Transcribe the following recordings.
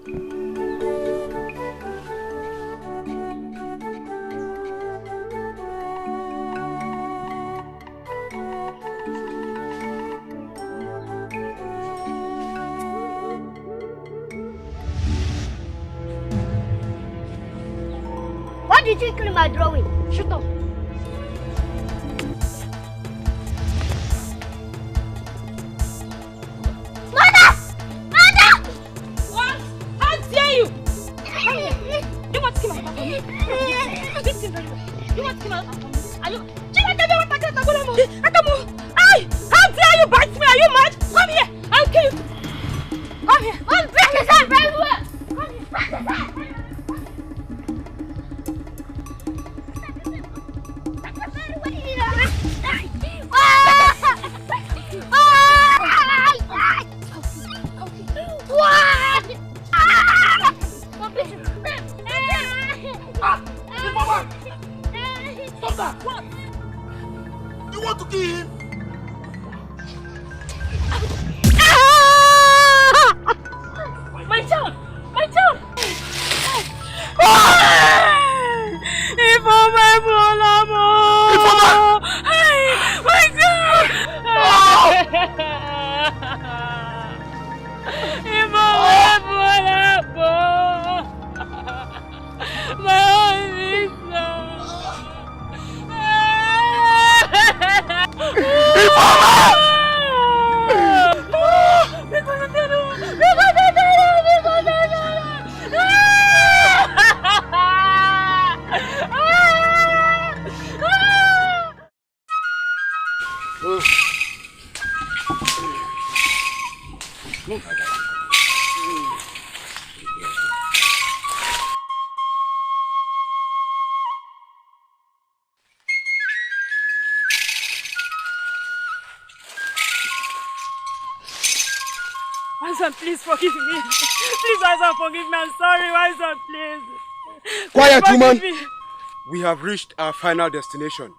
Why did you clean my drawing? Shut up. Mother! Mother! What? How dare you? You want to kill my husband? Listen very well. You want to kill my husband? Are you? How dare you bite me? Are you mad? Come here. I'll kill you. Come here. Mom, break his hand very well. Come here, break his hand. Stop that! What? You want to kill him? My child! My child! Wiseman, please forgive me. Please, Wiseman, forgive me. I'm sorry, Wiseman, please. Quiet, woman. Me. We have reached our final destination.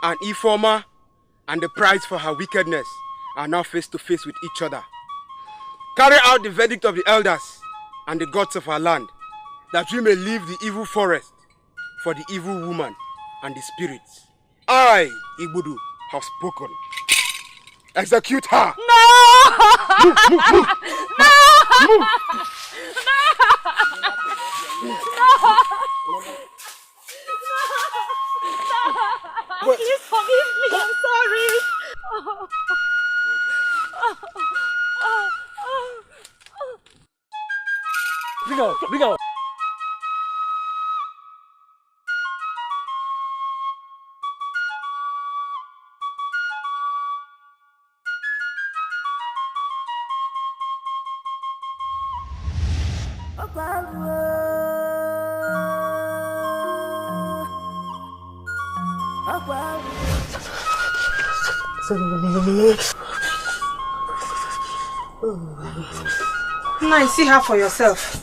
An informer and the price for her wickedness are now face to face with each other. Carry out the verdict of the elders and the gods of our land, that we may leave the evil forest for the evil woman and the spirits. I, Igbudu, have spoken. Execute her! No! Move, move, move! No! Move! No! Please forgive me, I'm sorry. Bring out, bring out! Now see her for yourself.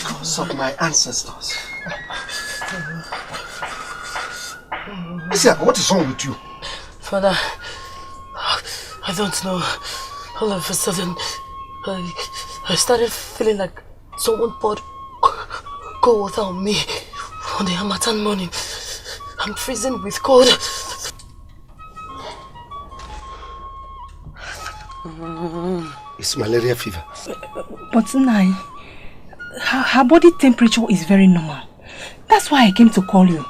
Curse of my ancestors. Listen, what is wrong with you? Father, I don't know. All of a sudden, I started feeling like someone poured cold water on me on the Harmattan morning. I'm freezing with cold. It's malaria fever. But Nai, her body temperature is very normal. That's why I came to call you.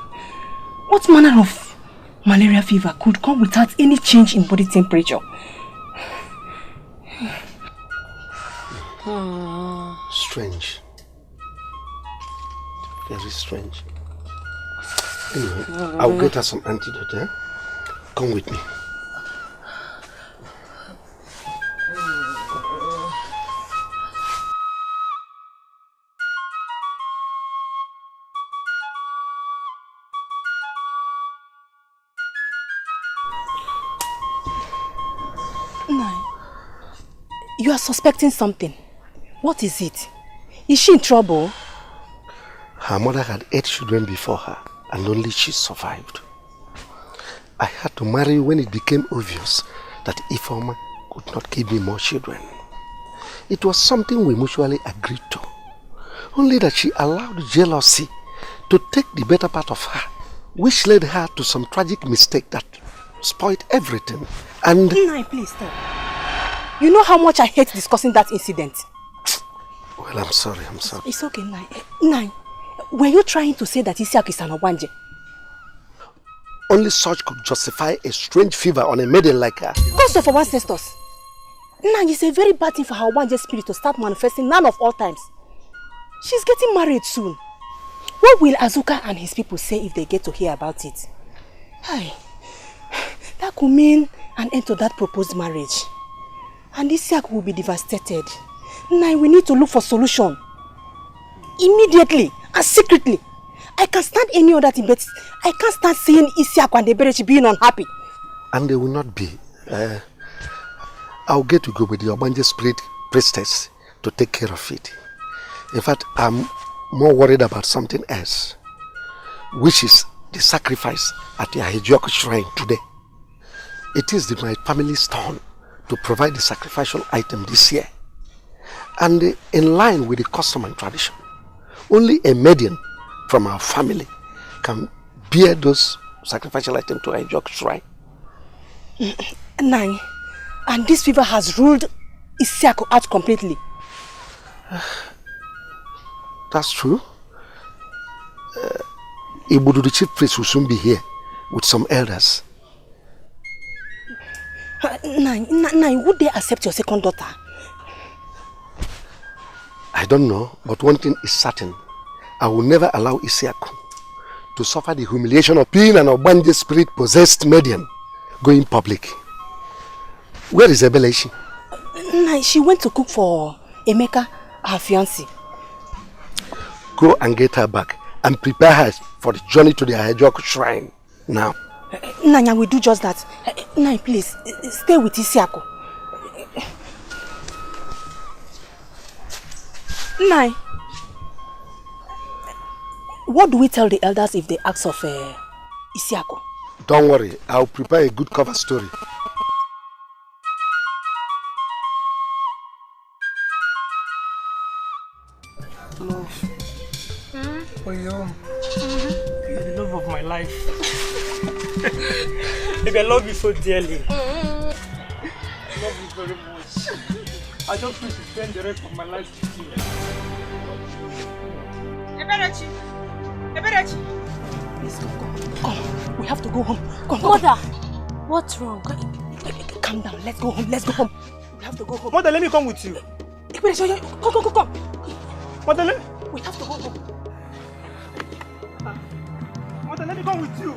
What manner of malaria fever could come without any change in body temperature? Strange. Very strange. Anyway, I'll get her some antidote, eh? Come with me. You are suspecting something. What is it? Is she in trouble? Her mother had 8 children before her, and only she survived. I had to marry when it became obvious that Ifeoma could not give me more children. It was something we mutually agreed to. Only that she allowed jealousy to take the better part of her, which led her to some tragic mistake that spoiled everything. And... Nai, please stop. You know how much I hate discussing that incident. Well, I'm sorry. It's okay, Nai. Nai, were you trying to say that Isiaku is an Obanje? Only such could justify a strange fever on a maiden like her. Ghost of our ancestors. Nai, it's a very bad thing for her Obanje spirit to start manifesting none of all times. She's getting married soon. What will Azuka and his people say if they get to hear about it? Hi. That could mean an end to that proposed marriage. And Isiaku will be devastated. Nai, we need to look for solution. Immediately and secretly. I can't stand any other thing, but I can't stand seeing Isiaku and Eberechi being unhappy. And they will not be. I'll get to go with the Obanje spirit priestess to take care of it. In fact, I'm more worried about something else, which is the sacrifice at the Ahijioku shrine today. It is my family's turn to provide the sacrificial item this year. And in line with the custom and tradition, only a maiden from our family can bear those sacrificial items to Ahijioku shrine. Nai, and this fever has ruled Isiaku out completely. That's true. Ibudu, the chief priest, will soon be here with some elders. Nai, would they accept your second daughter? I don't know, but one thing is certain. I will never allow Isiaku to suffer the humiliation of being an Obanje spirit-possessed maiden going public. Where is Ebelechi? Nai, she went to cook for Emeka, her fiancé. Go and get her back and prepare her for the journey to the Ahijioku shrine now. Nanya, we do just that. Nai, please, stay with Isiaku. Nai, what do we tell the elders if they ask of Isiaku? Don't worry, I'll prepare a good cover story. Love. For you. You're the love of my life. Baby, I love you so dearly. I love you very much. I just wish to spend the rest of my life with you. Eberechi. Please come. We have to go home. Come. Mother, what's wrong? Calm down. Let's go home. We have to go home. Mother, let me come with you. Come. Mother, We have to go home. Mother, let me come with you.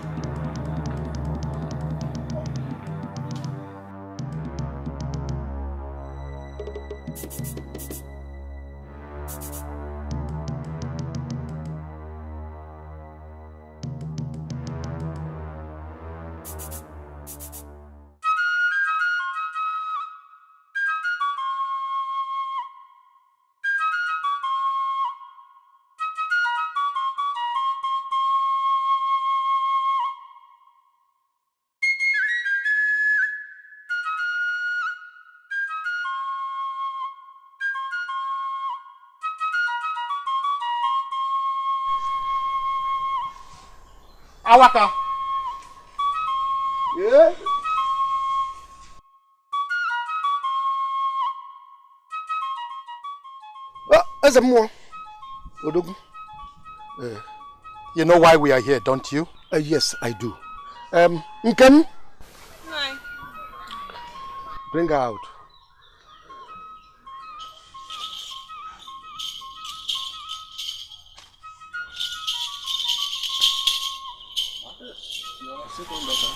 Awaka. Yeah. There's a more. You know why we are here, don't you? Yes, I do. Nkem? Nai. Bring her out.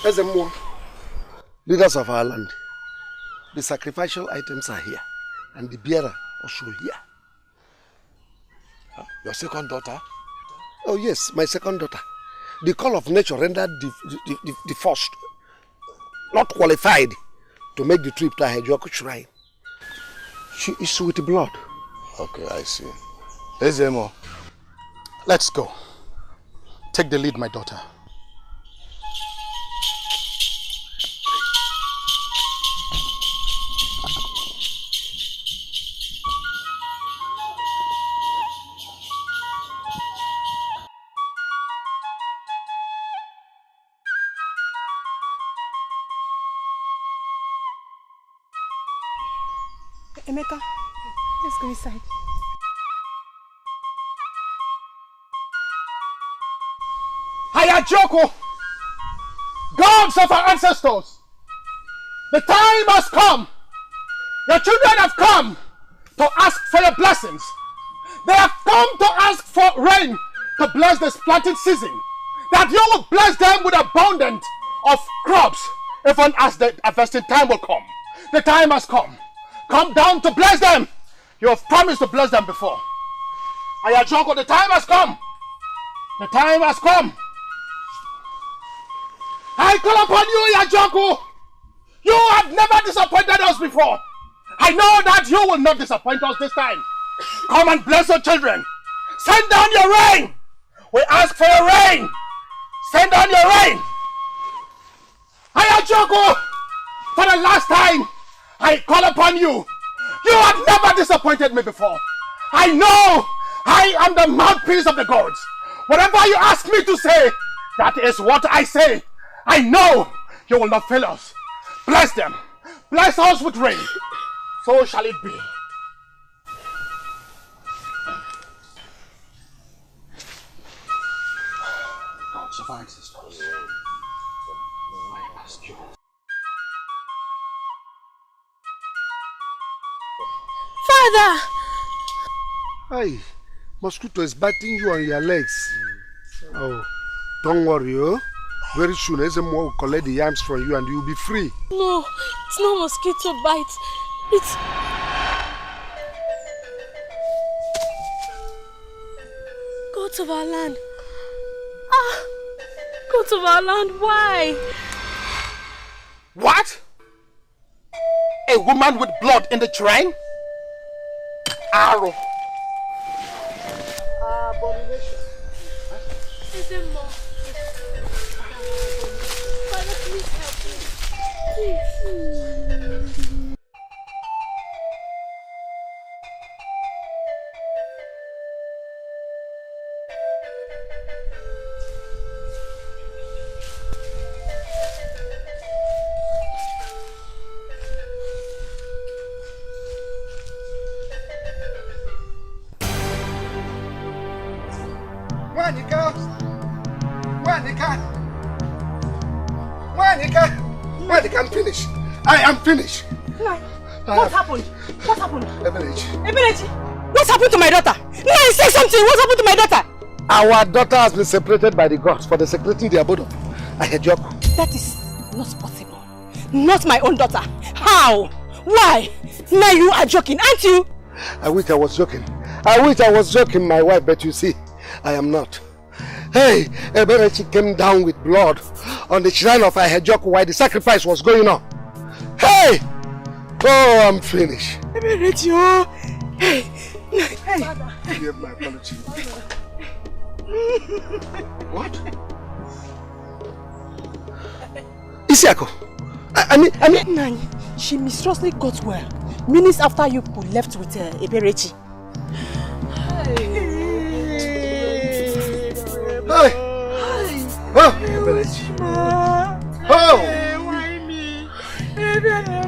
There's a more. Leaders of our land. The sacrificial items are here, and the bearer also here. Your second daughter? Oh yes, my second daughter. The call of nature rendered the first not qualified to make the trip to Ahijioku shrine. She is with blood. Okay, I see. Ezemo, let's go. Take the lead, my daughter. Emeka, let's go inside. Hayajoko, gods of our ancestors, the time has come. Your children have come to ask for your blessings. They have come to ask for rain to bless this planting season, that you will bless them with abundance of crops, even as the harvesting time will come. The time has come. Come down to bless them. You have promised to bless them before. Ayajoko, the time has come. The time has come. I call upon you, Ayajoko. You have never disappointed us before. I know that you will not disappoint us this time. Come and bless your children. Send down your rain. We ask for your rain. Send down your rain. Ayajoko, for the last time, I call upon you. You have never disappointed me before. I know I am the mouthpiece of the gods. Whatever you ask me to say, that is what I say. I know you will not fail us. Bless them. Bless us with rain. So shall it be. Gods of our ancestors, I ask you. Father! Hey, mosquito is biting you on your legs. Oh, don't worry, oh. Very soon, Ezemo will collect the yams from you and you'll be free. No, it's not mosquito bite. It's... goats of our land. Ah! Goats of our land, why? What? A woman with blood in the train? Arrow. Abomination. Is there more? Father, please help me. Please. I'm finished. I am finished. What happened? What happened? Ebenechi. What happened to my daughter? Nai, say something. What happened to my daughter? Our daughter has been separated by the gods for desecrating the abode of Ahejioku. That is not possible. Not my own daughter. How? Why? Now you are joking, aren't you? I wish I was joking. I wish I was joking, my wife, but you see, I am not. Hey, Ebenechi came down with blood on the shrine of Ahejioku while the sacrifice was going on. Hey! Oh, I'm finished. Ebenechi, oh! Hey! Hey! Give my apology. What? Isiako! I mean... Nani, she mysteriously got well minutes after you left with Ebenechi. Hey! Oh, Ebenechi! Oh! Why me? Ebenechi!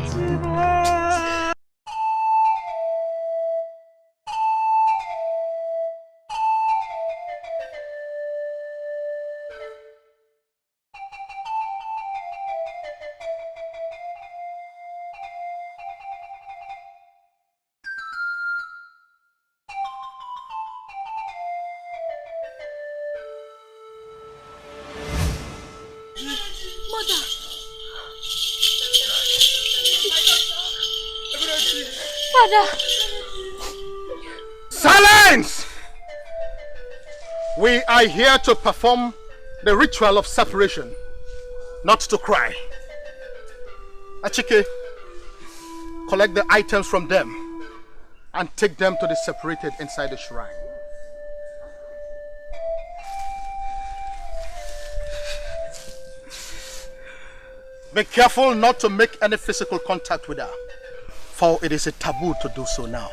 Silence! We are here to perform the ritual of separation, not to cry. Achike, collect the items from them and take them to the separated inside the shrine. Be careful not to make any physical contact with her, for it is a taboo to do so now.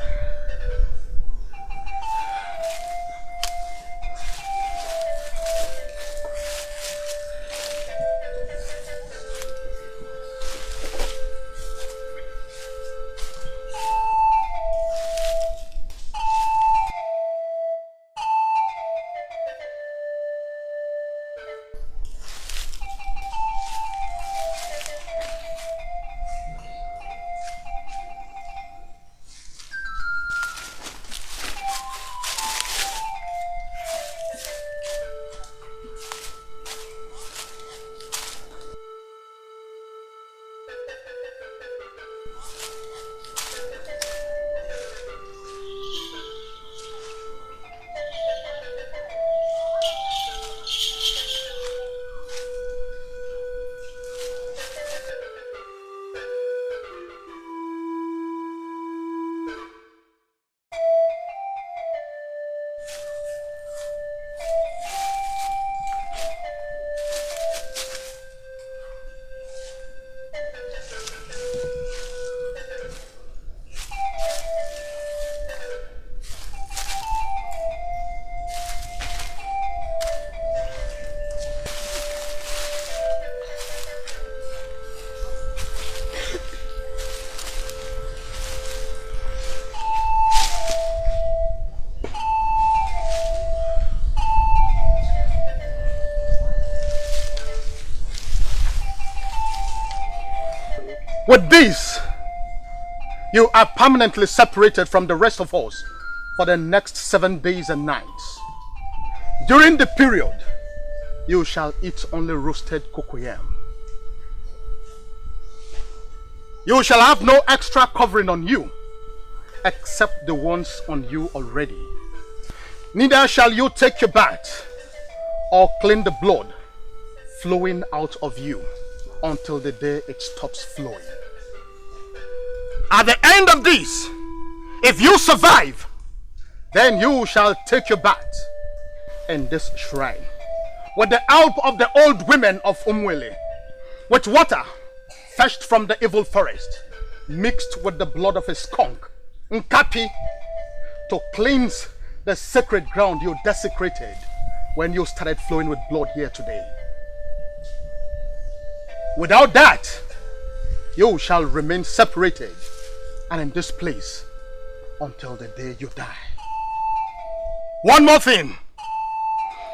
this, you are permanently separated from the rest of us for the next 7 days and nights. During the period, you shall eat only roasted cocoyam. You shall have no extra covering on you, except the ones on you already. Neither shall you take your bath or clean the blood flowing out of you until the day it stops flowing. At the end of this, if you survive, then you shall take your bath in this shrine with the help of the old women of Umwele, with water fetched from the evil forest, mixed with the blood of a skunk, Nkapi, to cleanse the sacred ground you desecrated when you started flowing with blood here today. Without that, you shall remain separated and in this place until the day you die. One more thing.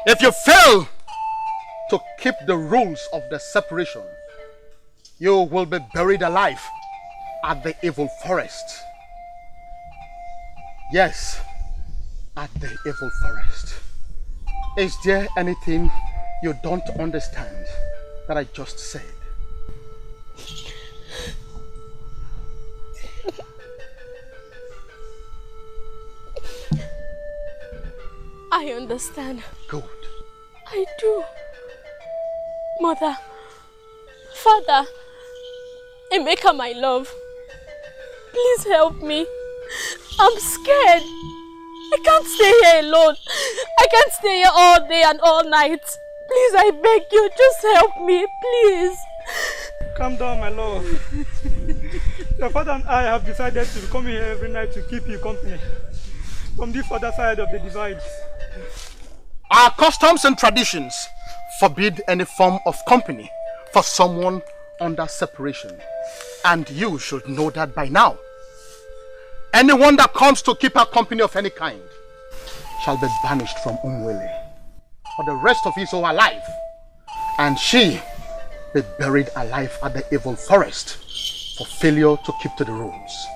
If you fail to keep the rules of the separation, you will be buried alive at the evil forest. Yes, at the evil forest. Is there anything you don't understand that I just said? I understand. Good. I do. Mother, Father, Emeka, my love, please help me. I'm scared. I can't stay here alone. I can't stay here all day and all night. Please, I beg you, just help me, please. Calm down, my love. Your father and I have decided to come here every night to keep you company from this other side of the divide. Our customs and traditions forbid any form of company for someone under separation. And you should know that by now. Anyone that comes to keep her company of any kind shall be banished from Umwele for the rest of his or her life. And she be buried alive at the evil forest for failure to keep to the rules.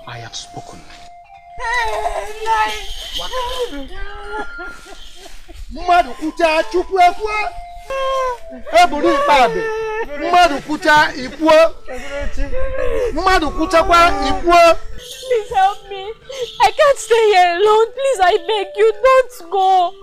I have spoken. Mmadụ kwucha chukwu ekwuo. Eburu ikpabe. Mmadụ kwucha ikwuo. Mmadụ kwuchakwa ikwuo. Please help me. I can't stay here alone. Please, I beg you, don't go.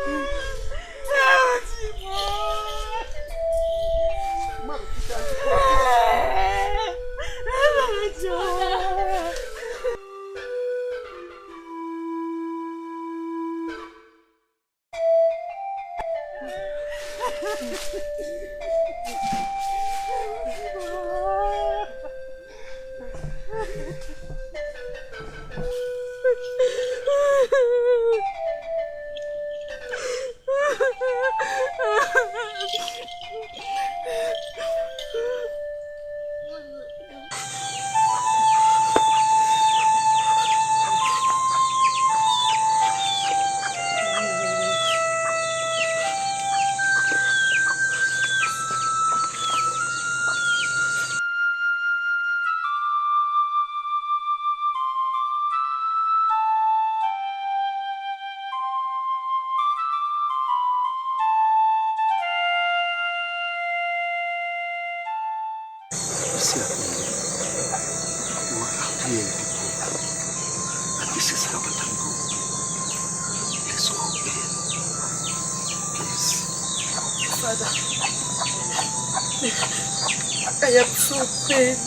I am so pained.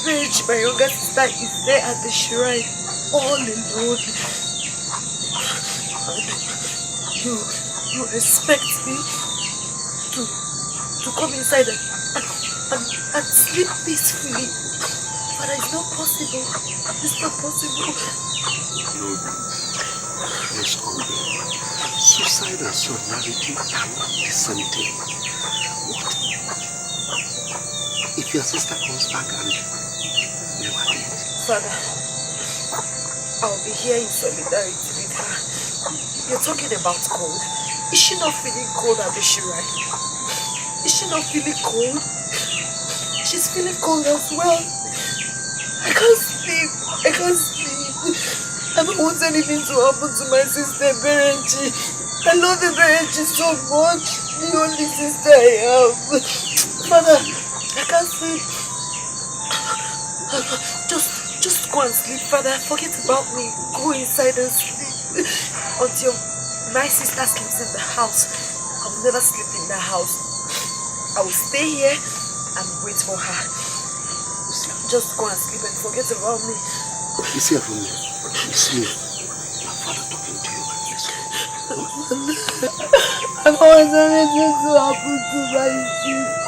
Rage, my younger sister, is there at the shrine, all alone. And you expect me to come inside and sleep peacefully. But it's not possible. It's not possible. No, let's go. Suicide and solidarity are not the same thing. What if your sister comes back and you are dead? Father, I'll be here in solidarity with her. You're talking about cold. Is she not feeling cold at the shrine? Is she not feeling cold? She's feeling cold as well. I can't sleep. I can't sleep. I don't want anything to happen to my sister, Berenchi. I love the Berenchi so much. The only sister I have. Father, I can't sleep. Just go and sleep, Father. Forget about me. Go inside and sleep. Until my sister sleeps in the house. I will never sleep in that house. I will stay here and wait for her. Just go and sleep and forget about me. It's here for me. It's me. My father talking to you. Let's go. I don't want anything to happen to my sister.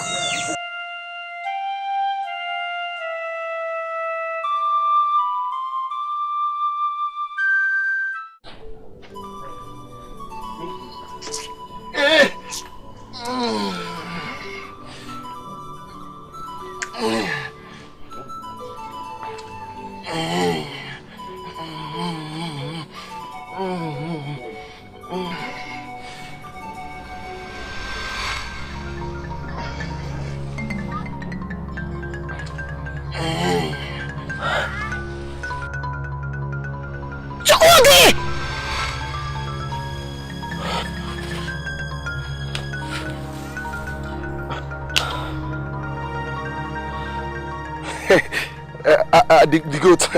The goat,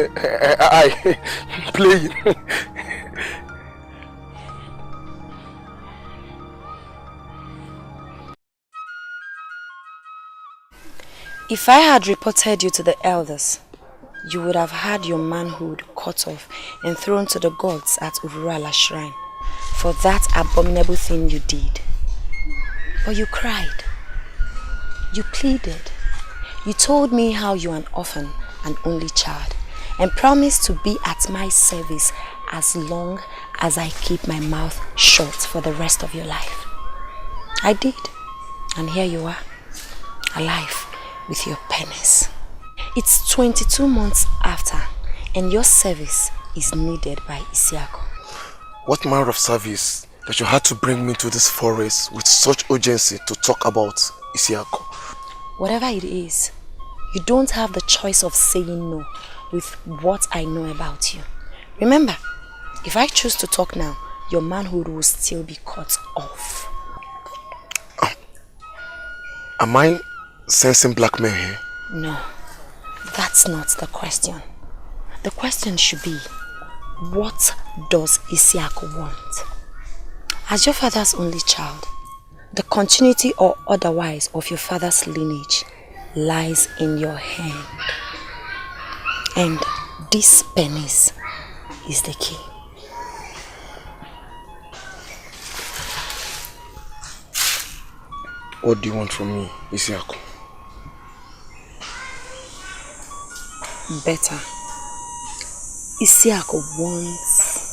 I playing. If I had reported you to the elders, you would have had your manhood cut off and thrown to the gods at Urala shrine for that abominable thing you did. But you cried. You pleaded. You told me how you are an orphan and only child, and promised to be at my service as long as I keep my mouth shut for the rest of your life. I did, and here you are, alive with your pennies. It's 22 months after, and your service is needed by Isiako. What manner of service that you had to bring me to this forest with such urgency to talk about Isiako? Whatever it is, you don't have the choice of saying no with what I know about you. Remember, if I choose to talk now, your manhood will still be cut off. Am I sensing blackmail here? No, that's not the question. The question should be, what does Isiako want? As your father's only child, the continuity or otherwise of your father's lineage lies in your hand. And this pennies is the key. What do you want from me, Isiako? Better. Isiako wants...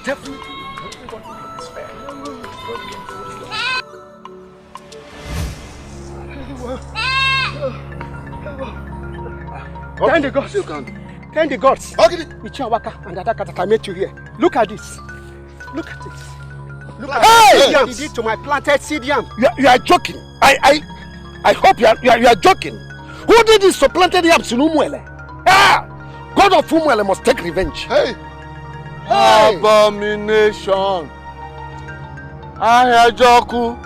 definitely everybody can despair. Thank the gods. Thank the gods. Ichiawaka and Adakataka met you here. Look at this. Look at this. Look at what he did to my planted seed yam. You are joking. I hope you are joking. Who did this to planted yams in Umuele? God of Umuele must take revenge. Hey! Abomination! Ahajoku!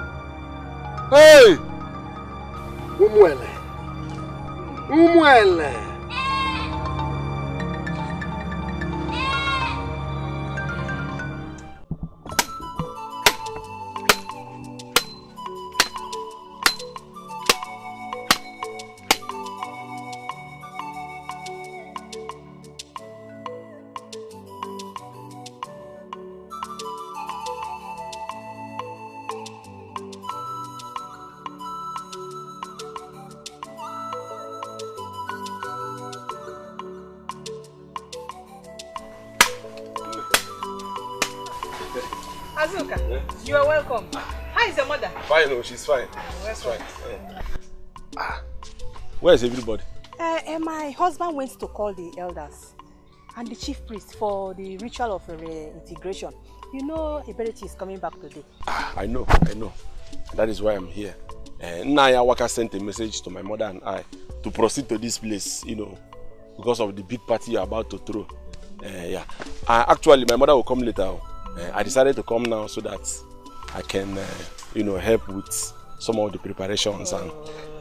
Hey! Umuele! Azuka, you are welcome. How is your mother? Fine, no, she's fine. She's fine. Where is everybody? My husband went to call the elders and the chief priest for the ritual of reintegration. You know, Ebereti is coming back today. I know. That is why I'm here. Naya Waka sent a message to my mother and I to proceed to this place, because of the big party you're about to throw. Actually, my mother will come later. I decided to come now so that I can, help with some of the preparations. And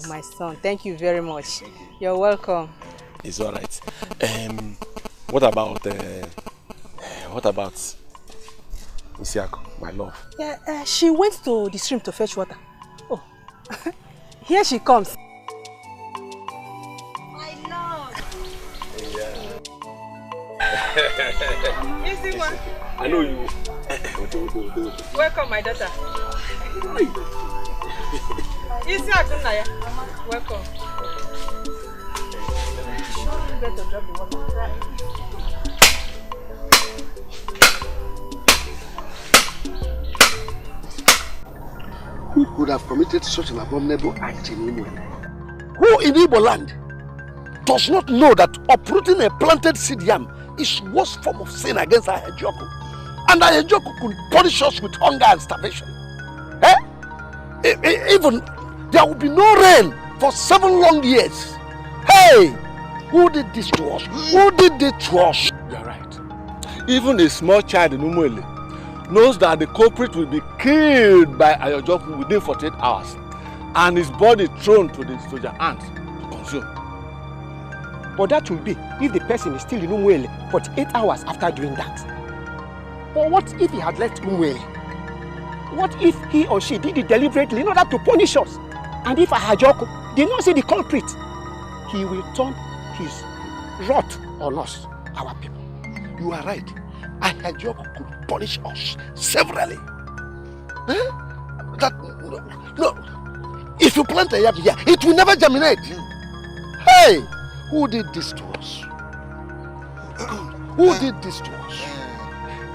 my son, thank you very much. You're welcome. It's all right. What about Isiako, my love? Yeah, she went to the stream to fetch water. Oh, here she comes. My love. Easy one. I know you. Welcome, my daughter. Easy Agunaya. Welcome. Better drop the water. Who could have committed such an abominable act in Umuele? Who in Igbo land does not know that uprooting a planted seed yam is worst form of sin against Ahajoku? And Ahajoku could punish us with hunger and starvation. Even there will be no rain for 7 long years. Hey! Who did this to us? Who did it to us? You're right. Even a small child in Umuele knows that the culprit will be killed by Ahajoku within 48 hours and his body thrown to the soldier ants to consume. But that will be if the person is still in Umuele 48 hours after doing that. But what if he had left Umuele? What if he or she did it deliberately in order to punish us? And if Ahajoku did not see the culprit, he will turn his wrath on us, our people. You are right. Ahajoku could punish us severally. No. If you plant a yam here, it will never germinate. Hey! Who did this to us? Who did this to us?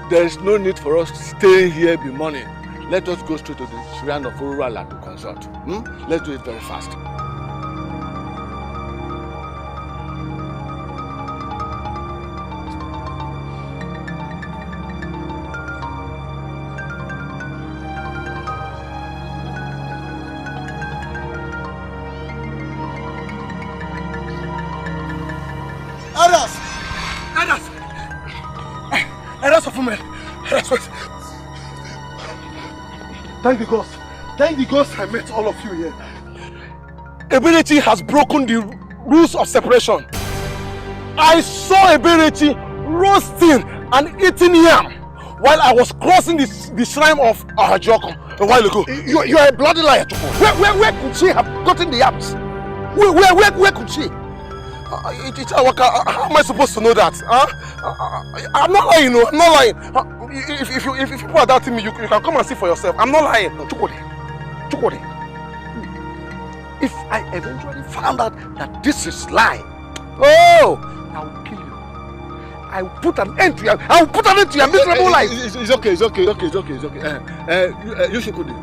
There is no need for us to stay here be morning. Let us go straight to the shrine of Urala to consult. Let's do it very fast. Elders of Umuele. Thank the gods. Thank the gods I met all of you here. Ebereti has broken the rules of separation. I saw Ebereti roasting and eating yam while I was crossing the shrine of Ahajoku a while ago. You are a bloody liar. Where could she have gotten the yams? Where could she? How am I supposed to know that? I'm not lying, no, I'm not lying. If people are doubting me, you can come and see for yourself. I'm not lying. Chukode. If I eventually found out that this is lie, I will kill you. I will put an end to your miserable life. It's okay. You Shukudi,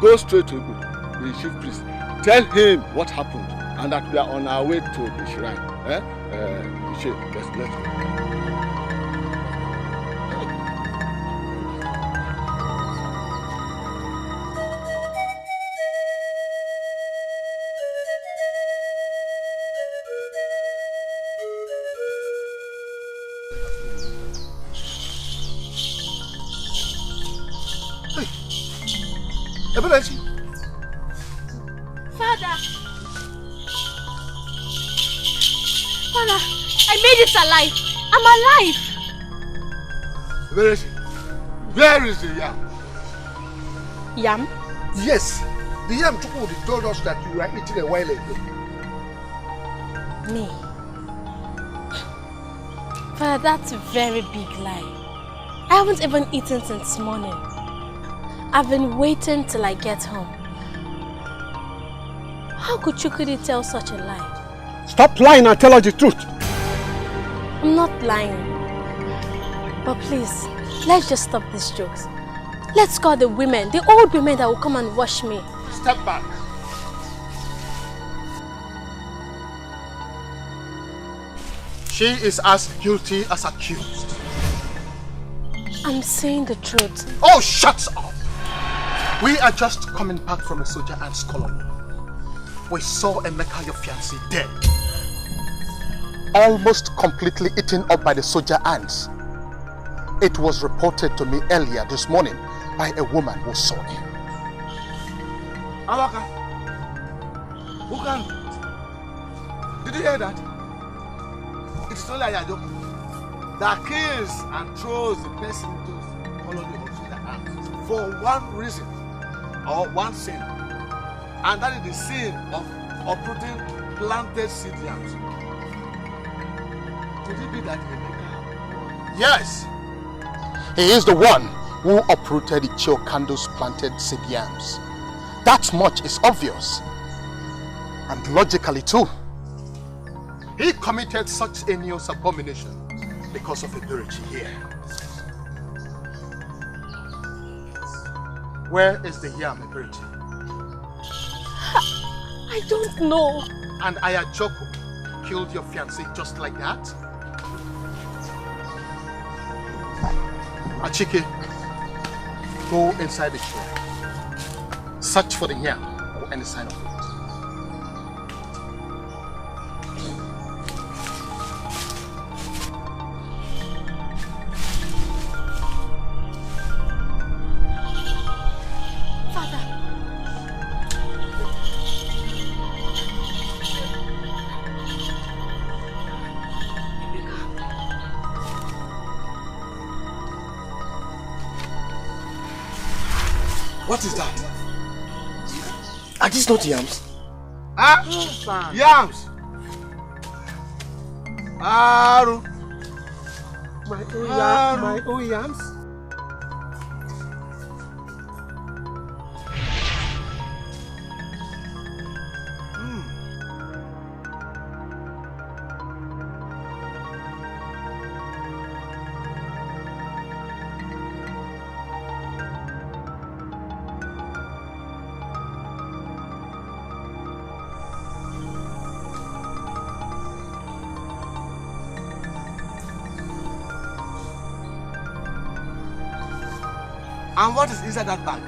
go straight to the chief priest. Tell him what happened and that we are on our way to the shrine. Let's go. Father, I made it alive. I'm alive. Where is he? Where is the yam? Yam? Yes, the yam Chukwudi told us that you were eating a while ago. Me? Father, that's a very big lie. I haven't even eaten since morning. I've been waiting till I get home. How could Chukwudi tell such a lie? Stop lying and tell us the truth. I'm not lying. But please, let's just stop these jokes. Let's call the women, the old women that will come and wash me. Step back. She is as guilty as accused. I'm saying the truth. Oh, shut up! We are just coming back from a soldier ants colony. We saw Emeka, your fiancé, dead. Almost completely eaten up by the soldier ants. It was reported to me earlier this morning by a woman who saw him. Awaka, did you hear that? It's not like a joke. That kills and throws the person to follow the soldier ants for one reason or one sin. And that is the sin of uprooting planted seed yams. Could it be that Emeka? Yes! He is the one who uprooted the Chiokando's planted seed yams. That much is obvious. And logically too. He committed such heinous abomination because of a Birichi here. Where is the yam, Birichi? I don't know. And Ayajoko killed your fiancé just like that? Achike, go inside the shrine. Search for the yam or any sign of it. What is that? Are these not yams? Ah, yams! Aru! My own yams? And what is inside that bag?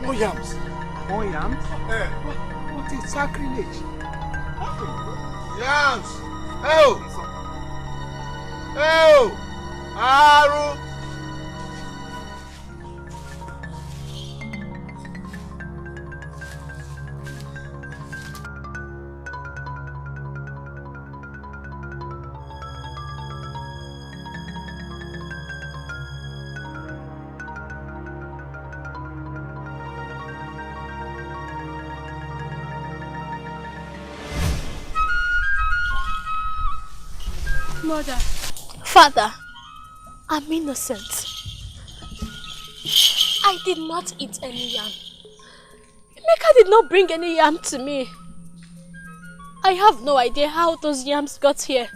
More yams. More yams? What is sacrilege? Yams! Oh! Oh! Aru! Mother, Father, I'm innocent. I did not eat any yam. Emeka did not bring any yam to me. I have no idea how those yams got here.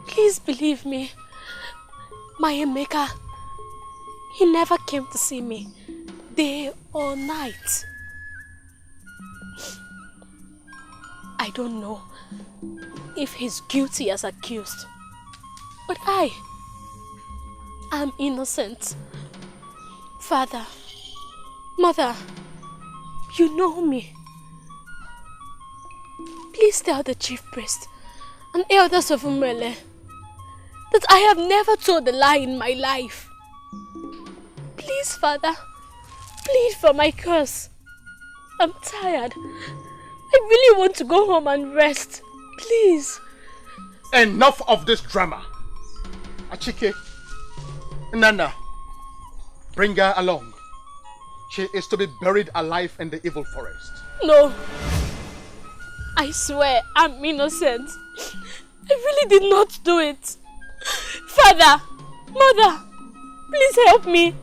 Please believe me. My Emeka, he never came to see me, day or night. I don't know if he's guilty as accused, but I am innocent. Father, Mother, you know me. Please tell the chief priest and elders of Umrele that I have never told a lie in my life. Please, Father, plead for my curse. I'm tired. I really want to go home and rest. Please. Enough of this drama. Achike, Nana, bring her along. She is to be buried alive in the evil forest. No. I swear I'm innocent. I really did not do it. Father, Mother, please help me.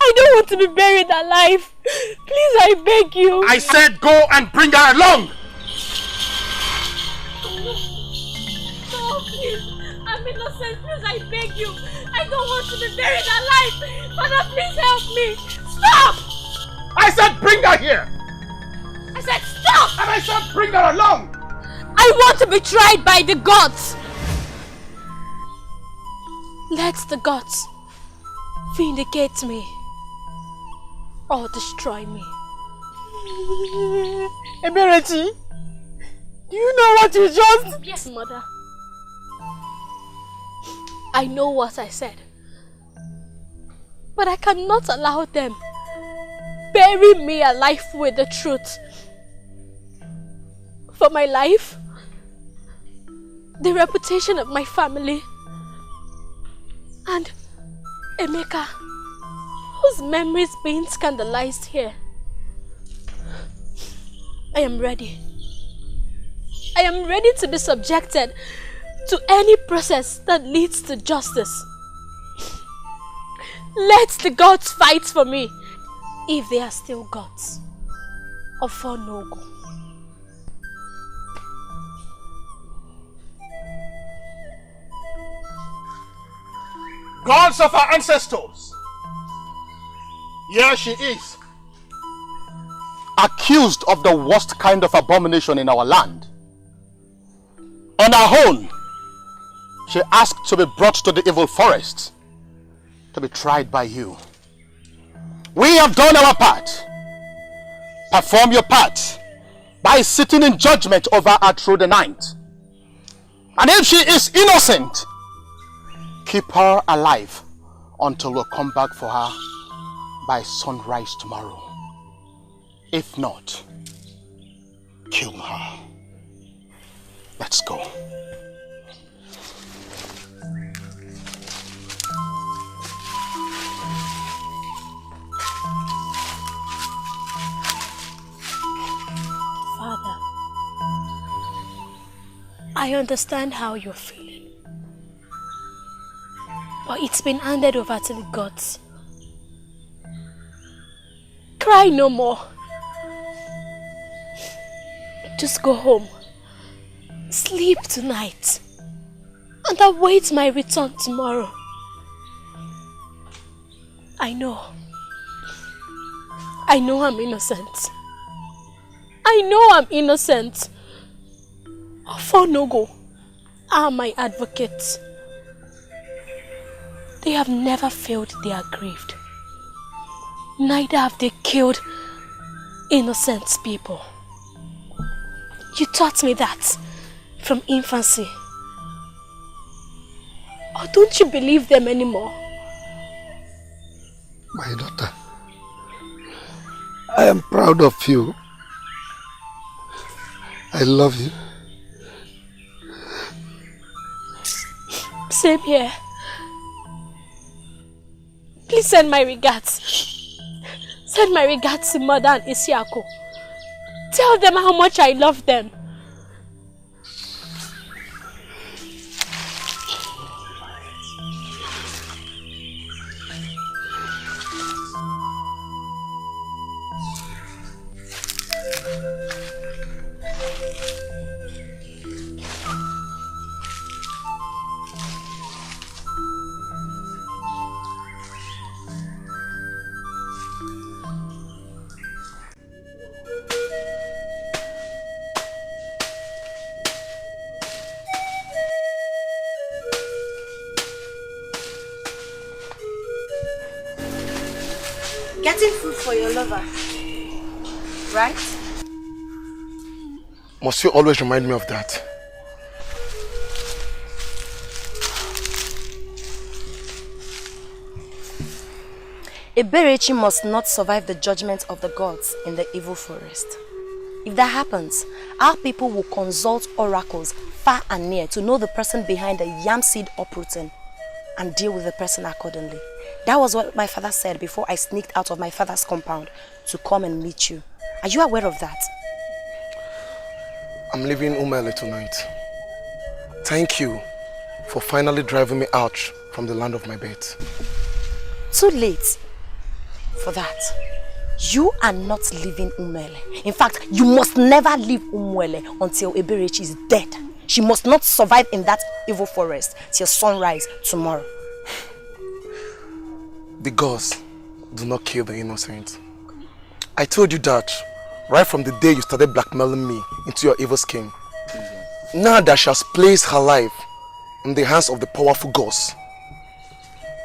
I don't want to be buried alive. Please, I beg you. I said go and bring her along. No, please. I'm innocent. Please, I beg you. I don't want to be buried alive. Father, please help me. Stop! I said bring her here. I said stop! And I said bring her along. I want to be tried by the gods. Let the gods vindicate me or destroy me. Eberechi, do you know what you just... Yes, Mother. I know what I said. But I cannot allow them bury me alive with the truth. For my life, the reputation of my family, and Emeka, whose memory is being scandalized here. I am ready. I am ready to be subjected to any process that leads to justice. Let the gods fight for me, if they are still gods, of Fonogo. Gods of our ancestors, here she is, accused of the worst kind of abomination in our land. On her own, she asked to be brought to the evil forest to be tried by you. We have done our part. Perform your part by sitting in judgment over her through the night. And if she is innocent, keep her alive until we come back for her by sunrise tomorrow. If not, kill her. Let's go. Father, I understand how you're feeling. But it's been handed over to the gods. Cry no more. Just go home. Sleep tonight. And await my return tomorrow. I know I'm innocent. I know I'm innocent. Fonogo are my advocates. They have never failed their grieved. Neither have they killed innocent people. You taught me that from infancy. Or don't you believe them anymore? My daughter, I am proud of you. I love you. Same here. Please send my regards. Send my regards to Mother and Isiako. Tell them how much I love them. Getting food for your lover, right? Must you always remind me of that? Eberechi must not survive the judgment of the gods in the evil forest. If that happens, our people will consult oracles far and near to know the person behind the yam seed uprooting and deal with the person accordingly. That was what my father said before I sneaked out of my father's compound to come and meet you. Are you aware of that? I'm leaving Umele tonight. Thank you for finally driving me out from the land of my birth. Too late for that. You are not leaving Umele. In fact, you must never leave Umwele until Eberechi is dead. She must not survive in that evil forest till sunrise tomorrow. The gods do not kill the innocent. I told you that right from the day you started blackmailing me into your evil scheme. Now that she has placed her life in the hands of the powerful gods,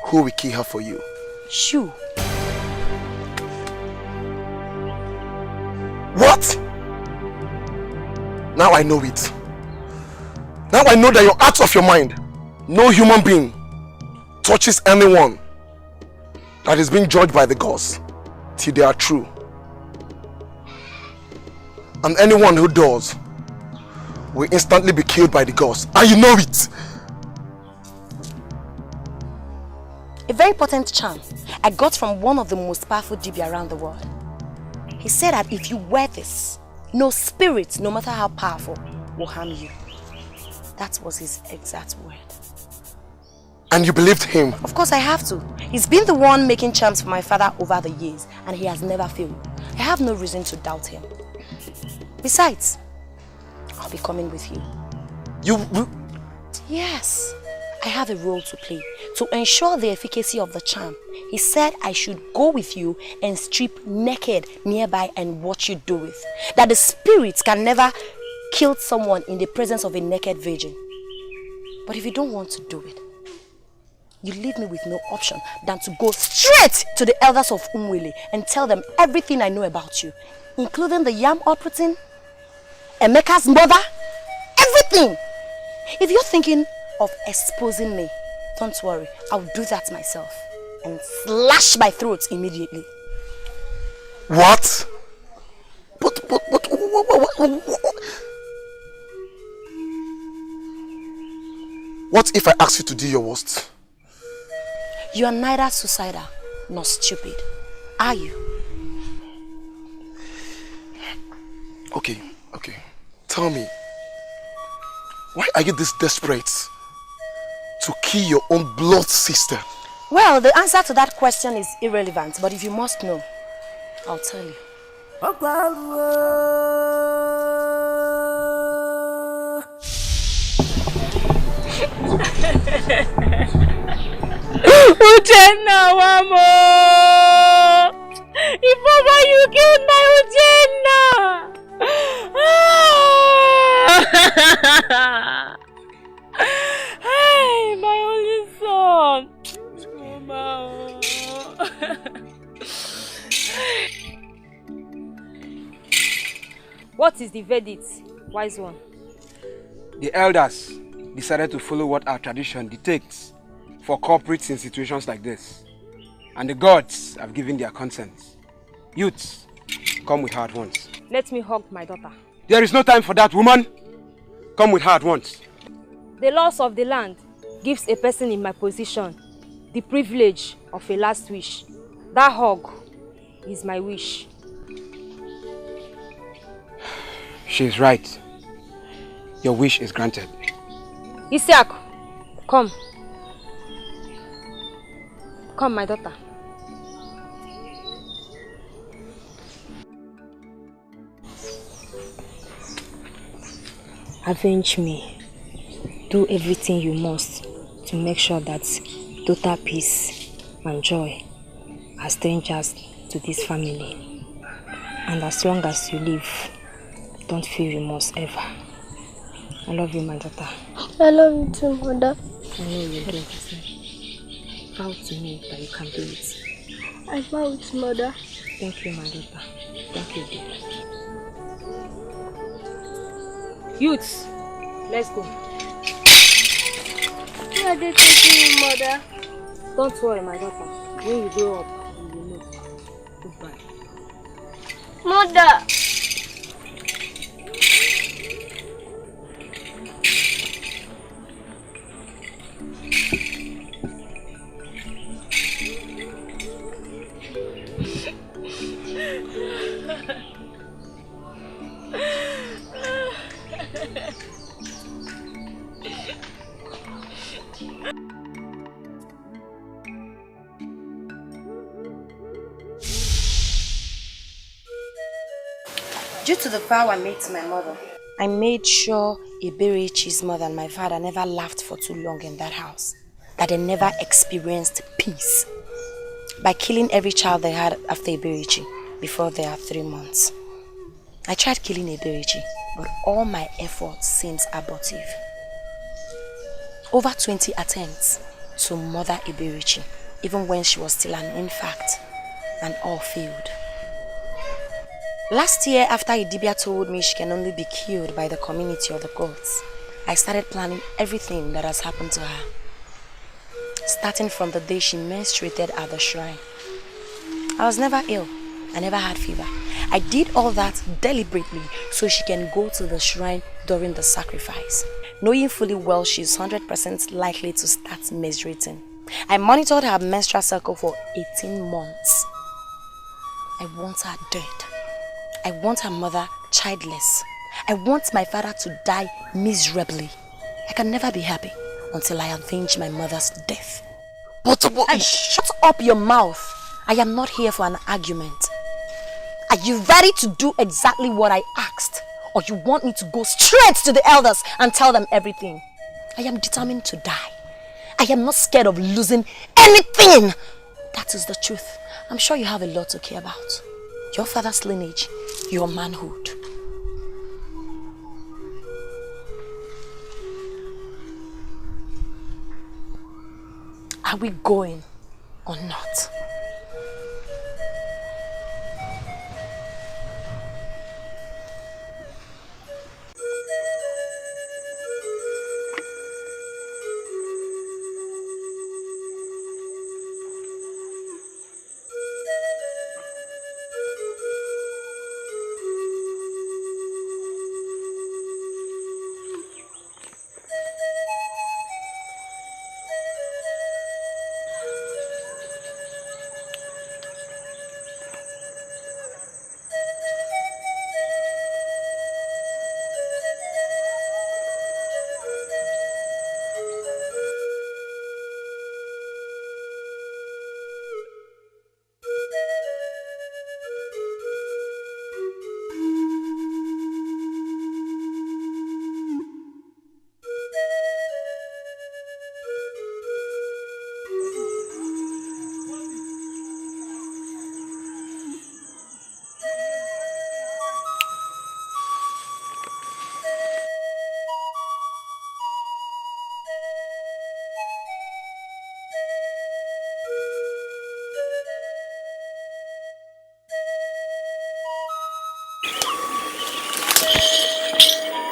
who will kill her for you? You. What? Now I know it. Now I know that you're out of your mind. No human being touches anyone that is being judged by the gods till they are true. And anyone who does will instantly be killed by the gods. And you know it. A very potent charm I got from one of the most powerful Dibia around the world. He said that if you wear this, no spirit, no matter how powerful, will harm you. That was his exact word. And you believed him? Of course I have to. He's been the one making charms for my father over the years, and he has never failed. I have no reason to doubt him. Besides, I'll be coming with you. You? Yes. I have a role to play to ensure the efficacy of the charm. He said I should go with you and strip naked nearby and watch you do it. That the spirits can never kill someone in the presence of a naked virgin. But if you don't want to do it, you leave me with no option than to go straight to the elders of Umwele and tell them everything I know about you, including the yam uprooting, Emeka's mother, everything. If you're thinking of exposing me, don't worry, I'll do that myself and slash my throat immediately. What? But what if I ask you to do your worst? You are neither suicidal nor stupid, are you? Okay. Tell me, why are you this desperate to kill your own blood sister? Well, the answer to that question is irrelevant, but if you must know, I'll tell you. Uchenna, Wamo! If ever you killed my Uchenna! Hey, my only son! Mama. What is the verdict, wise one? The elders decided to follow what our tradition dictates for culprits in situations like this. And the gods have given their consent. Youths, come with her at once. Let me hug my daughter. There is no time for that, woman. Come with her at once. The laws of the land gives a person in my position the privilege of a last wish. That hug is my wish. She is right. Your wish is granted. Isiak, come. Come, my daughter. Avenge me. Do everything you must to make sure that total peace and joy are strangers to this family. And as long as you live, don't feel remorse ever. I love you, my daughter. I love you too, Mother. I know you do. Vow to me that you can do it. I I'm out, Mother. Thank you, my daughter. Thank you, dear. Youths, let's go. Where are they taking you, Mother? Don't worry, my daughter. When you grow up, you will know. Goodbye. Mother! Due to the vow I made to my mother, I made sure Eberichi's mother and my father never laughed for too long in that house. That they never experienced peace. By killing every child they had after Eberichi before they are 3 months. I tried killing Eberichi, but all my efforts seemed abortive. Over 20 attempts to murder Eberichi, even when she was still an infant, and all failed. Last year, after Idibia told me she can only be killed by the community or the gods, I started planning everything that has happened to her. Starting from the day she menstruated at the shrine. I was never ill. I never had fever. I did all that deliberately so she can go to the shrine during the sacrifice, knowing fully well she's 100% likely to start menstruating. I monitored her menstrual cycle for 18 months. I want her dead. I want her mother childless. I want my father to die miserably. I can never be happy until I avenge my mother's death. But shut up your mouth. I am not here for an argument. Are you ready to do exactly what I asked? Or you want me to go straight to the elders and tell them everything? I am determined to die. I am not scared of losing anything. That is the truth. I'm sure you have a lot to care about. Your father's lineage, your manhood. Are we going or not?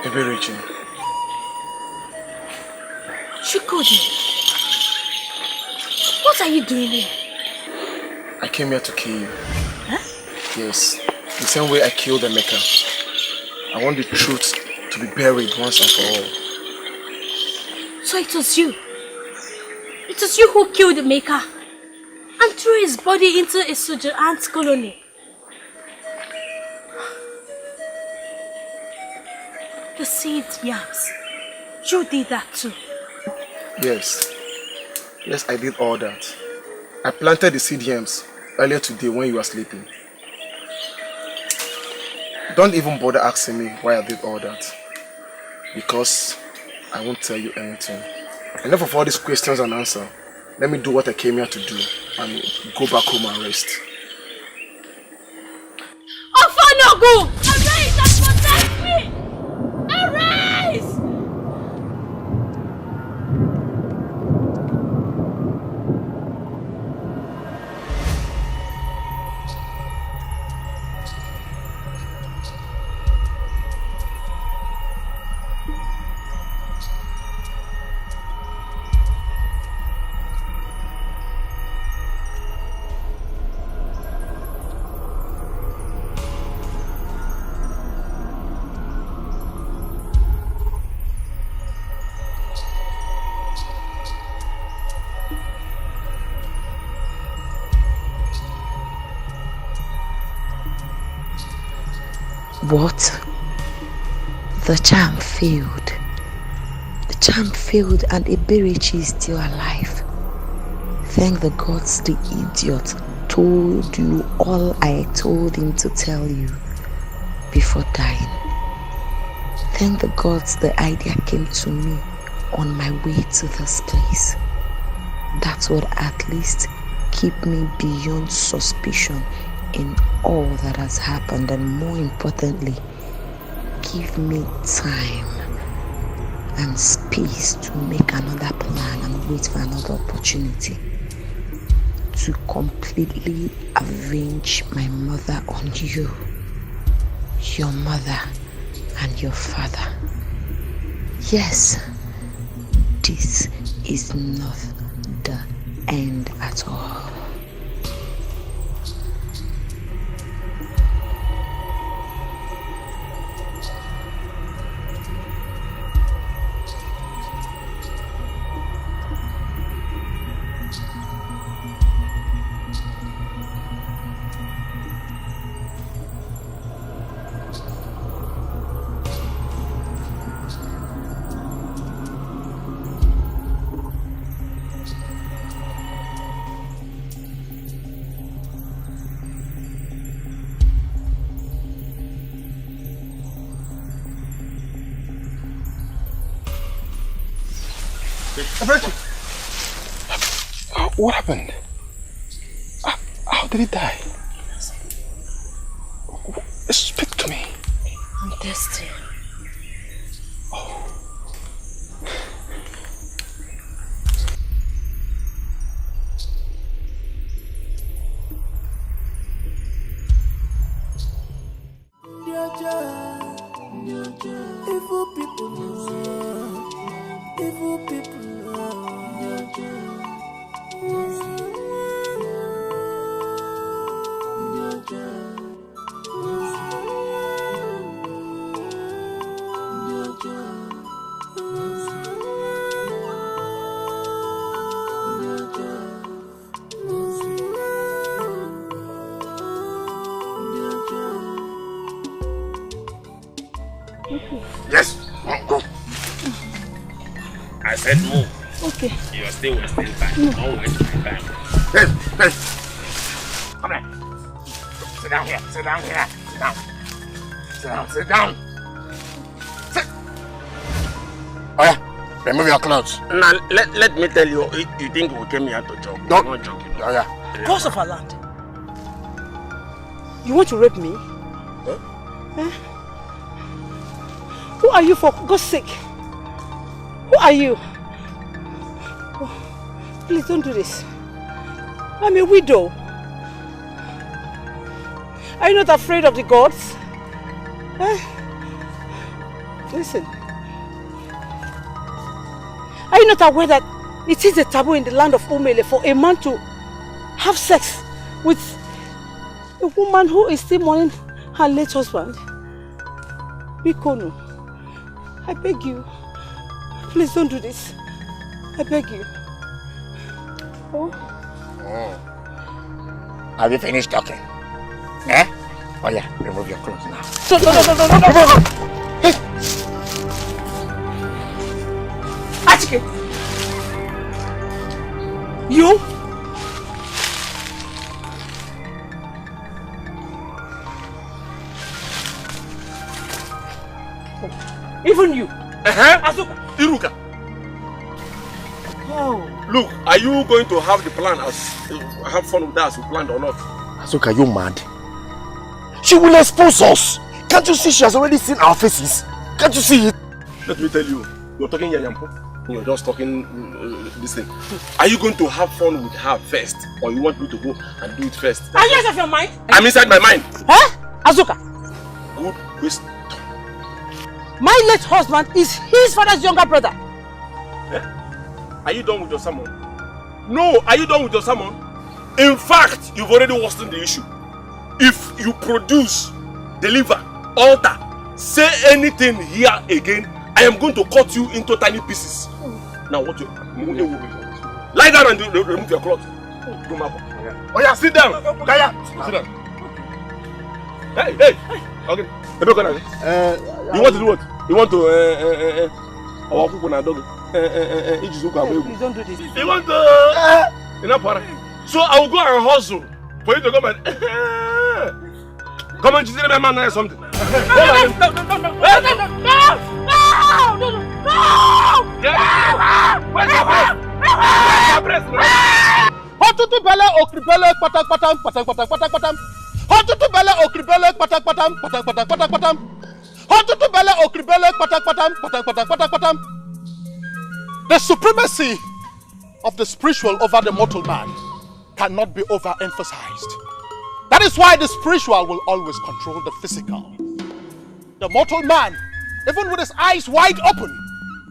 Eberichi. Chukodi, what are you doing here? I came here to kill you. Huh? Yes, the same way I killed Emeka. I want the truth to be buried once and for all. So it was you. It was you who killed Emeka and threw his body into a soldier ant colony. The seed yams. You did that too. Yes. Yes, I did all that. I planted the seed yams earlier today when you were sleeping. Don't even bother asking me why I did all that. Because I won't tell you anything. Enough of all these questions and answers. Let me do what I came here to do and go back home and rest. Ofanogu! Arise and protect me! Arise! What? The charm failed. The charm failed and Eberichi is still alive. Thank the gods the idiot told you all I told him to tell you before dying. Thank the gods the idea came to me on my way to this place. That would at least keep me beyond suspicion in all that has happened, and more importantly, give me time and space to make another plan and wait for another opportunity to completely avenge my mother on you, your mother and your father. Yes, this is not the end at all. What happened? How did he die? Speak to me. I'm thirsty. Evil people evil people Yes, go. I said move. Okay. You are still wasting time. Don't waste my time. Hey, come here. Sit down here. Sit down here. Sit down. Sit down. Sit down. Sit. Oh yeah. Remove your clothes. Now let me tell you. You think we came here to joke? Don't. I'm not joking. Oh yeah. Boss of our land. You want to rape me? Huh? Eh? Who are you, for God's sake? Who are you? Oh, please don't do this. I'm a widow. Are you not afraid of the gods? Eh? Listen. Are you not aware that it is a taboo in the land of Umele for a man to have sex with a woman who is still mourning her late husband? Bikono, I beg you. Please don't do this. I beg you. Oh? Have you finished talking? Eh? Oh yeah, remove your clothes now. No. Hey! Achike! You? Even you? Azuka! Iruka! Oh. Look, are you going to have the plan have fun with us, we planned or not? Azuka, are you mad? She will expose us. Can't you see she has already seen our faces? Can't you see it? Let me tell you, you're talking Yanyampo. You're just talking this thing. Are you going to have fun with her first? Or you want me to go and do it first? Are you out of your mind? I'm inside my mind. Huh? Azuka! Good question. My late husband is his father's younger brother. Are you done with your sermon? No, are you done with your sermon? In fact, you've already worsened the issue. If you produce, deliver, alter, say anything here again, I am going to cut you into tiny pieces. Now what you... Lie down and remove your clothes. Oh yeah, sit down. Kaya, sit down. Hey. Okay. You want to do what? You want to Please don't do this. You want to so I will go and hustle for you to come and come and say my man or something. No! Hotutu bele okribele patak patam patak patak patak patam. Hotutu bele okribele patak patam patak patak patak patam. Hotutu bele okribele patak patam patak patak patak patam. The supremacy of the spiritual over the mortal man cannot be overemphasized. That is why the spiritual will always control the physical. The mortal man, even with his eyes wide open,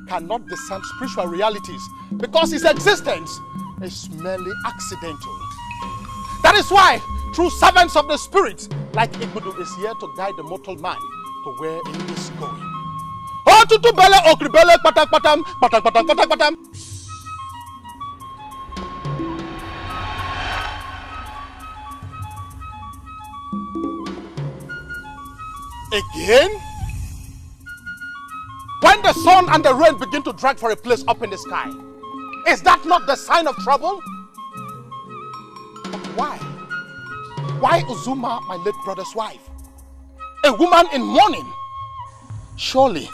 cannot discern spiritual realities because his existence is merely accidental. That is why true servants of the spirit like Igudu is here to guide the mortal man to where he is going. Oh, tutu bele okribele patak patam patak patak patak patam. Again? When the sun and the rain begin to drag for a place up in the sky, is that not the sign of trouble? But why? Why Uzuma, my late brother's wife? A woman in mourning? Surely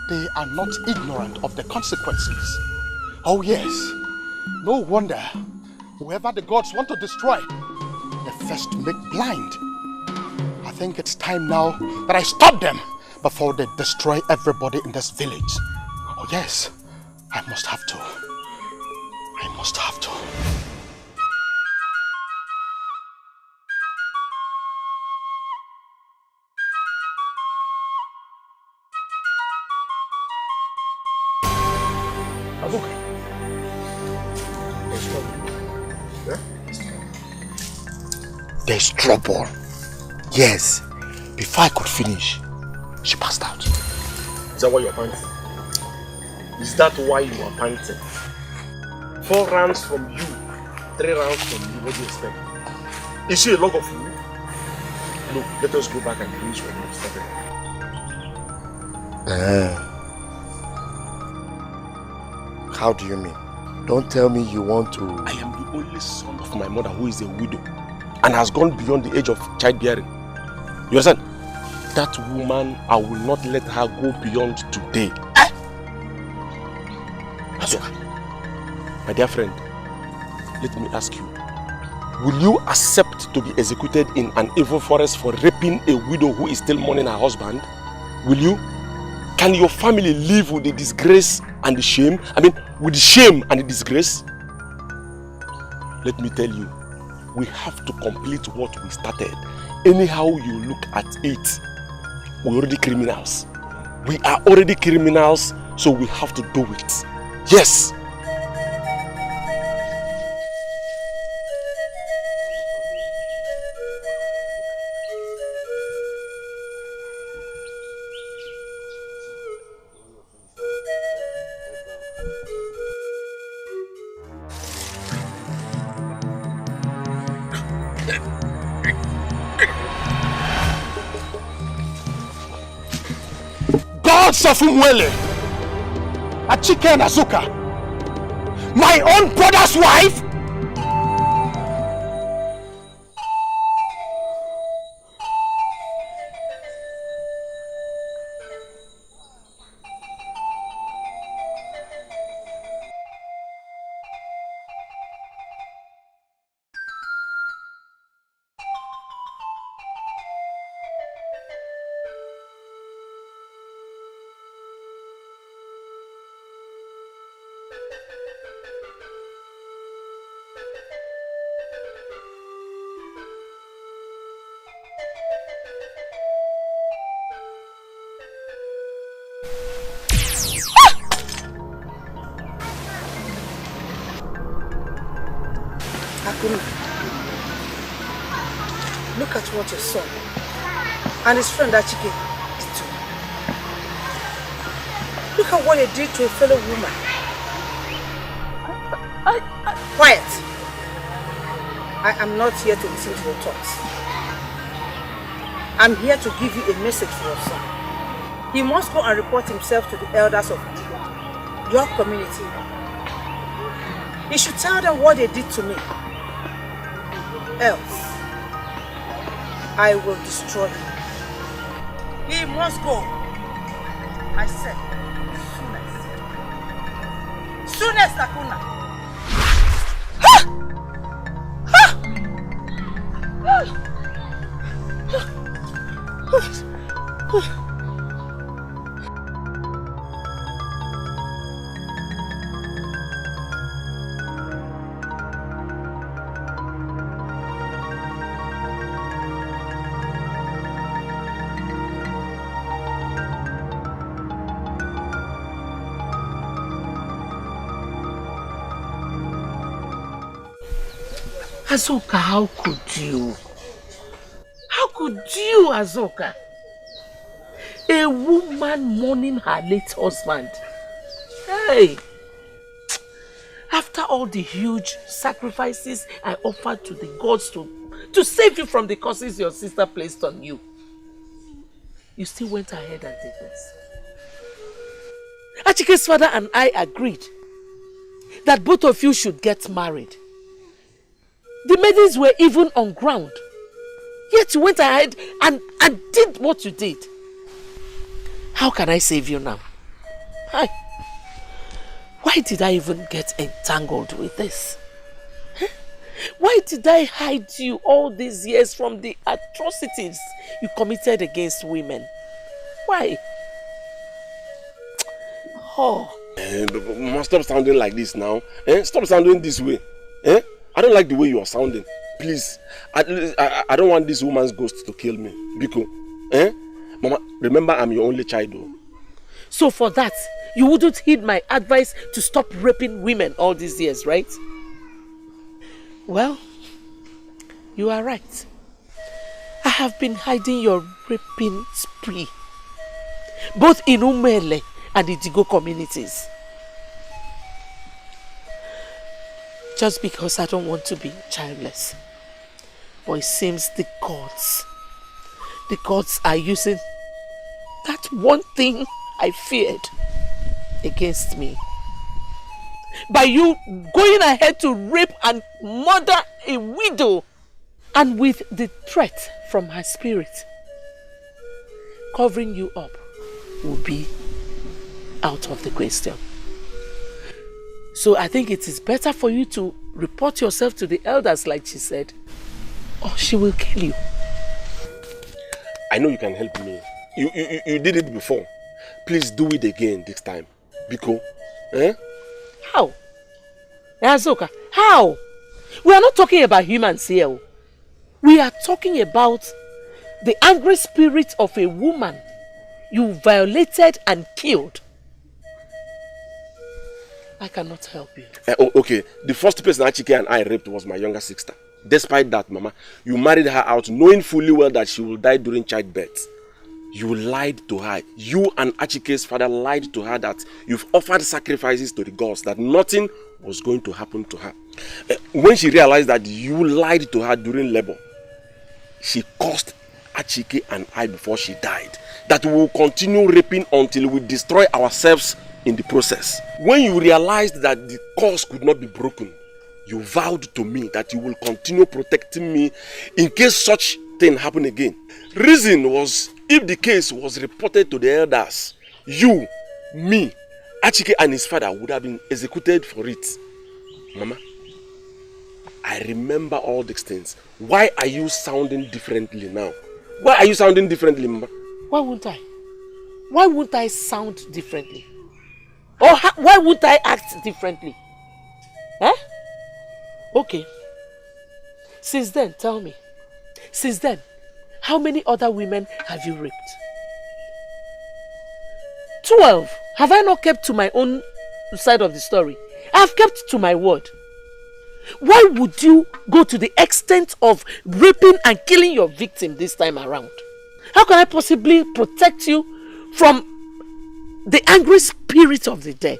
they are not ignorant of the consequences. Oh yes, no wonder whoever the gods want to destroy, they first make blind. I think it's time now that I stop them before they destroy everybody in this village. Oh yes, I must have to. I must have to. There's trouble. Yes. Before I could finish, she passed out. Is that why you're panting? Is that why you are panting? 4 rounds from you, 3 rounds from you, what do you expect? Is she a log of wood? Look, let us go back and finish what we started. How do you mean? Don't tell me you want to... I am the only son of my mother who is a widow and has gone beyond the age of childbearing. You understand? That woman, I will not let her go beyond today. My dear friend, let me ask you, will you accept to be executed in an evil forest for raping a widow who is still mourning her husband? Will you? Can your family live with the disgrace and the shame? I mean, with the shame and the disgrace? Let me tell you, we have to complete what we started. Anyhow you look at it, we're already criminals. We are already criminals, so we have to do it. Yes! Safumwele, Achike and Azuka, my own brother's wife? Look at what your son and his friend Achike did to him. Look at what they did to a fellow woman. Quiet. I am not here to listen to your thoughts. I'm here to give you a message for your son. He must go and report himself to the elders of your community. He should tell them what they did to me. Else, I will destroy him. He must go. I said, soonest, Akuna. Azoka, how could you? How could you, Azoka? A woman mourning her late husband. Hey! After all the huge sacrifices I offered to the gods to save you from the curses your sister placed on you, you still went ahead and did this. Achike's father and I agreed that both of you should get married. The maidens were even on ground. Yet you went ahead and did what you did. How can I save you now? Why did I even get entangled with this? Why did I hide you all these years from the atrocities you committed against women? Why? Oh. Must stop sounding like this now. Stop sounding this way. I don't like the way you are sounding. Please. I don't want this woman's ghost to kill me. Biko. Mama, remember I'm your only child though. So for that, you wouldn't heed my advice to stop raping women all these years, right? Well, you are right. I have been hiding your raping spree, both in Umele and the Digo communities. Just because I don't want to be childless. But it seems the gods are using that one thing I feared against me. By you going ahead to rape and murder a widow, and with the threat from her spirit, covering you up will be out of the question. So I think it is better for you to report yourself to the elders like she said, or she will kill you. I know you can help me. You did it before. Please do it again this time. Biko. How? Azoka, how? We are not talking about humans here. We are talking about the angry spirit of a woman you violated and killed. I cannot help you. Okay, the first person Achike and I raped was my younger sister. Despite that, Mama, you married her out knowing fully well that she will die during childbirth. You lied to her. You and Achike's father lied to her that you've offered sacrifices to the gods, that nothing was going to happen to her. When she realized that you lied to her during labor, she cursed Achike and I before she died, that we will continue raping until we destroy ourselves in the process. When you realized that the curse could not be broken, you vowed to me that you will continue protecting me in case such thing happen again. Reason was, if the case was reported to the elders, you, me, Achike and his father would have been executed for it. Mama, I remember all these things. Why are you sounding differently now? Why are you sounding differently, Mama? Why won't I? Why won't I sound differently? Or why would I act differently? Okay. Since then, tell me. Since then, how many other women have you raped? 12. Have I not kept to my own side of the story? I have kept to my word. Why would you go to the extent of raping and killing your victim this time around? How can I possibly protect you from the angry spirit of the dead?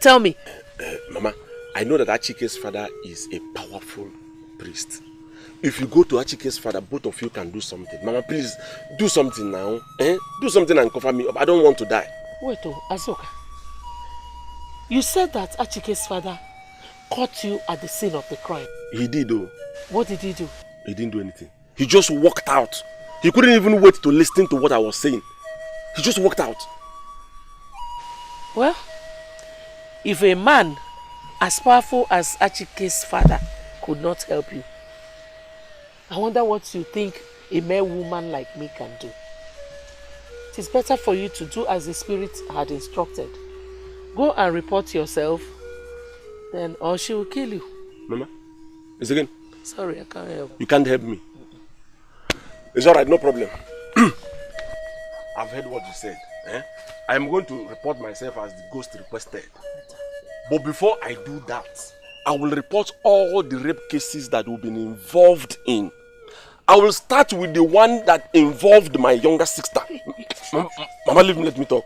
Tell me. Mama, I know that Achike's father is a powerful priest. If you go to Achike's father, both of you can do something. Mama, please, do something now. Eh? Do something and cover me up. I don't want to die. Wait, Azoka. You said that Achike's father caught you at the scene of the crime. He did, though. What did he do? He didn't do anything. He just walked out. He couldn't even wait to listen to what I was saying. He just walked out. Well, if a man as powerful as Achike's father could not help you, I wonder what you think a mere woman like me can do. It is better for you to do as the spirit had instructed. Go and report yourself, then or she will kill you. Mama, it's again. Sorry, I can't help. You can't help me. It's alright, no problem. I've heard what you said. Eh? I am going to report myself as the ghost requested. But before I do that, I will report all the rape cases that we've been involved in. I will start with the one that involved my younger sister. Mama, let me talk.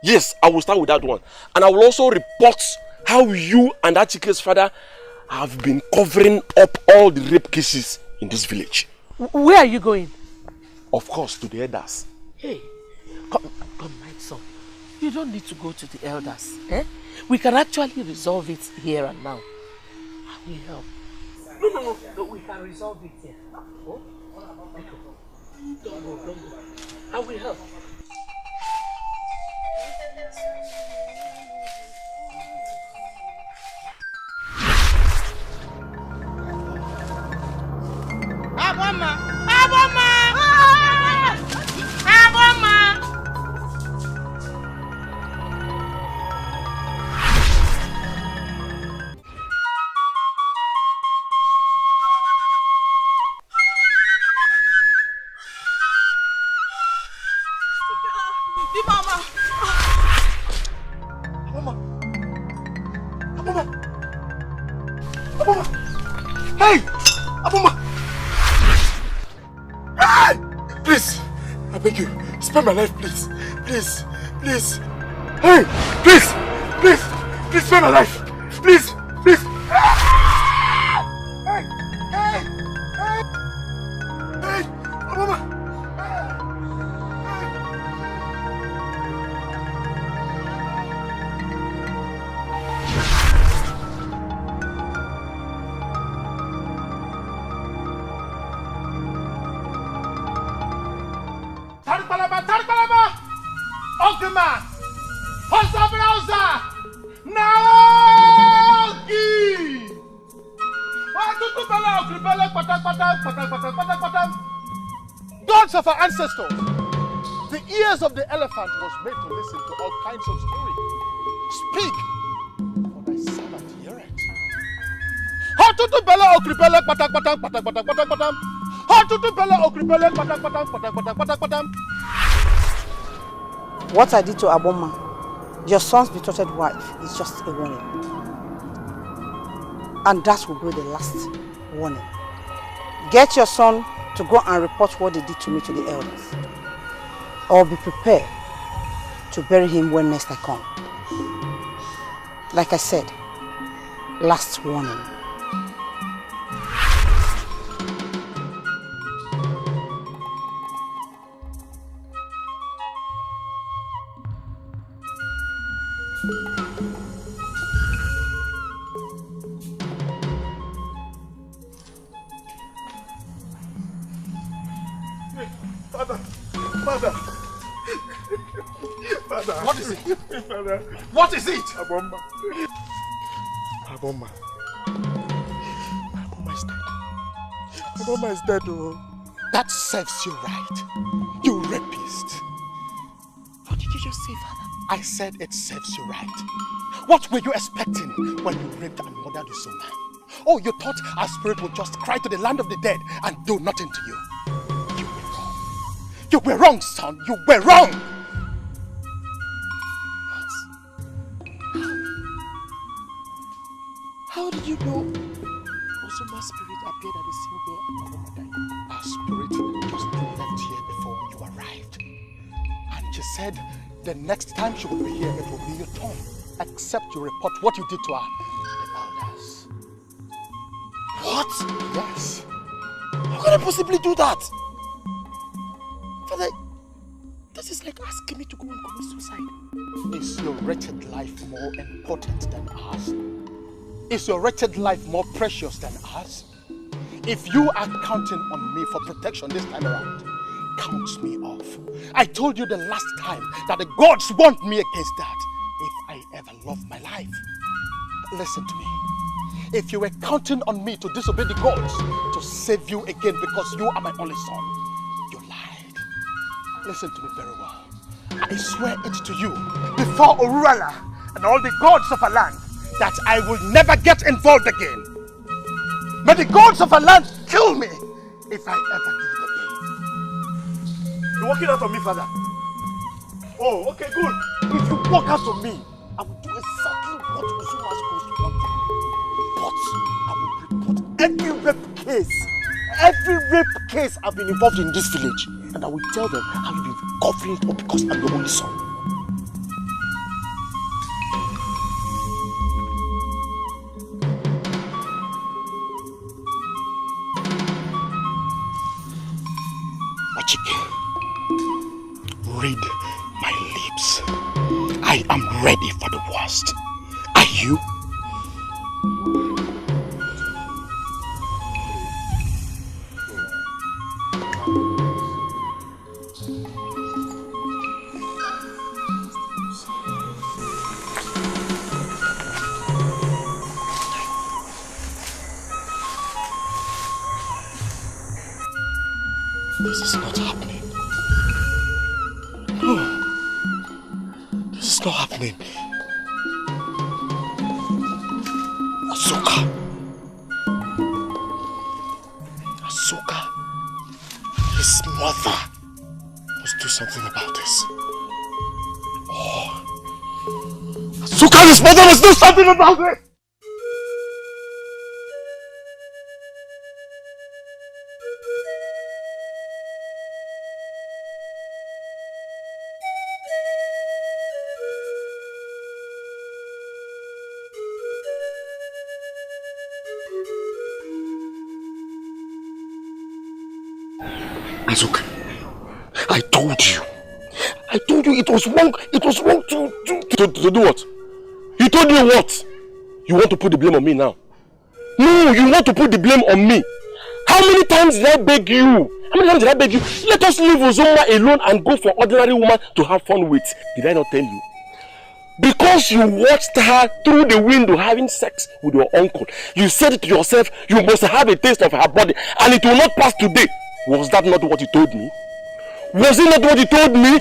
Yes, I will start with that one. And I will also report how you and Achike's father have been covering up all the rape cases in this village. Where are you going? Of course, to the elders. Hey, come, my son. You don't need to go to the elders. Eh? We can actually resolve it here and now. How will you help? No, we can resolve it here. Oh? Don't go. How will you help? Hey! Abuma! Hey! Please! I beg you, spare my life, please. Please! Please! Hey! Please! Please! Please spare my life! Please! Please! Hey! Hey! Hey! Hey! Abuma! Tarbalaba! Ogma! Hosabrauza! Naogi! Gods of our ancestors, the ears of the elephant was made to listen to all kinds of stories. Speak, for thy servant heareth. How to do bella okribele patak patak patak patak patak patak. How to do bella okribele patak patak patak patak patak patak. What I did to Aboma, your son's betrothed wife, is just a warning. And that will be the last warning. Get your son to go and report what they did to me to the elders. Or be prepared to bury him when next I come. Like I said, last warning. Father. What is it? Father. What is it? Aboma. Aboma is dead. Aboma is dead, oh. That serves you right. You rapist. What did you just say, Father? I said it serves you right. What were you expecting when you raped and murdered your son? Oh, you thought our spirit would just cry to the land of the dead and do nothing to you. You were wrong, son. You were wrong. How did you know Ozuma's spirit appeared at the scene where Aboma died? Our spirit just left here before you arrived. And she said the next time she will be here, it will be your turn. Except you report what you did to her, the elders. What? Yes. I possibly do that? Father, this is like asking me to go and commit suicide. Is your wretched life more important than ours? Is your wretched life more precious than ours? If you are counting on me for protection this time around, count me off. I told you the last time that the gods want me against that if I ever love my life. Listen to me. If you were counting on me to disobey the gods to save you again because you are my only son, you lied. Listen to me very well. I swear it to you before Urala and all the gods of our land that I will never get involved again. May the gods of our land kill me if I ever do it again. You're walking out on me, Father? Oh, okay, good. If you walk out on me, I will do exactly what Uzuma's ghost wanted. But I will report every rape case I've been involved in this village. And I will tell them how you've been covering it up because I'm your only son. Read my lips. I am ready for the worst. Are you? This is not happening. No. This is not happening. Asuka. Asuka. His mother must do something about this. Oh. Asuka, his mother must do something about it! Azuka, I told you it was wrong to do what? You told me what? You want to put the blame on me now? No, you want to put the blame on me. How many times did I beg you? How many times did I beg you? Let us leave Uzoma alone and go for ordinary woman to have fun with. Did I not tell you? Because you watched her through the window having sex with your uncle. You said to yourself, you must have a taste of her body and it will not pass today. Was that not what you told me? Was it not what you told me?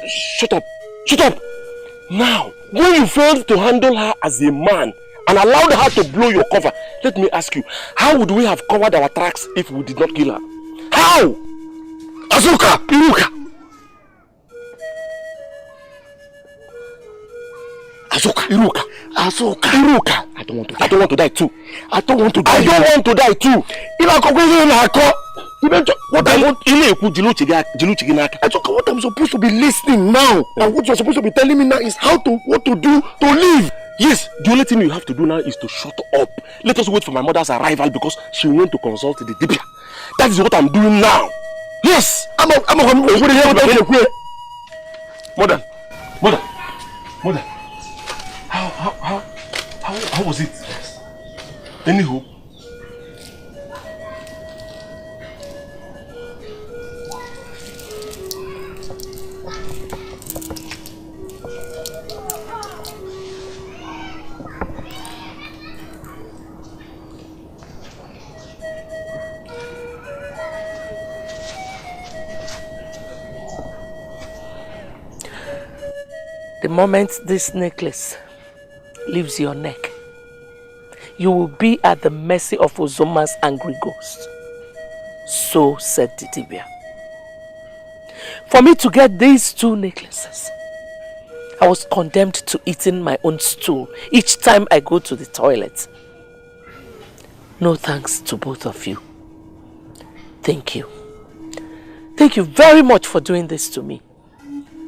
Shut up. Shut up. Now, when you failed to handle her as a man and allowed her to blow your cover, let me ask you, how would we have covered our tracks if we did not kill her? How? Azuka, Iruka. Azuka, Iruka. Azuka, Iruka. I don't want to die too. I don't want to die too. If I go in her what I want, what I'm supposed to be listening now, and what you're supposed to be telling me now is what to do to live. Yes, the only thing you have to do now is to shut up. Let us wait for my mother's arrival because she went to consult the Dibia. That is what I'm doing now. Yes, I'm Mother. How was it? Any hope? The moment this necklace leaves your neck, you will be at the mercy of Uzoma's angry ghost. So said the Dibia. For me to get these two necklaces, I was condemned to eating my own stool each time I go to the toilet. No thanks to both of you. Thank you. Thank you very much for doing this to me.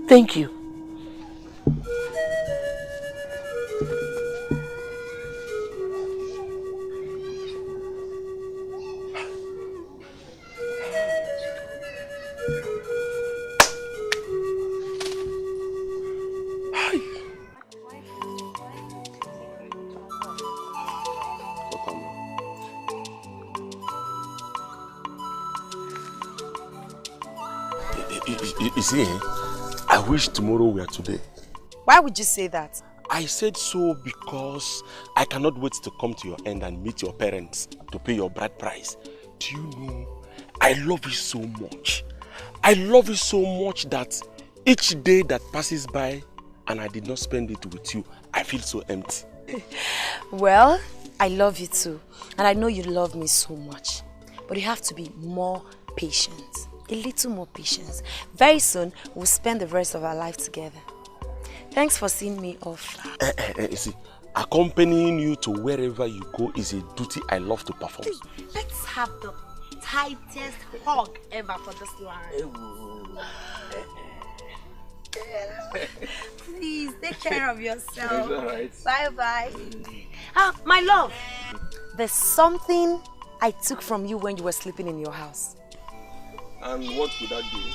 Thank you. You see, I wish tomorrow were today. Why would you say that? I said so because I cannot wait to come to your end and meet your parents to pay your bride price. Do you know, I love you so much. I love you so much that each day that passes by and I did not spend it with you, I feel so empty. Well, I love you too. And I know you love me so much. But you have to be more patient. A little more patience. Very soon, we'll spend the rest of our life together. Thanks for seeing me off. You see, accompanying you to wherever you go is a duty I love to perform. Please, let's have the tightest hug ever for this line. Please, take care of yourself. Right. Bye-bye. My love. There's something I took from you when you were sleeping in your house. And what could that be?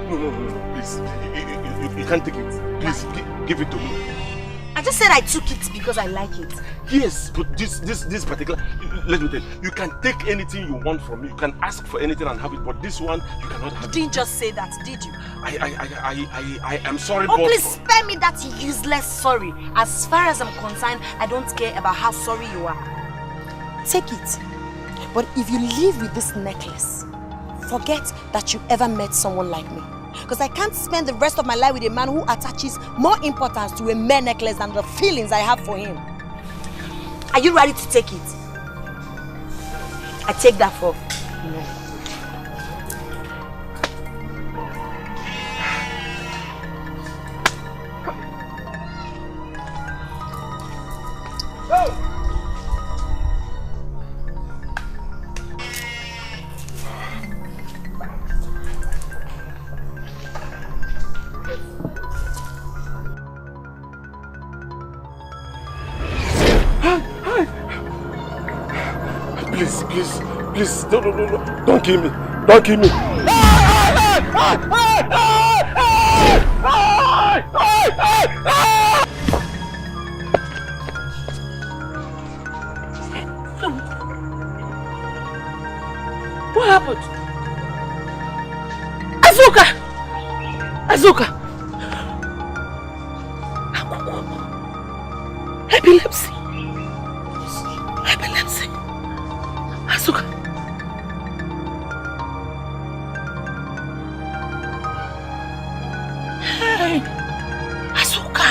No, please. You can't take it. Please, give it to me. I just said I took it because I like it. Yes, but this particular... Let me tell you, you can take anything you want from me. You can ask for anything and have it, but this one, you cannot have it. You didn't just say that, did you? I am sorry, but... Oh, please spare me that useless sorry. As far as I'm concerned, I don't care about how sorry you are. Take it. But if you live with this necklace, forget that you ever met someone like me. Because I can't spend the rest of my life with a man who attaches more importance to a mere necklace than the feelings I have for him. Are you ready to take it? I take that for no. Please, no, don't kill me. Don't kill me. What happened? Azuka! Epilepsy! Azuka! Hey! Azuka!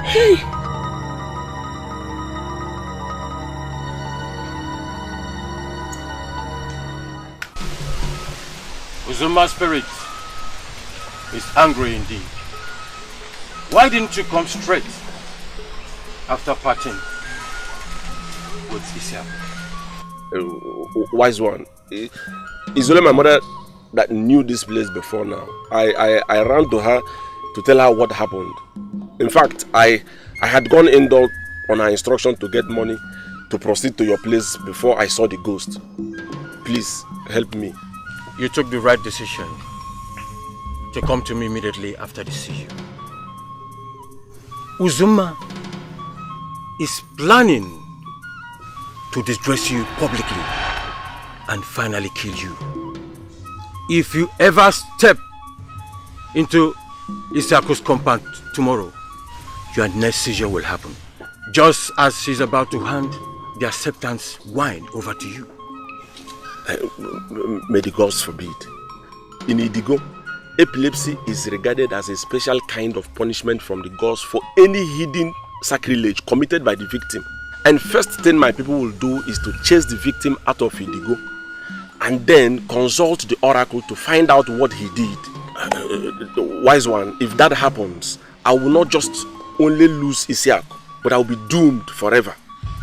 Hey! Uzuma's spirit is angry indeed. Why didn't you come straight after parting with Isiap? Wise one. It's only my mother that knew this place before now. I ran to her to tell her what happened. In fact, I had gone indoor on her instruction to get money to proceed to your place before I saw the ghost. Please, help me. You took the right decision to come to me immediately after the seizure. Uzuma is planning to disgrace you publicly and finally kill you. If you ever step into Isako's compound tomorrow, your next seizure will happen. Just as she's about to hand the acceptance wine over to you. May the gods forbid. In Idigo, epilepsy is regarded as a special kind of punishment from the gods for any hidden sacrilege committed by the victim. And first thing my people will do is to chase the victim out of Idigo and then consult the oracle to find out what he did. Wise one, if that happens, I will not just only lose Isiak, but I will be doomed forever.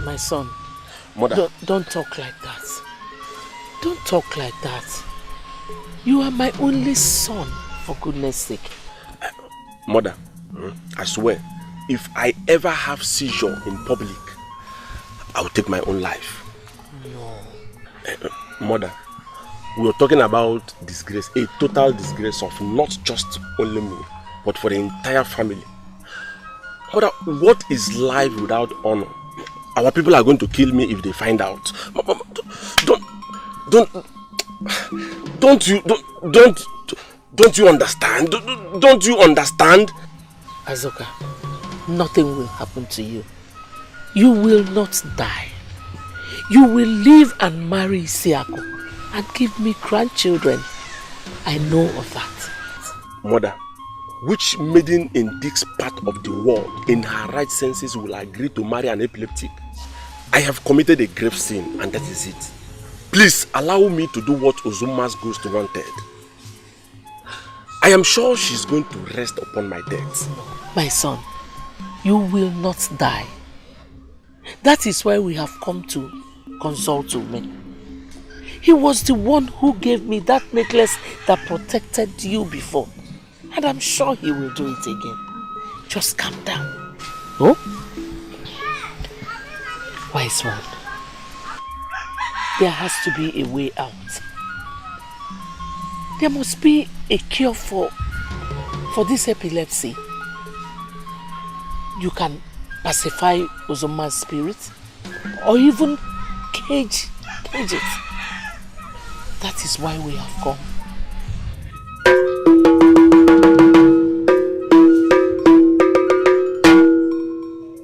My son, Mother, don't talk like that. Don't talk like that. You are my only son, for goodness sake. Mother, I swear, if I ever have seizure in public, I will take my own life. No. Mother, we are talking about disgrace, a total disgrace of not just only me, but for the entire family. Mother, what is life without honor? our people are going to kill me if they find out. Mama, don't you understand? Don't you understand? Azoka, nothing will happen to you. You will not die. You will live and marry Isiako and give me grandchildren. I know of that. Mother, which maiden in this part of the world in her right senses will agree to marry an epileptic? I have committed a grave sin and that is it. Please allow me to do what Uzuma's ghost wanted. I am sure she's going to rest upon my death. My son, you will not die. That is why we have come to consult me. He was the one who gave me that necklace that protected you before. And I'm sure he will do it again. Just calm down. Oh? Wise one. There has to be a way out. There must be a cure for this epilepsy. You can pacify Uzuma's spirit or even cage it. That is why we have come.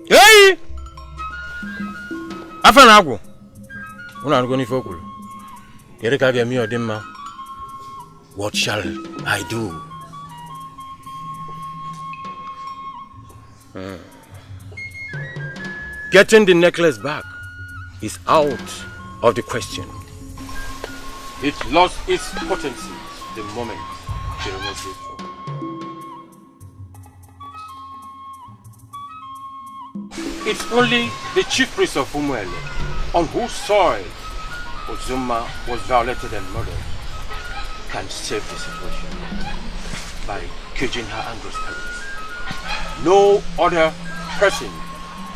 Hey! Afanago. Una go ni fokulu. Kere ka ge mi odimma. What shall I do? Getting the necklace back is out of the question. It lost its potency the moment she removed it. It's only the chief priest of Umuele, on whose soil Uzuma was violated and murdered, can save the situation by caging her angry spirits. No other person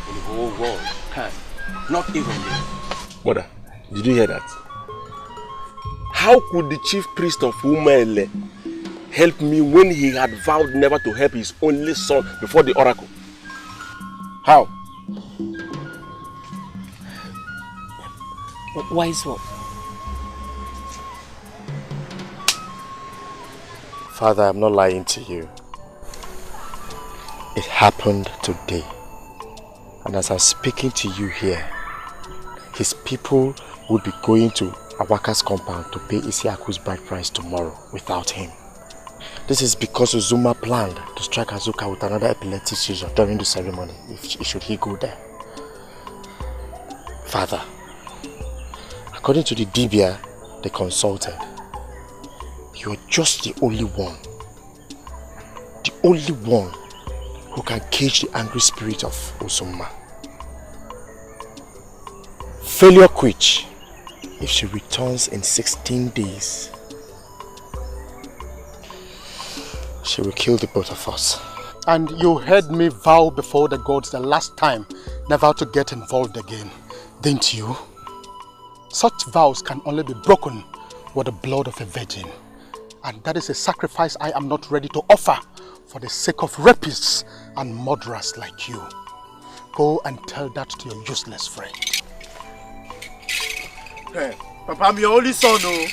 in the whole world can, not even me. Mother, did you hear that? How could the chief priest of Umuele help me when he had vowed never to help his only son before the oracle? How? Wise one. Father, I'm not lying to you. It happened today. And as I'm speaking to you here, his people would be going to Awaka's compound to pay Isiaku's bride price tomorrow without him. This is because Uzuma planned to strike Azuka with another epileptic seizure during the ceremony, should he go there. Father, according to the Dibia they consulted, you are just the only one who can cage the angry spirit of Uzuma. Failure quits if she returns in 16 days. She will kill the both of us. And you heard me vow before the gods the last time never to get involved again, didn't you? Such vows can only be broken with the blood of a virgin. And that is a sacrifice I am not ready to offer for the sake of rapists and murderers like you. Go and tell that to your useless friend. Hey, Papa, I'm your only son, oh.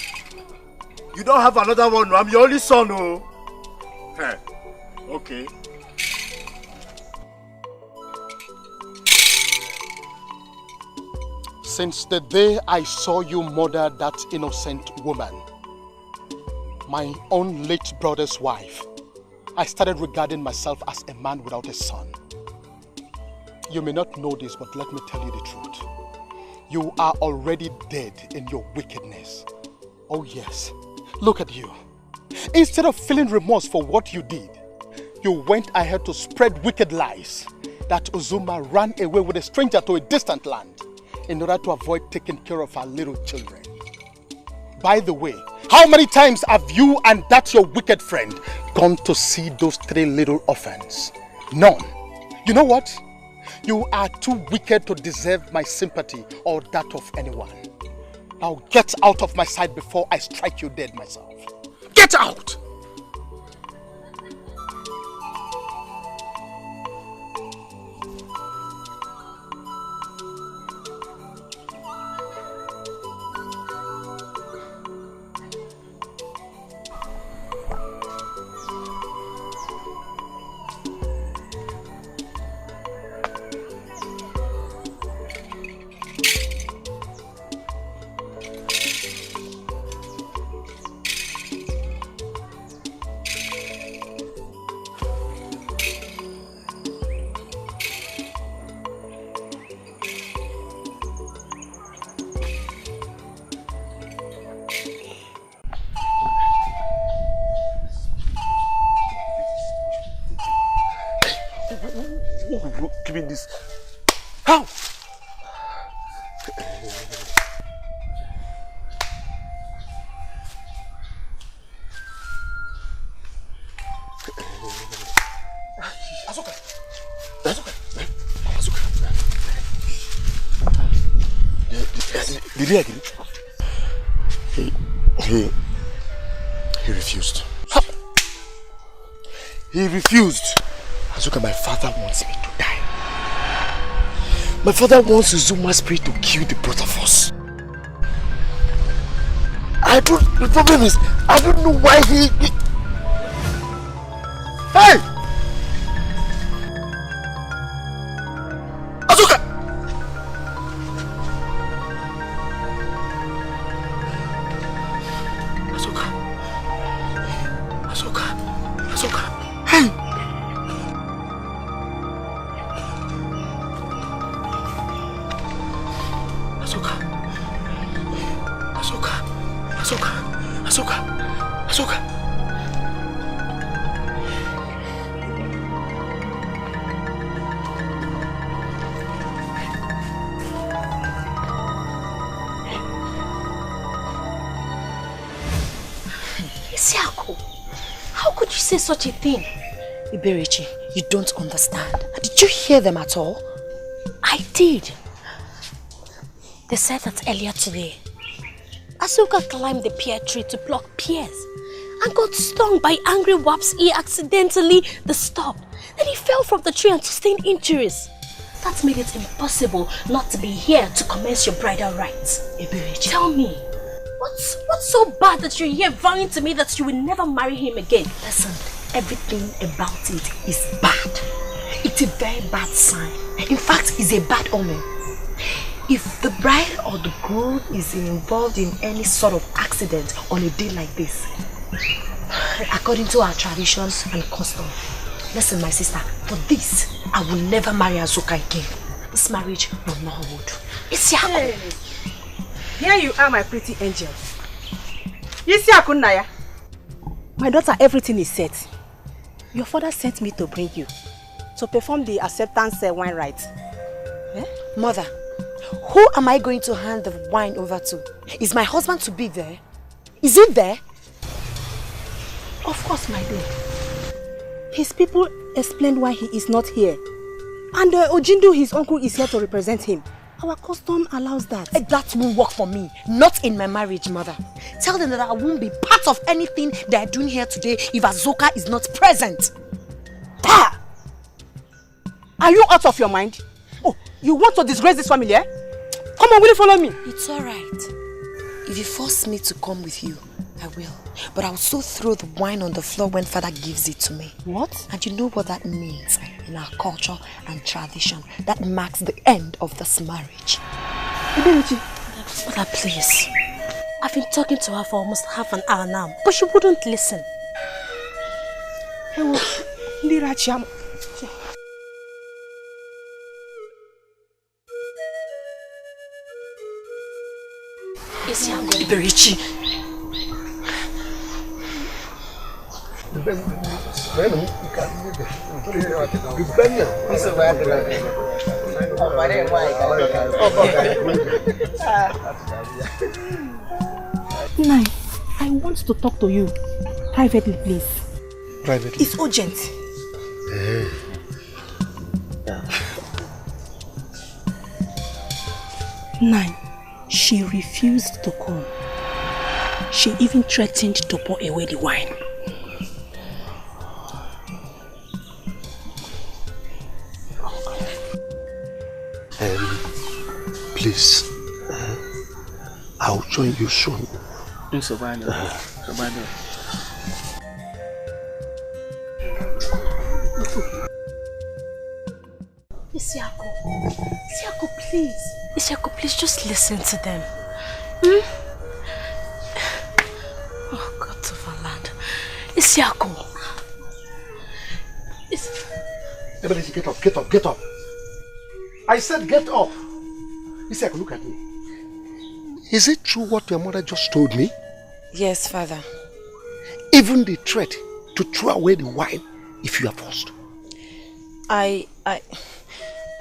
You don't have another one, no? I'm your only son, oh. Hey, okay. Since the day I saw you murder that innocent woman, my own late brother's wife, I started regarding myself as a man without a son. You may not know this, but let me tell you the truth. You are already dead in your wickedness. Oh yes, look at you. Instead of feeling remorse for what you did, you went ahead to spread wicked lies that Uzuma ran away with a stranger to a distant land in order to avoid taking care of our little children. By the way, how many times have you and that your wicked friend gone to see those 3 little orphans? None. You know what? You are too wicked to deserve my sympathy or that of anyone. Now get out of my sight before I strike you dead myself. Get out! this. How? Did he agree? He refused. He refused. Azuka, my father wants me to die. My father wants Zuma's spirit to kill the both of us. The problem is, I don't know why he... Hey! Azuka! Azuka! Hey! Azuka! Isiako, how could you say such a thing? Iberichi, you don't understand. Did you hear them at all? I did. They said that earlier today. Azuka climbed the pear tree to pluck pears and got stung by angry wasps he accidentally disturbed. Then he fell from the tree and sustained injuries. That made it impossible not to be here to commence your bridal rites. Iberichi, tell me, what's so bad that you're here vowing to me that you will never marry him again? Listen, everything about it is bad. It's a very bad sign. In fact, it's a bad omen. If the bride or the groom is involved in any sort of accident on a day like this, according to our traditions and custom, listen, my sister, for this, I will never marry Azuka again. This marriage will not hold. Isiako! Hey. Here you are, my pretty angel. Isiako Naya. My daughter, everything is set. Your father sent me to bring you to perform the acceptance wine rite. Eh? Mother, who am I going to hand the wine over to? Is my husband to be there? Is he there? Of course, my dear. His people explained why he is not here. And Ojindo, his uncle, is here to represent him. Our custom allows that. That won't work for me. Not in my marriage, mother. Tell them that I won't be part of anything they're doing here today if Azuka is not present. Pa! Are you out of your mind? Oh, you want to disgrace this family, eh? Come on, will you follow me? It's alright. If you force me to come with you, I will. But I'll also throw the wine on the floor when father gives it to me. What? And you know what that means in our culture and tradition. That marks the end of this marriage. Iberichi. Mother, please. I've been talking to her for almost half an hour now, but she wouldn't listen. Iberichi. Nai, I want to talk to you privately, please. Privately? It's urgent. Hey. Nai, she refused to come. She even threatened to pour away the wine. Please, I'll join you soon. Isiako, please. Isiako, please, just listen to them. Oh, God of our land. Isiako. Everybody, get up, get up, get up. I said get up. Isiako, look at me. Is it true what your mother just told me? Yes, father. Even the threat to throw away the wine if you are forced.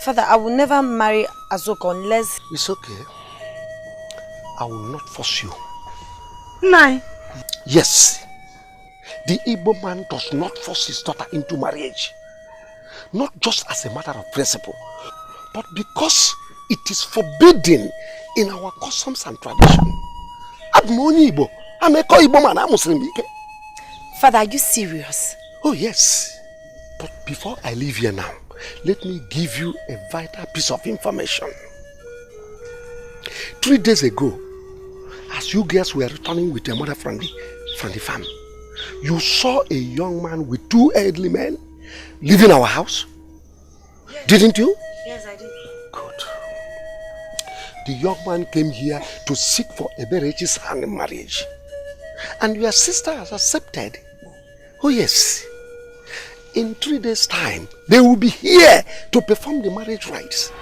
Father, I will never marry Azoka unless... It's okay. I will not force you. Nai. Yes. The Igbo man does not force his daughter into marriage. Not just as a matter of principle, but because it is forbidden in our customs and tradition. I'm only Igbo. I'm a Igbo man. I'm Muslim. Father, are you serious? Oh yes. But before I leave here now, let me give you a vital piece of information. 3 days ago, as you girls were returning with your mother from the farm, you saw a young man with 2 elderly men leaving our house? Yes. Didn't you? Yes, I did. Good. The young man came here to seek for Eberechi's hand in marriage. And your sister has accepted. Oh yes. In 3 days' time, they will be here to perform the marriage rites.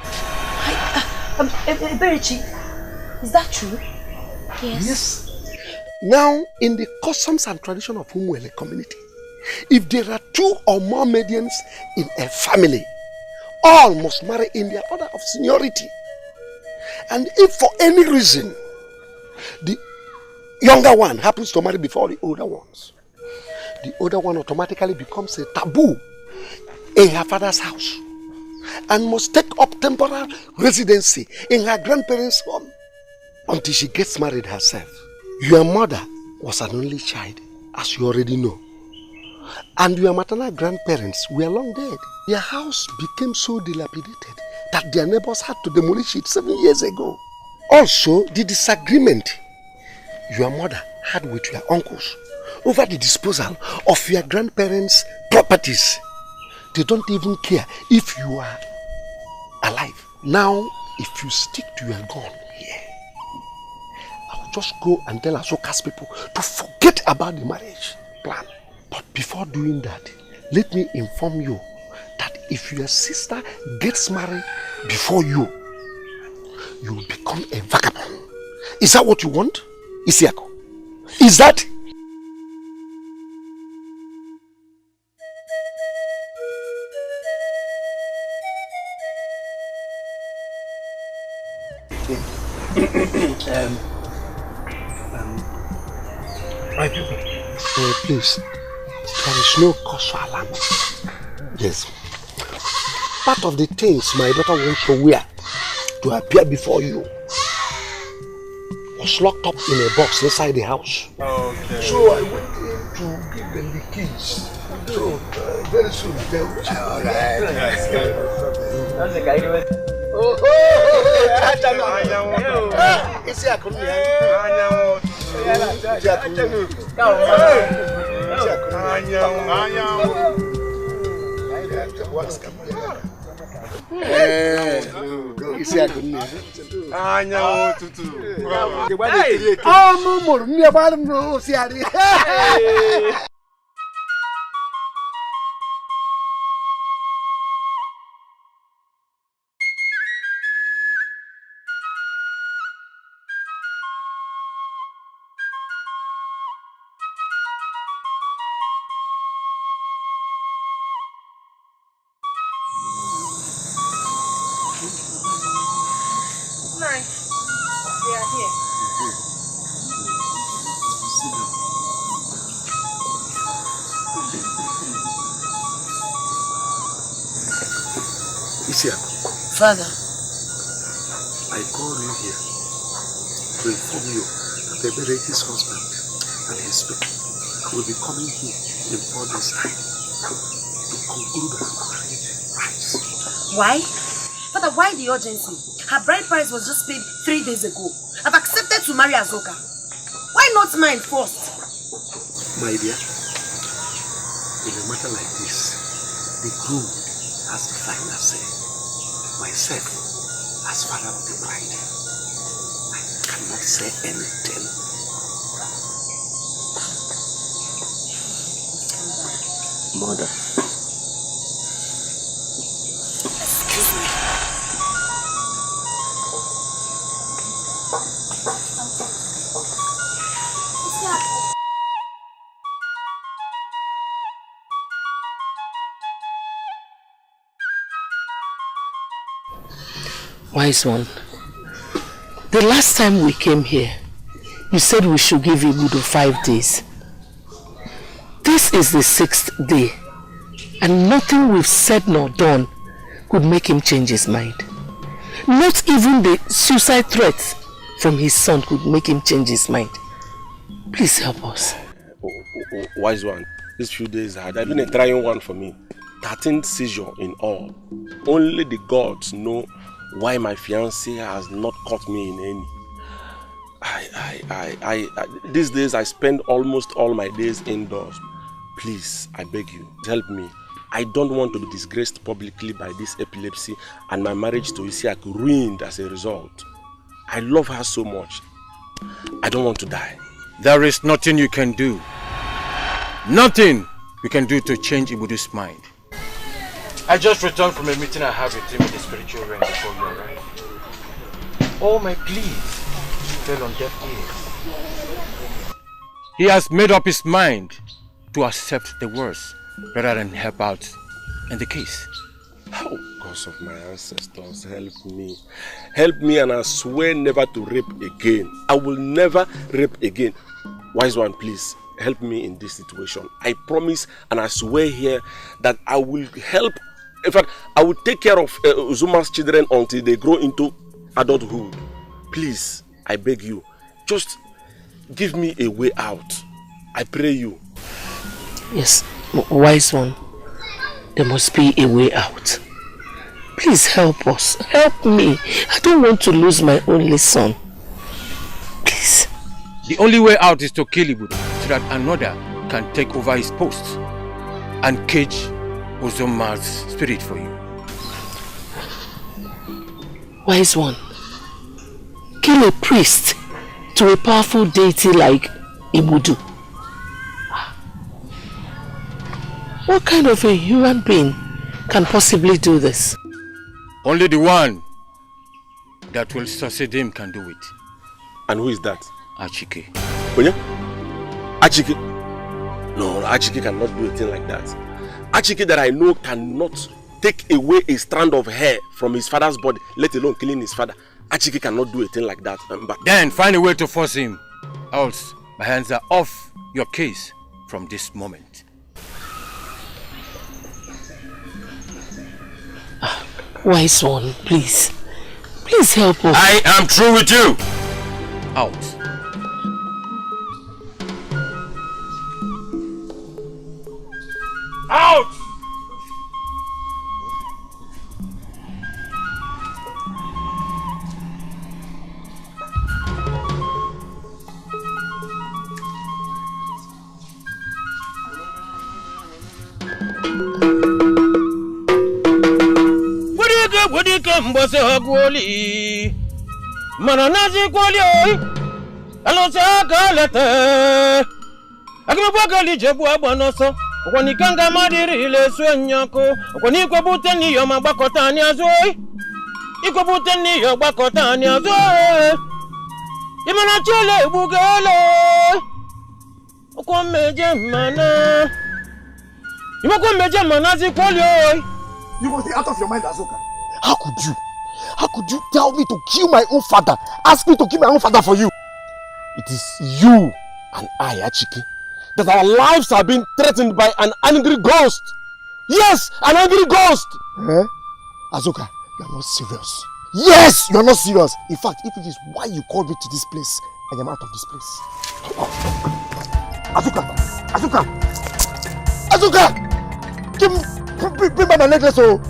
Eberechi, is that true? Yes. Yes. Now, in the customs and tradition of Umuele community, if there are 2 or more medians in a family, all must marry in their order of seniority. And if for any reason the younger one happens to marry before the older ones, the older one automatically becomes a taboo in her father's house and must take up temporary residency in her grandparents' home until she gets married herself. Your mother was an only child, as you already know. And your maternal grandparents were long dead. Their house became so dilapidated that their neighbors had to demolish it 7 years ago. Also, the disagreement your mother had with your uncles over the disposal of your grandparents' properties. They don't even care if you are alive. Now, if you stick to your gun here, I will just go and tell Azoka's people to forget about the marriage plan. But before doing that, let me inform you that if your sister gets married before you, you will become a vagabond. Is that what you want, Isiako? Is that? My people. Please, there is no cause for alarm. Yes. Part of the things my daughter wants to wear to appear before you was locked up in a box inside the house. Okay. So I went in to give them the keys. So very soon they will. All right. That's the guy. Oh, it's a Father, I called you here to inform you that Eberechi's husband and his people will be coming here in 4 days' time to conclude her marriage rites. Why? Father, why the urgency? Her bride price was just paid 3 days ago. I've accepted to marry Azoka. Why not mine first? My dear, in a matter like this, the groom has the final say. Myself, as father of the bride, I cannot say anything. Mother. Excuse me. Wise one, the last time we came here, you said we should give Ibudu 5 days. This is the 6th day, and nothing we've said nor done could make him change his mind. Not even the suicide threats from his son could make him change his mind. Please help us. Wise one, these few days have been a trying one for me. 13th seizure in all. Only the gods know why my fiancé has not caught me in any. These days I spend almost all my days indoors. Please, I beg you, help me. I don't want to be disgraced publicly by this epilepsy and my marriage to Isiak ruined as a result. I love her so much. I don't want to die. There is nothing you can do. Nothing you can do to change Ibudu's mind. I just returned from a meeting I had with him in the spiritual realm before you arrived. All my pleas fell on deaf ears. He has made up his mind to accept the worst rather than help out in the case. Oh, gods of my ancestors, help me. Help me, and I swear never to rape again. I will never rape again. Wise one, please, help me in this situation. I promise and I swear here that I will help. In fact, I will take care of Uzuma's children until they grow into adulthood. Please, I beg you, just give me a way out. I pray you. Yes, wise one, there must be a way out. Please help us. Help me. I don't want to lose my only son. Please. The only way out is to kill Ibudu so that another can take over his post and cage Uzuma's spirit for you. Wise one, kill a priest to a powerful deity like Ibudu. What kind of a human being can possibly do this? Only the one that will succeed him can do it. And who is that? Achike. Oh yeah? Achike? No, Achike cannot do a thing like that. Achike that I know cannot take away a strand of hair from his father's body, let alone killing his father. Achike cannot do a thing like that. Then find a way to force him. Else, my hands are off your case from this moment. Wise one, please. Please help us. I am through with you. Out. Out! Wazico mbose hagwoli mananazi kwoli alo saka lete akibwagali jebu abanoso okoni kanga madiri le swenyako okoni kwabute ni yo magbakotani azoi ikobute ni yo gbakotani azoi imana chele bugalo okomeje mana imokomeje manazi kwoli. You must be out of your mind, Azoka. How could you tell me to kill my own father? Ask me to kill my own father for you? It is you and I, Achike, that our lives are being threatened by an angry ghost. Yes, an angry ghost. Eh? Azoka, you are not serious. Yes, you are not serious. In fact, if it is why you called me to this place, I am out of this place. Azoka! Bring back my necklace, oh!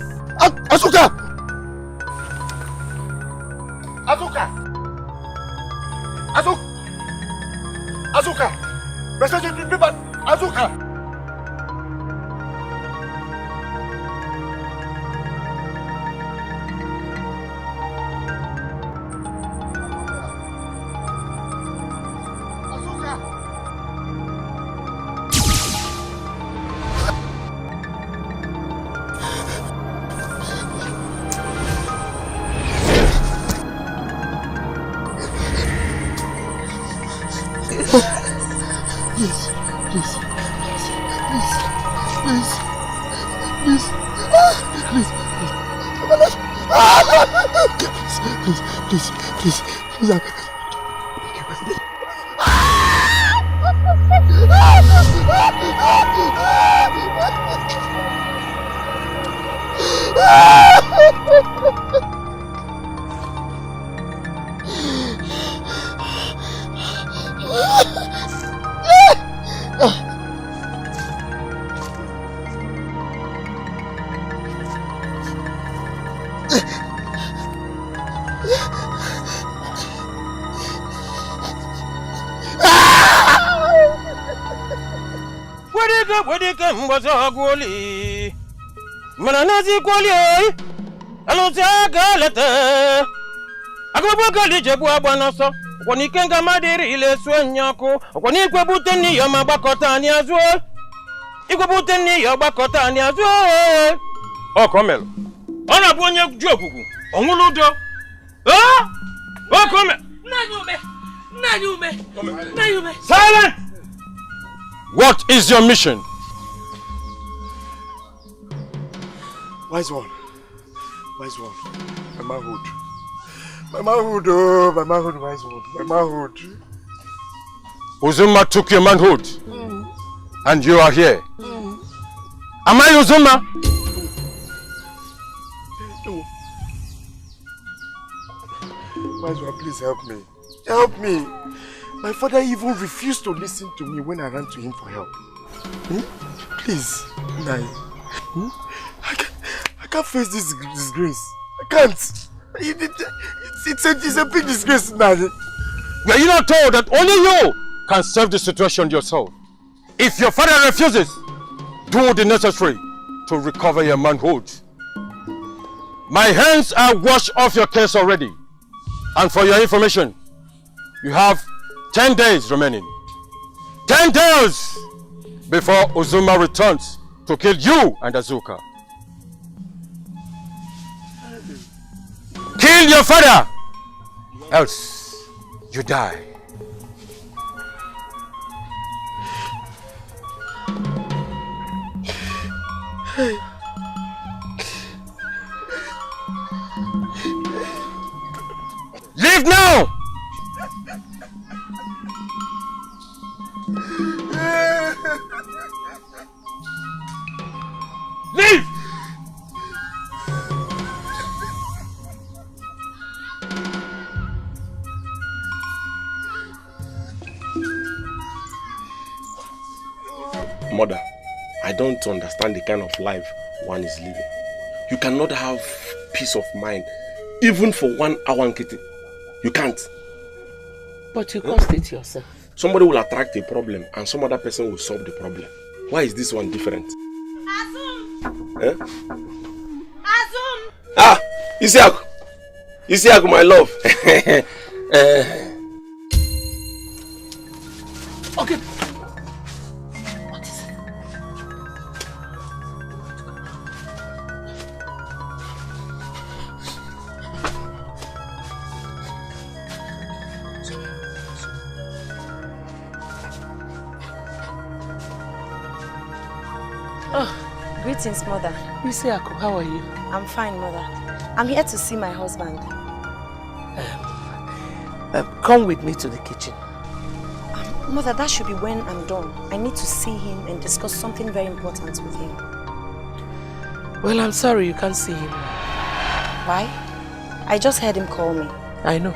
Azuka! Bring back Azuka! Please. Wazico mbozo gwoli. Mananazi gwoli oi. Alonza galata. Agbobo gali jebu abanaso. Kwani kenga madiri ile swanyako. Kwani kwebute ni yo magbakota ni azu. Ikwebute ni yo gbakota ni azu. O komelo. Ona bu onye ju okuku. Onwuludo. Ah! O komelo. Nanyume. Silent! What is your mission? Wise one. My manhood. Oh, my manhood, wise one. My manhood. Uzuma took your manhood. And you are here. Am I Uzuma? No. Wise one, please help me. Help me. My father even refused to listen to me when I ran to him for help. Please, Nai. I can't face this disgrace. I can't. It's a big disgrace, Nai. Were you not told that only you can solve the situation yourself? If your father refuses, do the necessary to recover your manhood. My hands are washed off your case already. And for your information, you have 10 days remaining. 10 days before Uzuma returns to kill you and Azuka. Kill your father, else you die. Leave now! Leave! Mother, I don't understand the kind of life one is living. You cannot have peace of mind, even for 1 hour, Nkiti. You can't. But you caused it yourself. Somebody will attract a problem and some other person will solve the problem. Why is this one different? Azum! Eh? Azum! Ah! Isiaku, my love. Okay. Greetings, Mother. Isiaku, how are you? I'm fine, Mother. I'm here to see my husband. Come with me to the kitchen. Mother, that should be when I'm done. I need to see him and discuss something very important with him. Well, I'm sorry you can't see him. Why? I just heard him call me. I know.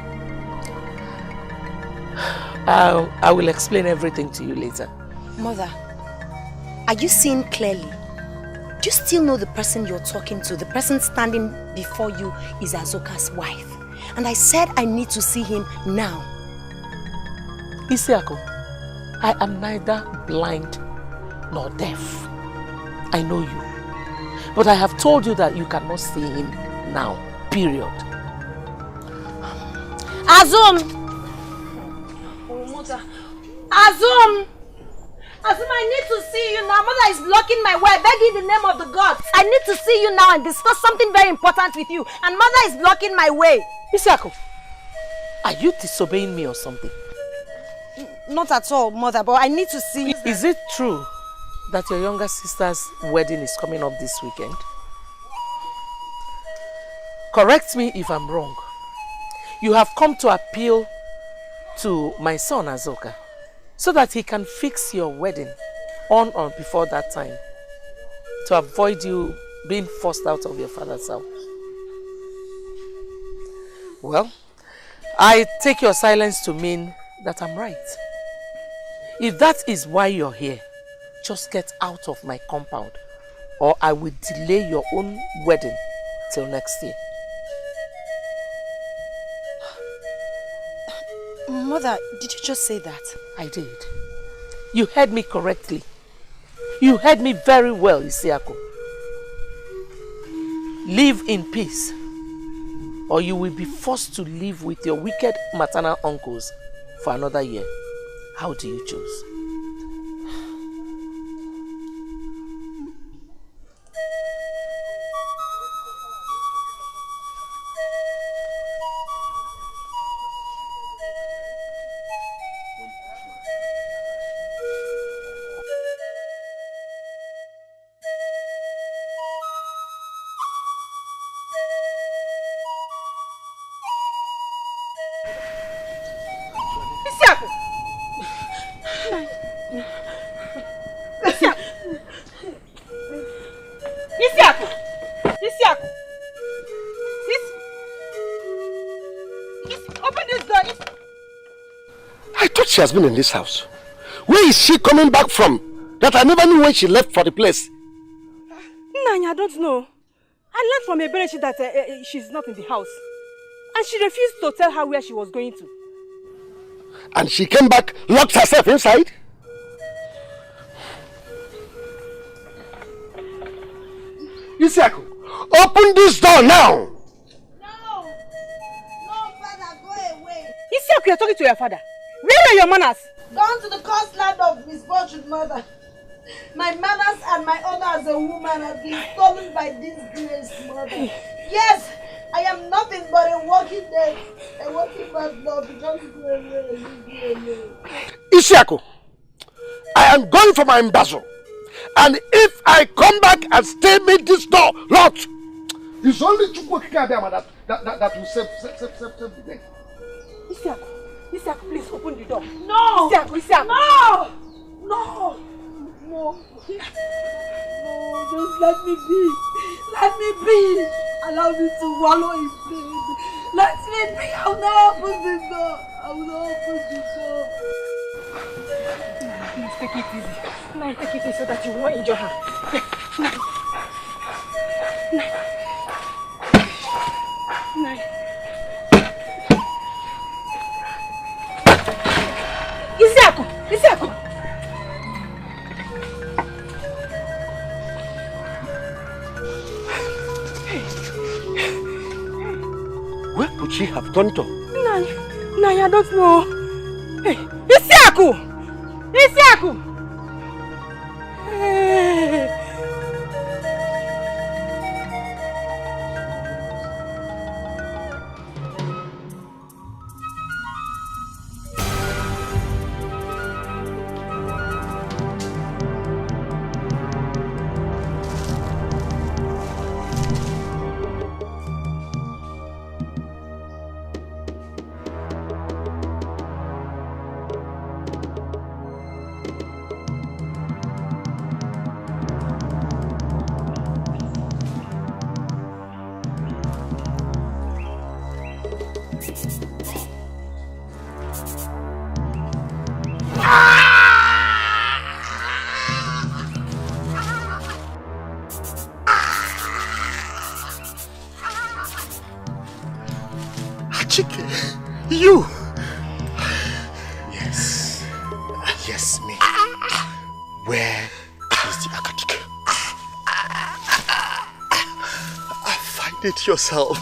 I will explain everything to you later. Mother, are you seeing clearly? Do you still know the person you're talking to? The person standing before you is Azoka's wife. And I said I need to see him now. Isiaku, I am neither blind nor deaf. I know you. But I have told you that you cannot see him now. Period. Azum! Oh, Mother. Azum! Azum, I need to see you now. Mother is blocking my way. I beg you in the name of the gods. I need to see you now and discuss something very important with you. And Mother is blocking my way. Isiaku, are you disobeying me or something? Not at all, Mother, but I need to see you. Is it true that your younger sister's wedding is coming up this weekend? correct me if I'm wrong. You have come to appeal to my son Azoka so that he can fix your wedding on or before that time to avoid you being forced out of your father's house. Well, I take your silence to mean that I'm right. If that is why you're here, just get out of my compound or I will delay your own wedding till next year. Mother, did you just say that? I did. You heard me correctly. You heard me very well, Isiako. Live in peace, or you will be forced to live with your wicked maternal uncles for another year. How do you choose? She has been in this house. Where is she coming back from? That I never knew when she left for the place. Nanya, I don't know. I learned from Eberechi that she's not in the house. And she refused to tell her where she was going to. And she came back, locked herself inside? Isiaku, open this door now! No, father, go away. Isiaku, you're talking to your father. Where are your manners? Gone to the coast land of misfortune, mother. My manners and my honor as a woman have been stolen by this grace, mother. Yes, I am nothing but a walking dead, a walking mad love. Just go away, leave me alone. Isiaku, I am going for my embezzle. And if I come back and stay made this door locked, it's only Chukwokika that will save the day. Isiaku. Isiaku, please open the door. No! Isiaku! No! No! No! Just let me be. Let me be. Allow me to wallow in pain. Let me be. I will not open the door. I will not open the door. Please take it easy. Now take it easy so that you won't injure her. Now. Isiaku! Where could she have gone to? Naya, I don't know. Hey, Isiaku! Isiaku! Hey. You! Yes. Yes, me. Where is the Akatike? Find it yourself.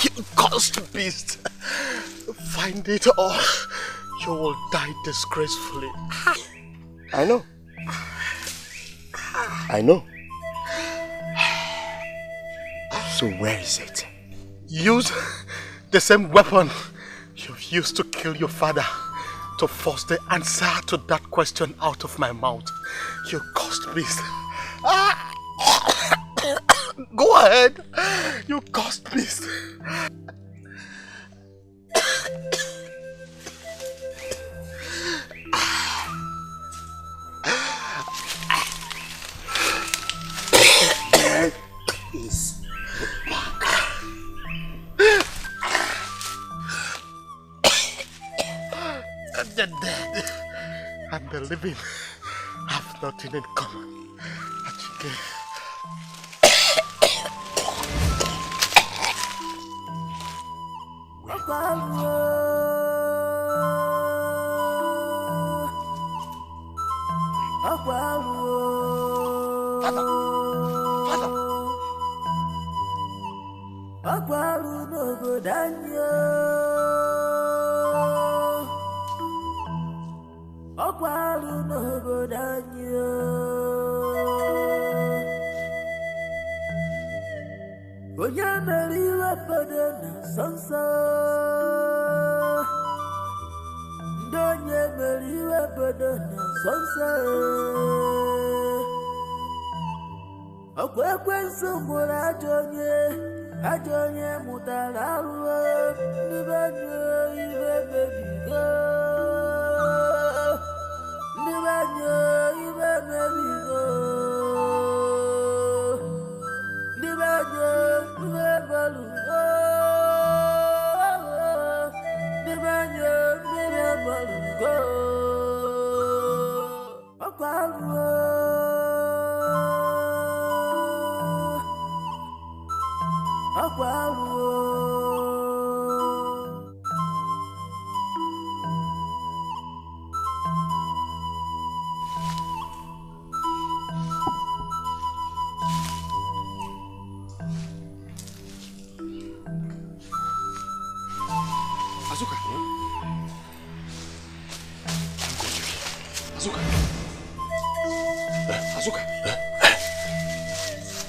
You cursed beast. Find it or you will die disgracefully. I know. I know. So where is it? Use the same weapon you've used to kill your father to force the answer to that question out of my mouth. You cursed beast. Go ahead. You cursed beast. Is back. And the dead and the living have nothing in common. Achike.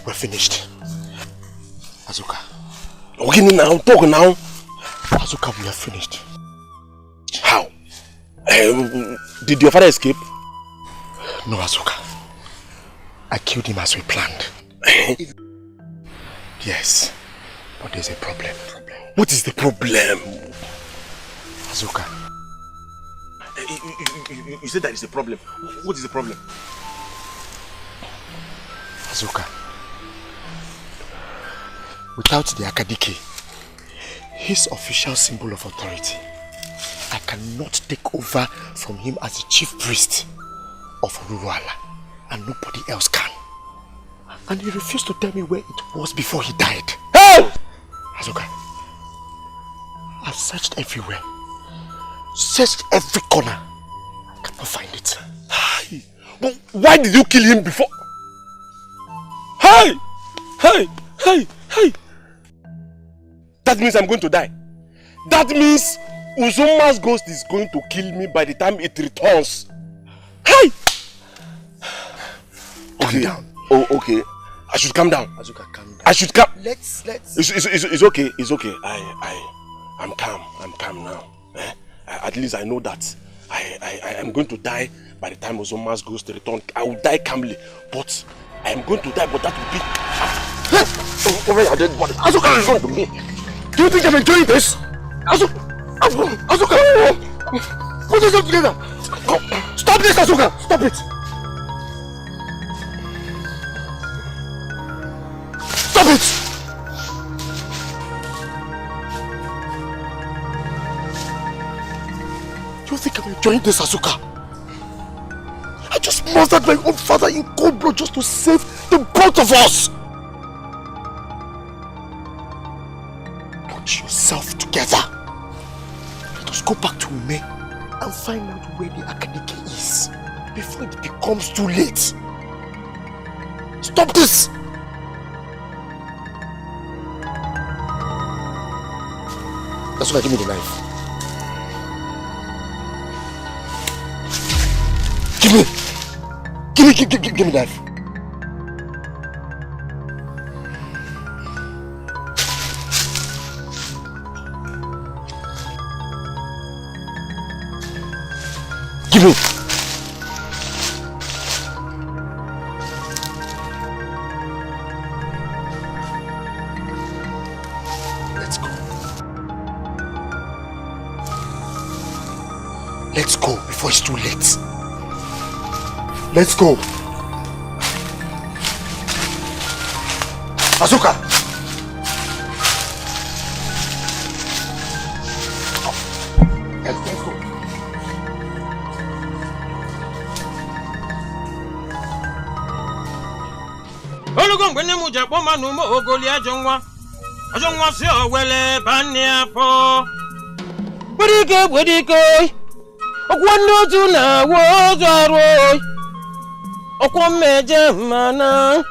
We're finished. Azuka. Okay, now, talk now. Azuka, we are finished. How? Did your father escape? No, Azuka. I killed him as we planned. Yes, but there's a problem. What is the problem? Azuka. You said that is a problem. What is the problem? Azuka. Without the Akadike, his official symbol of authority, I cannot take over from him as the chief priest of Uruala, and nobody else can. And he refused to tell me where it was before he died. Hey! Azuka, I've searched everywhere. Searched every corner. I cannot find it. But why did you kill him before? Hey! Hey! Hey! Hey! That means I'm going to die. That means Uzuma's ghost is going to kill me by the time it returns. Hey! Calm down. Oh, okay. I should calm down. Azuka, calm down. I should calm. Let's. It's okay. It's okay. I'm calm. I'm calm now. At least I know that I am going to die by the time Uzuma's ghost returns. I will die calmly, but I am going to die. But that will be. Azuka is going to me. Do you think I'm enjoying this? Azuka, put yourself together. Stop this, Azuka. Stop it. Stop it. Do you think I'm enjoying this, Azuka? I just murdered my own father in cold blood just to save the both of us. Put yourself together. Let us go back to Ume and find out where the Akadike is before it becomes too late. Stop this! Azuka, give me the knife. Give me the knife. Give me. Let's go before it's too late. Let's go. Azuka! Let's go. Olugo ngwene mu japo manu mo ogoli ajonwa si owele bani afo Wedike okwo otu na wo zaro okwo meje mana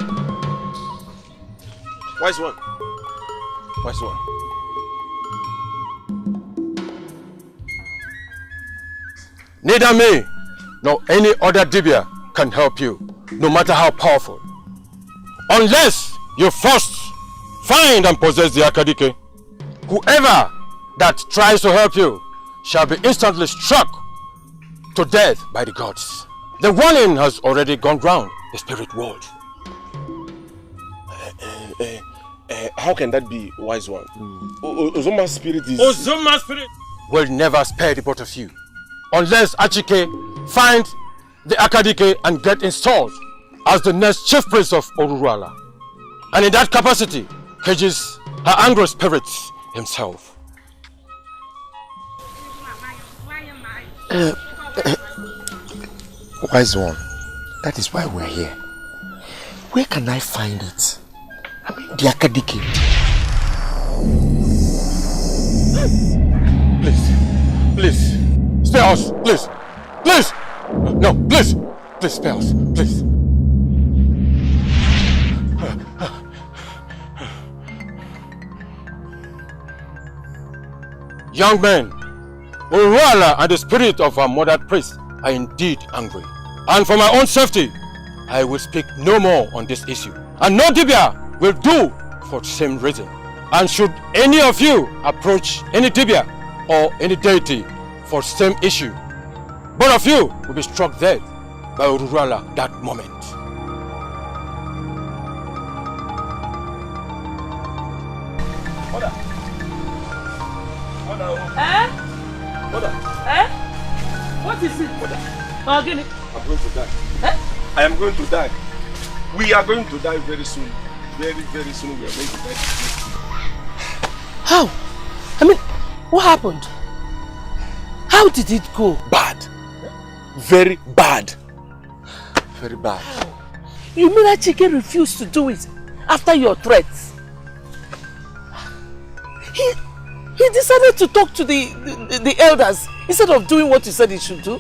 Wise one. Neither me nor any other Dibia can help you, no matter how powerful. Unless you first find and possess the Akadike. Whoever that tries to help you shall be instantly struck to death by the gods. The warning has already gone round the spirit world. How can that be, wise one? Ozoma's spirit is... Ozoma's spirit will never spare the both of you. Unless Achike finds the Akadike and get installed as the next chief priest of Oruruala. And in that capacity, cages her angry spirits himself. Wise one, that is why we're here. Where can I find it? I mean, the Akadike. Please, spare us, please. No, please spare us, please. Young men, Oruruala and the spirit of our murdered priest are indeed angry. And for my own safety, I will speak no more on this issue. And no Dibia will do for the same reason. And should any of you approach any Dibia or any deity for the same issue, both of you will be struck dead by Oruruala that moment. What is it? I'm going to die. I am going to die. We are going to die very soon. Very, very soon we are going to die. How? I mean, what happened? How did it go? Bad. Very bad. Very bad. You mean that Chike refused to do it after your threats? He decided to talk to the elders instead of doing what you said he should do.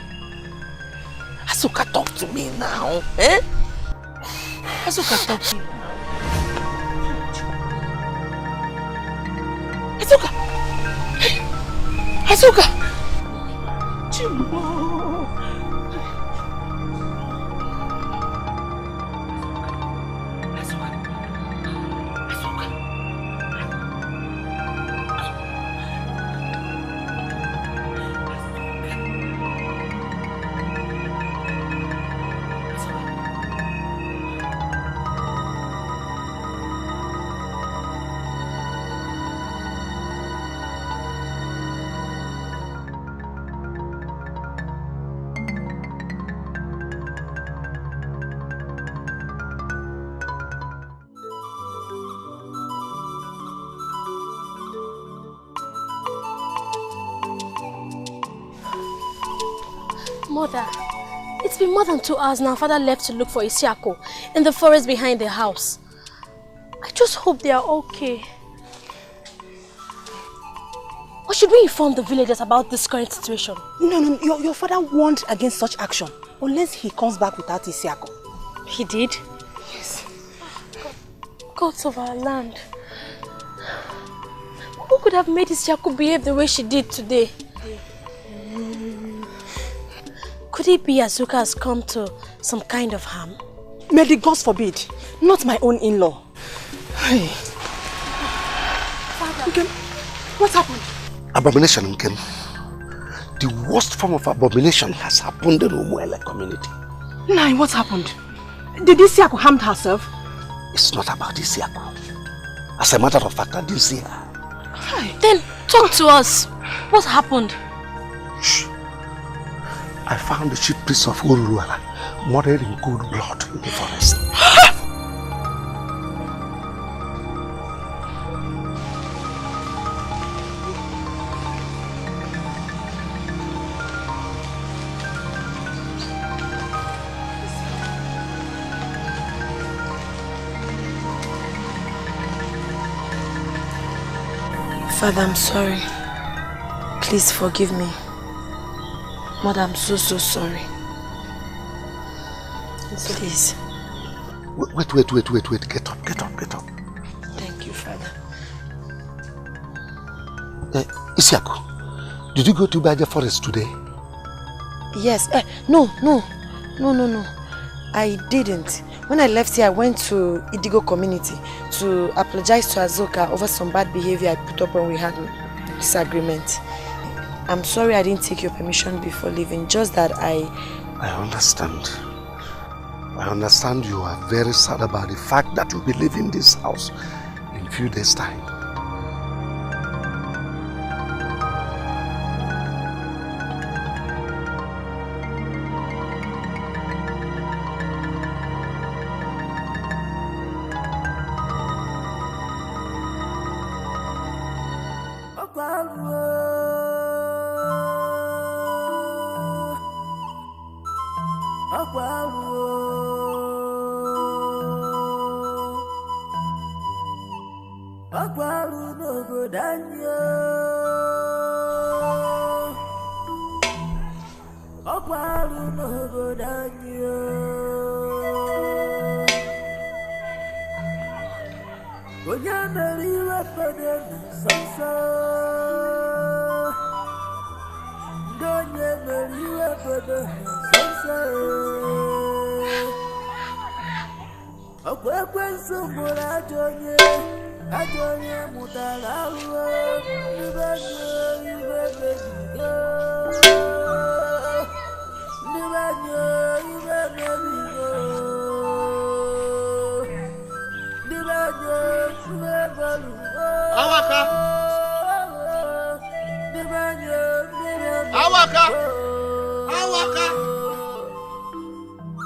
Asuka, talk to me now. Asuka, talk to me now. Asuka! Chimbo! Mother, it's been more than 2 hours now. Father left to look for Isiako in the forest behind the house. I just hope they are okay. Or should we inform the villagers about this current situation? No. Your father warned against such action unless he comes back without Isiako. He did? Yes. Gods of our land. Who could have made Isiako behave the way she did today? Could it be Azuka has come to some kind of harm? May the gods forbid. Not my own in-law. Hey. Father. What happened? Abomination, Nkem. The worst form of abomination has happened in the Umuele community. Nai, what happened? Did Isiako harm herself? It's not about Isiako. As a matter of fact, I didn't see her. Then talk to us. What happened? Shh. I found the chief priest of Ururuala murdered in cold blood in the forest. Father, I'm sorry. Please forgive me. Mother, I'm so sorry. Please. Wait. Get up. Thank you, Father. Isiaku, did you go to Baja Forest today? Yes. No. I didn't. When I left here, I went to Idigo community to apologize to Azoka over some bad behavior I put up when we had disagreement. I'm sorry I didn't take your permission before leaving, just that I understand. I understand you are very sad about the fact that you'll be leaving this house in a few days' time.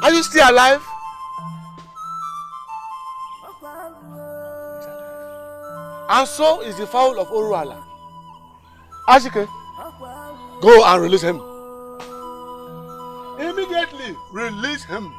Are you still alive? And so is the fowl of Ururuala. Ashike, go and release him. Immediately release him.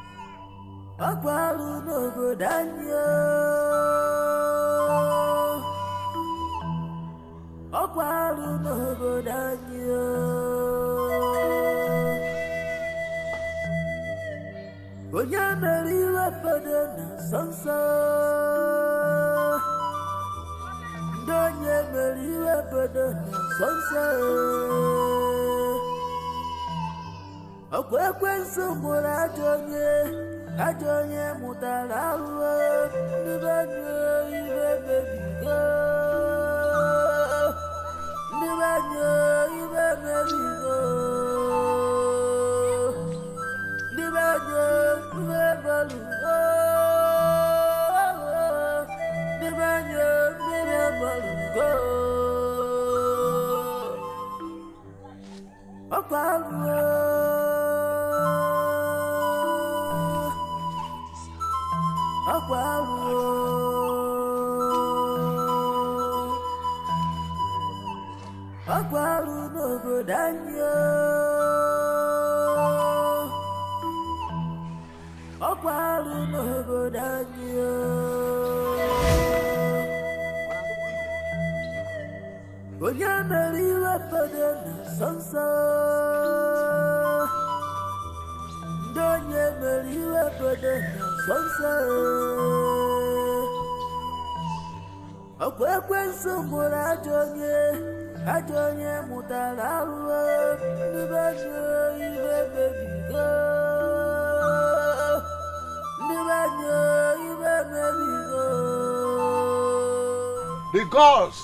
The gods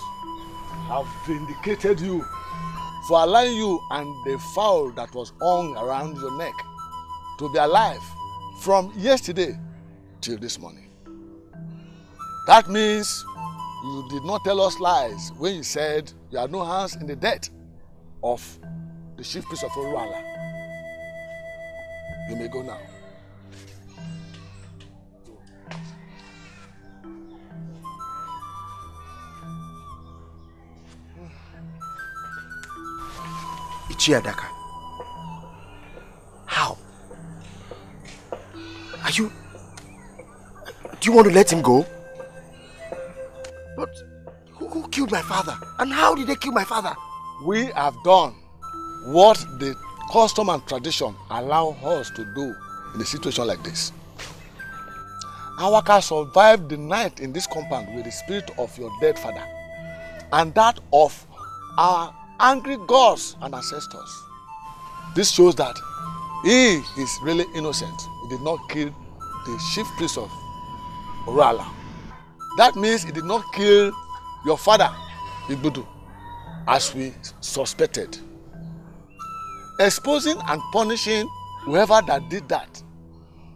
have vindicated you for allowing you and the fowl that was hung around your neck to be alive from yesterday till this morning. That means you did not tell us lies when you said you had no hands in the death of the chief priest of Ururuala. You may go now. Ichiadaka. How? Do you want to let him go? But who killed my father? And how did they kill my father? We have done what the custom and tradition allow us to do in a situation like this. Awaka survived the night in this compound with the spirit of your dead father and that of our angry gods and ancestors. This shows that he is really innocent. He did not kill the chief priest of Urala. That means he did not kill your father, Ibudu, as we suspected. Exposing and punishing whoever that did that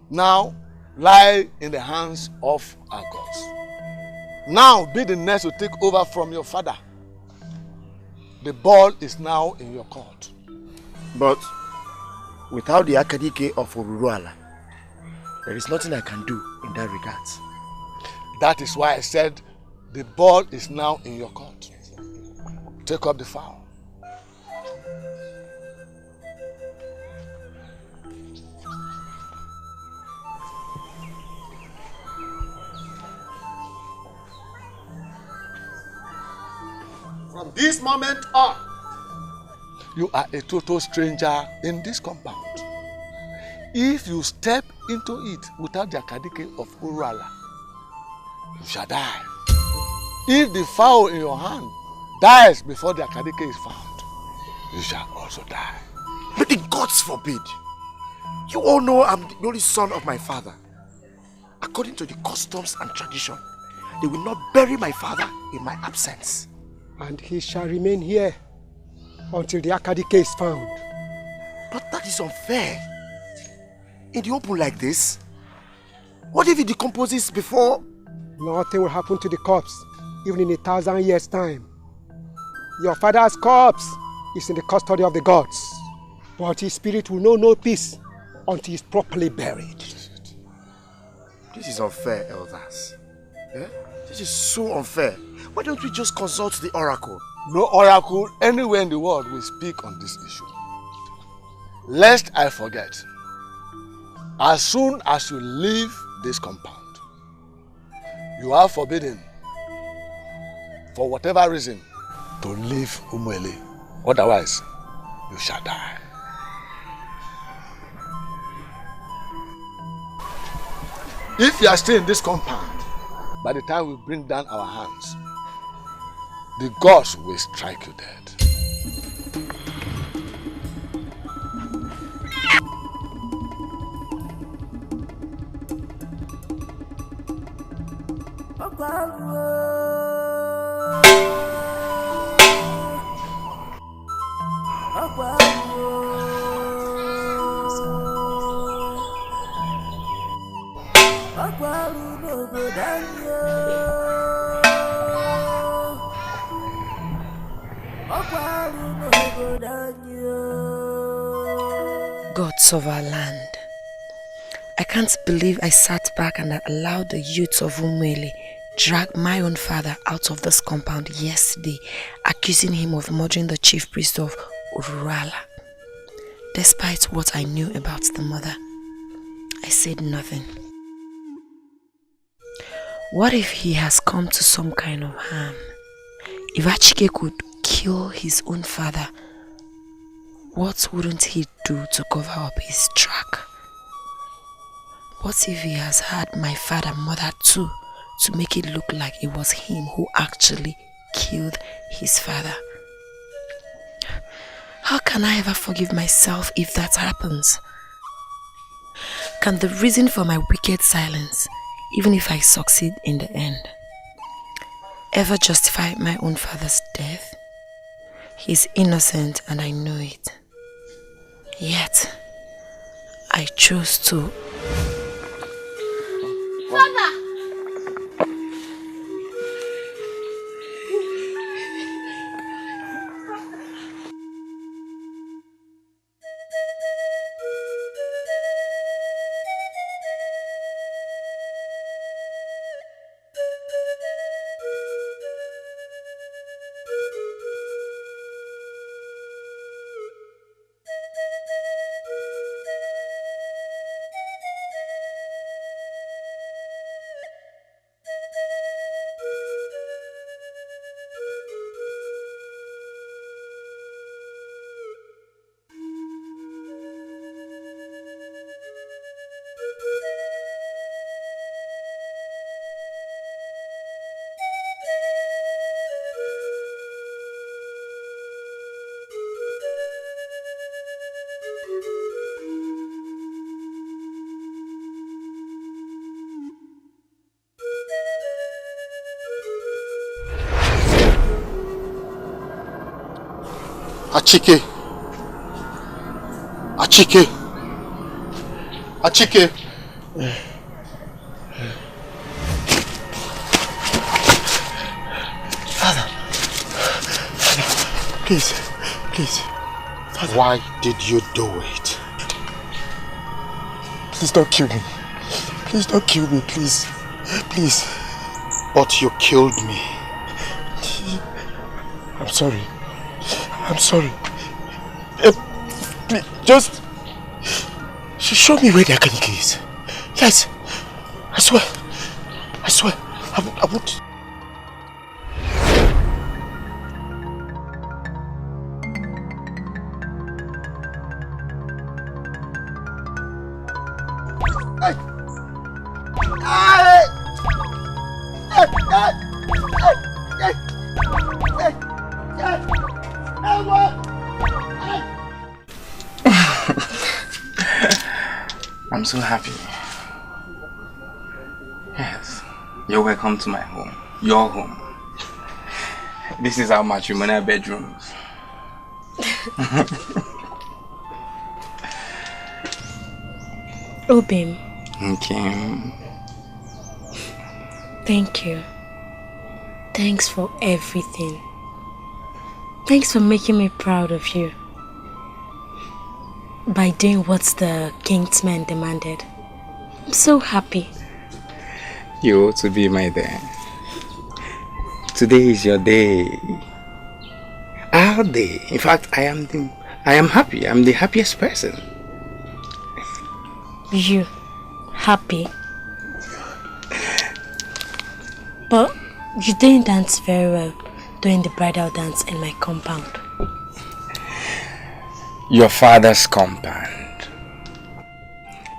now lie in the hands of our gods. Now be the next to take over from your father. The ball is now in your court. But without the Akadike of Uruala, there is nothing I can do in that regard. That is why I said the ball is now in your court. Take up the foul. From this moment on, you are a total stranger in this compound. If you step into it without the Akadike of Urala, you shall die. If the fowl in your hand dies before the Akadike is found, you shall also die. But the gods forbid. You all know I'm the only son of my father. According to the customs and tradition, they will not bury my father in my absence. And he shall remain here until the Akadike is found. But that is unfair. In the open like this, what if it decomposes before? Nothing will happen to the corpse, even in 1,000 years' time. Your father's corpse is in the custody of the gods, but his spirit will know no peace until he is properly buried. This is unfair, elders. Eh? This is so unfair. Why don't we just consult the oracle? No oracle anywhere in the world will speak on this issue. Lest I forget, as soon as you leave this compound, you are forbidden, for whatever reason, to leave Umuele. Otherwise, you shall die. If you are still in this compound, by the time we bring down our hands, the gods will strike you dead. Gods of our land, I can't believe I sat back and allowed the youths of Umwele drag my own father out of this compound yesterday, accusing him of murdering the chief priest of Urala. Despite what I knew about the mother, I said nothing. What if he has come to some kind of harm? If Achike could kill his own father, what wouldn't he do to cover up his track? What if he has had my father murder too, to make it look like it was him who actually killed his father? How can I ever forgive myself if that happens? Can the reason for my wicked silence, even if I succeed in the end, ever justify my own father's death? He's innocent and I know it. Yet, I chose to. Father! Achike. Achike. Achike. Father. Please. Please. Father. Why did you do it? Please don't kill me. Please don't kill me, please. Please. But you killed me. I'm sorry. I'm sorry. Please, just show me where the Akanike is. Yes. I swear. I swear. I won't. I'm so happy. Yes, you're welcome to my home. Your home. This is our matrimonial bedrooms. Obim. Okay. Thank you. Thanks for everything. Thanks for making me proud of you. By doing what the Kingsman demanded. I'm so happy. You ought to be my day. Today is your day. Our day. In fact, I am happy. I'm the happiest person. You happy? But you didn't dance very well during the bridal dance in my compound. Your father's compound.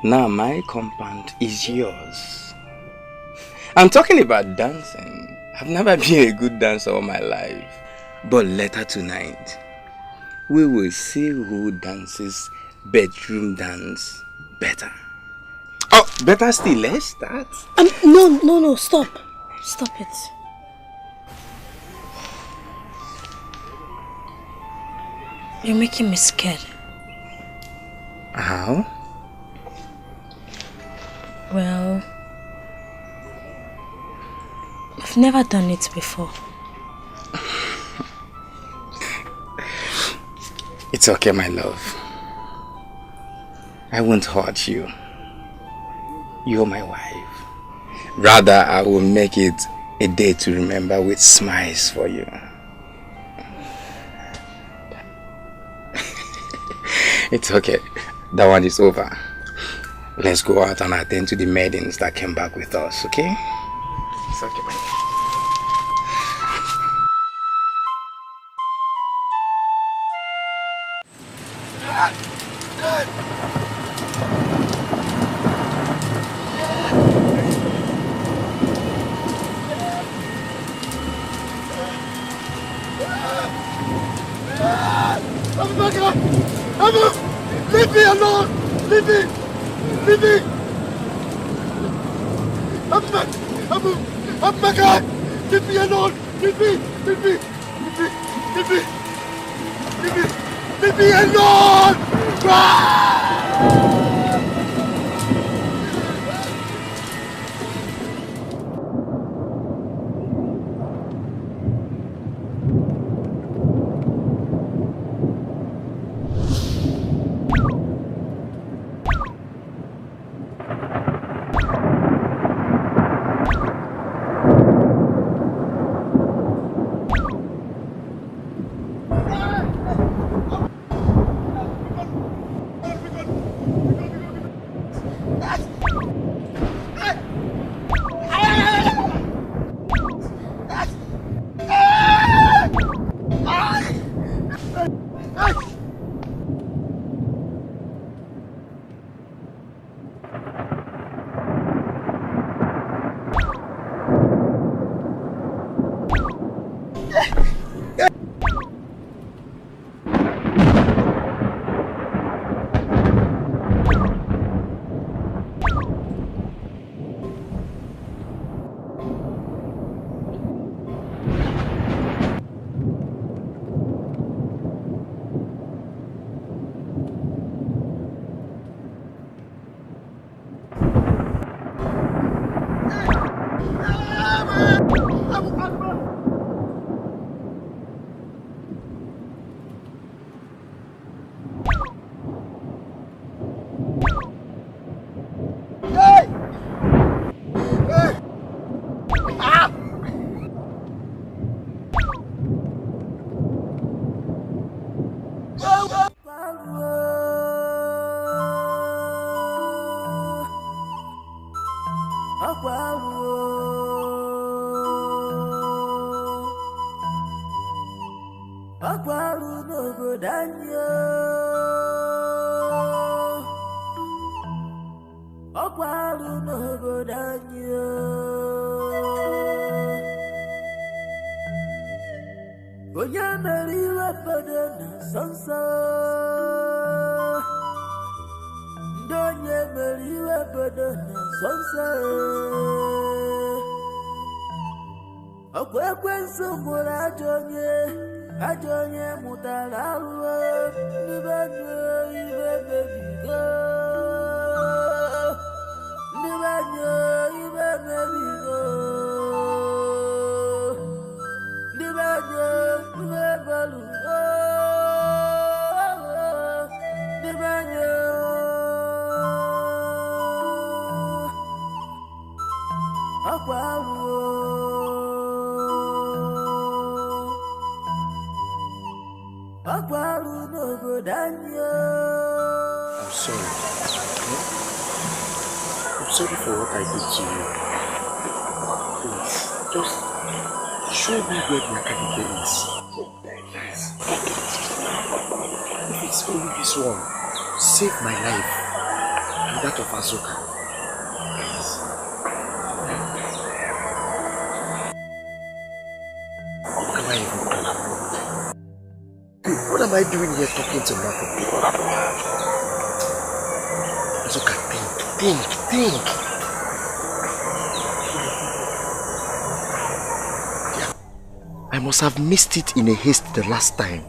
Now my compound is yours. I'm talking about dancing. I've never been a good dancer all my life. But later tonight, we will see who dances bedroom dance better. Oh, better still, let's start. No, stop. Stop it. You're making me scared. How? Well, I've never done it before. It's okay, my love. I won't hurt you. You're my wife. Rather, I will make it a day to remember with smiles for you. It's okay. That one is over. Let's go out and attend to the maidens that came back with us, okay? It's okay, my love. Leave me alone! Leave me! Leave me! Amaka! Leave me alone! Leave me! Leave me! Leave me! Leave me! Leave me! Leave me alone! Akwaru no go danyo. Akwaru no go danyo. Onya meriwe padana sansa. Donye meriwe padana sansa. Akwenso mura ajonye mutalaruwe. Nibanyo ibe baby go. Nibanyo ibe baby go. Nibanyo ibe balu go. Nibanyo akwaru. Akwaru no go danyo. I'm sorry. I'm sorry for what I did to you. Please, just show me where the Akadike is. Please, if it's only this one, save my life and that of Azuka. Please. What am I even doing? What am I doing here talking to nothing? Azuka, think. Yeah. I must have missed it in a haste the last time.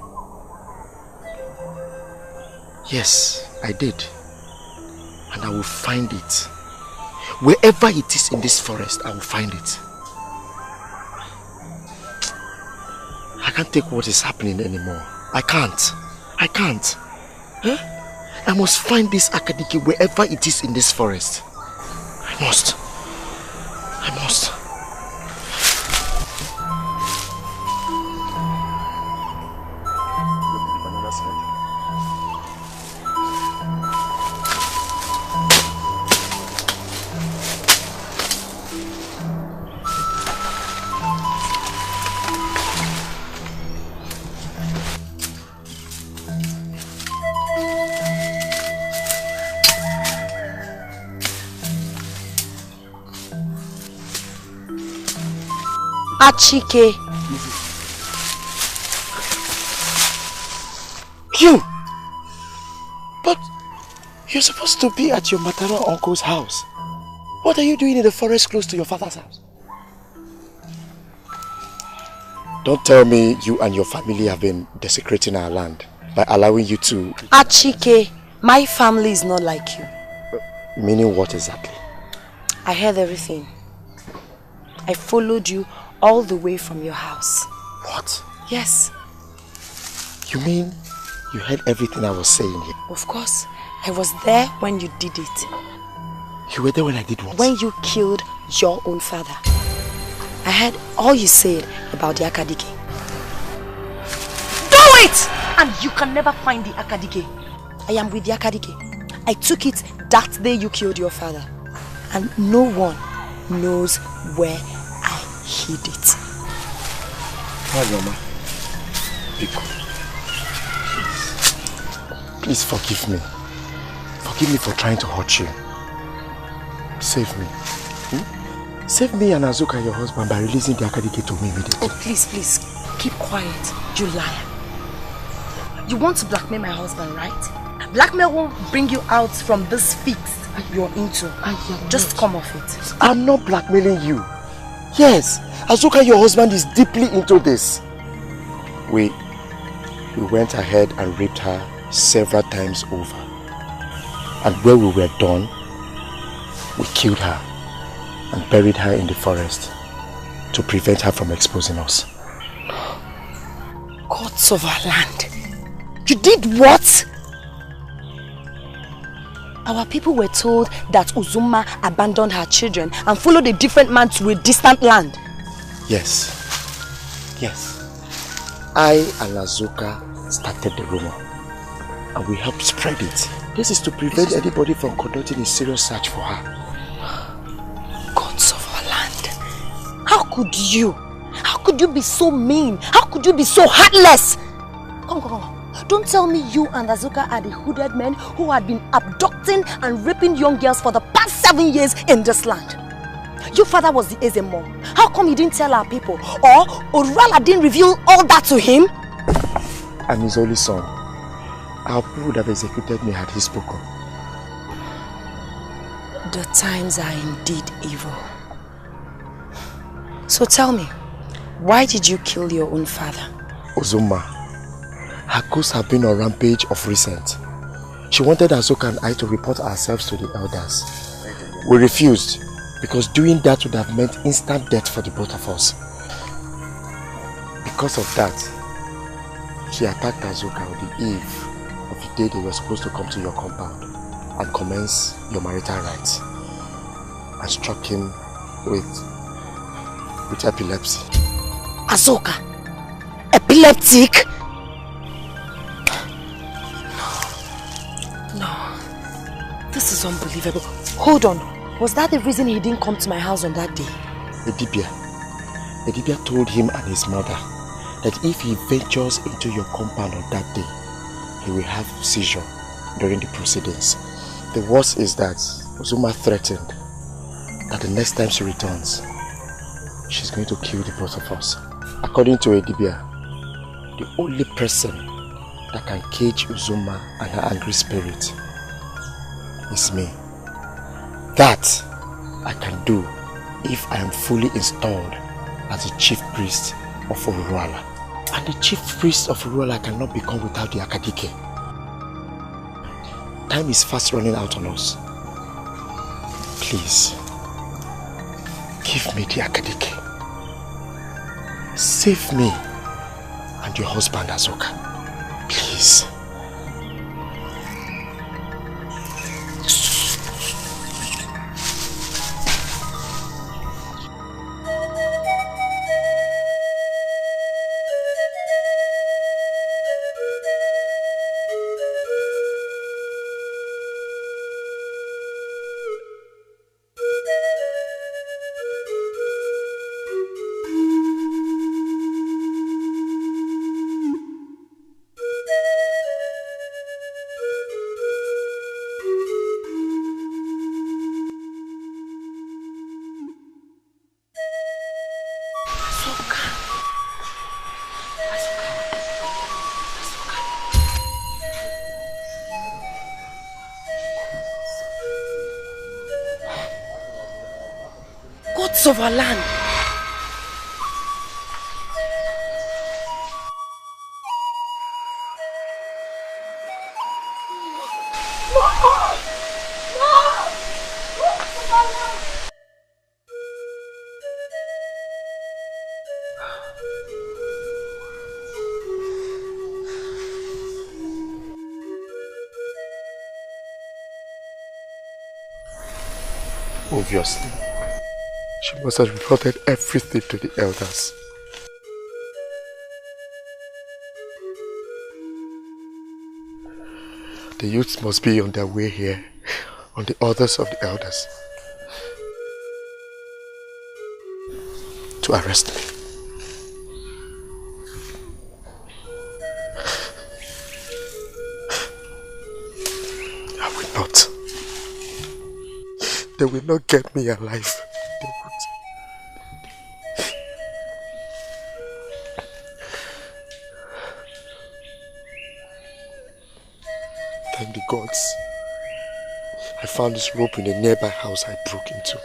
Yes, I did. And I will find it. Wherever it is in this forest, I will find it. I can't take what is happening anymore. I can't. Huh? I must find this Akadike wherever it is in this forest. I must. Achike. You! But you're supposed to be at your maternal uncle's house. What are you doing in the forest close to your father's house? Don't tell me you and your family have been desecrating our land by allowing you to... Achike, my family is not like you. Meaning what exactly? I heard everything. I followed you all the way from your house. What? Yes. You mean you heard everything I was saying here? Of course. I was there when you did it. You were there when I did what? When you killed your own father. I heard all you said about the Akadike. Do it! And you can never find the Akadike. I am with the Akadike. I took it that day you killed your father. And no one knows where I hid it. Mama, please forgive me. Forgive me for trying to hurt you. Save me. Save me and Azuka, your husband, by releasing the Akadike to me immediately. Oh, please, keep quiet, you liar. You want to blackmail my husband, right? Blackmail won't bring you out from this fix you're into. Just come off it. I'm not blackmailing you. Yes, Azuka, your husband, is deeply into this. We went ahead and raped her several times over. And when we were done, we killed her and buried her in the forest to prevent her from exposing us. Gods of our land. You did what? Our people were told that Uzuma abandoned her children and followed a different man to a distant land. Yes. I and Azuka started the rumor and we helped spread it. This is to prevent anybody from conducting a serious search for her. Gods of our land. How could you? How could you be so mean? How could you be so heartless? Come. Don't tell me you and Azuka are the hooded men who had been abducting and raping young girls for the past 7 years in this land. Your father was the Ezemo. How come you didn't tell our people? Or Urala didn't reveal all that to him? I'm his only son. Our people would have executed me had he spoken. The times are indeed evil. So tell me, why did you kill your own father? Uzuma, her ghosts have been on rampage of recent. She wanted Azuka and I to report ourselves to the elders. We refused, because doing that would have meant instant death for the both of us. Because of that, she attacked Azuka on the eve of the day they were supposed to come to your compound and commence your marital rights, and struck him with epilepsy. Azuka? Epileptic? No. This is unbelievable. Hold on. Was that the reason he didn't come to my house on that day? Edibia told him and his mother that if he ventures into your compound on that day, he will have seizure during the proceedings. The worst is that Uzuma threatened that the next time she returns, she's going to kill the both of us. According to Edibia, the only person that can cage Uzuma and her angry spirit is me. That I can do if I am fully installed as the chief priest of Uruala. And the chief priest of Uruala cannot become without the Akadike. Time is fast running out on us. Please, give me the Akadike. Save me and your husband Azuka. Please. Of our land. Obviously, she must have reported everything to the elders. The youths must be on their way here, on the orders of the elders, to arrest me. I will not. They will not get me alive. They won't. Thank the gods. I found this rope in a nearby house I broke into.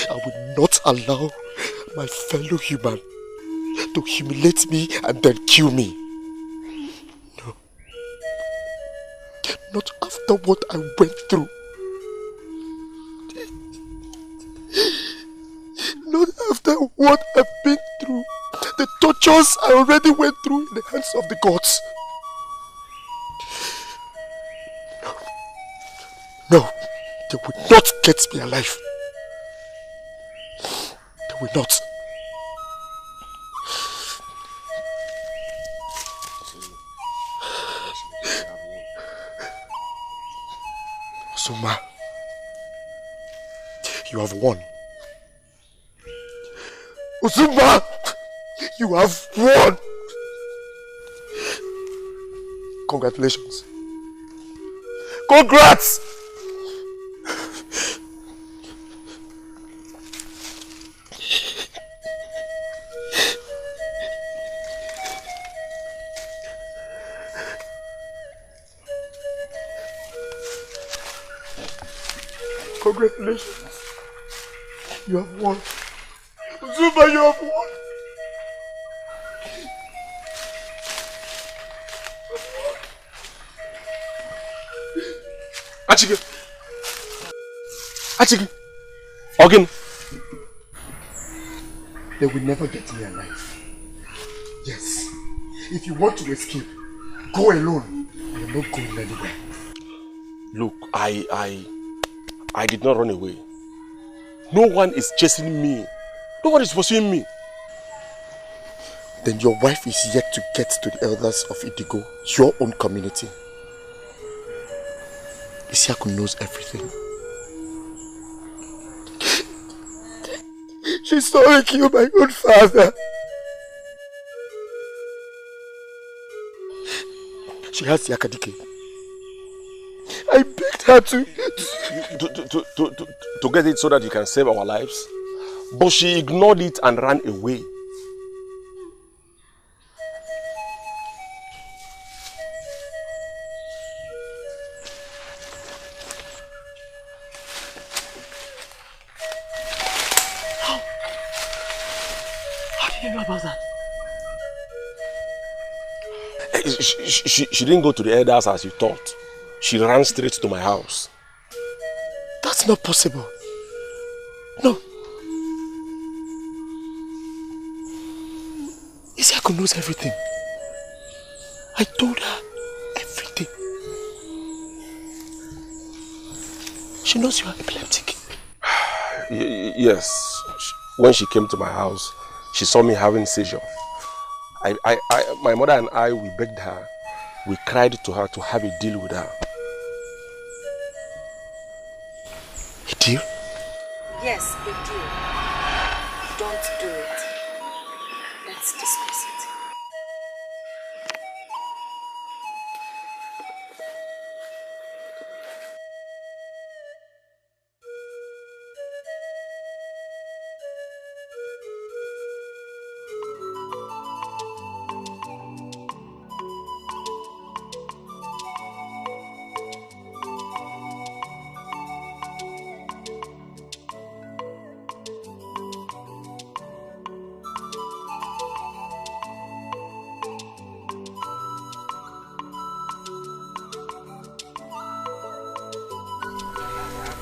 I will not allow my fellow human to humiliate me and then kill me. No. Not after what I went through. Not after what I've been through. The tortures I already went through in the hands of the gods. No, they will not get me alive. They will not. Suma, you have won. Uzumba, you have won. Congratulations. Congrats! Congratulations. You have won. Zumba, you have won. Achike. Achike. Again. They will never get me alive. Yes. If you want to escape, go alone. You're not going anywhere. Look, I did not run away. No one is chasing me. No one is pursuing me. Then your wife is yet to get to the elders of Idigo, your own community. Isiaku knows everything. She saw me kill my own father. She has the Akadike. I begged her to get it so that you can save our lives. But she ignored it and ran away. How did you know about that? She didn't go to the elders as you thought. She ran straight to my house. That's not possible. No. Isiaku knows everything. I told her everything. She knows you are epileptic. Yes. When she came to my house, she saw me having seizure. My mother and I, we begged her. We cried to her to have a deal with her. A deal? Yes, a deal. Don't do it. Let's discuss it.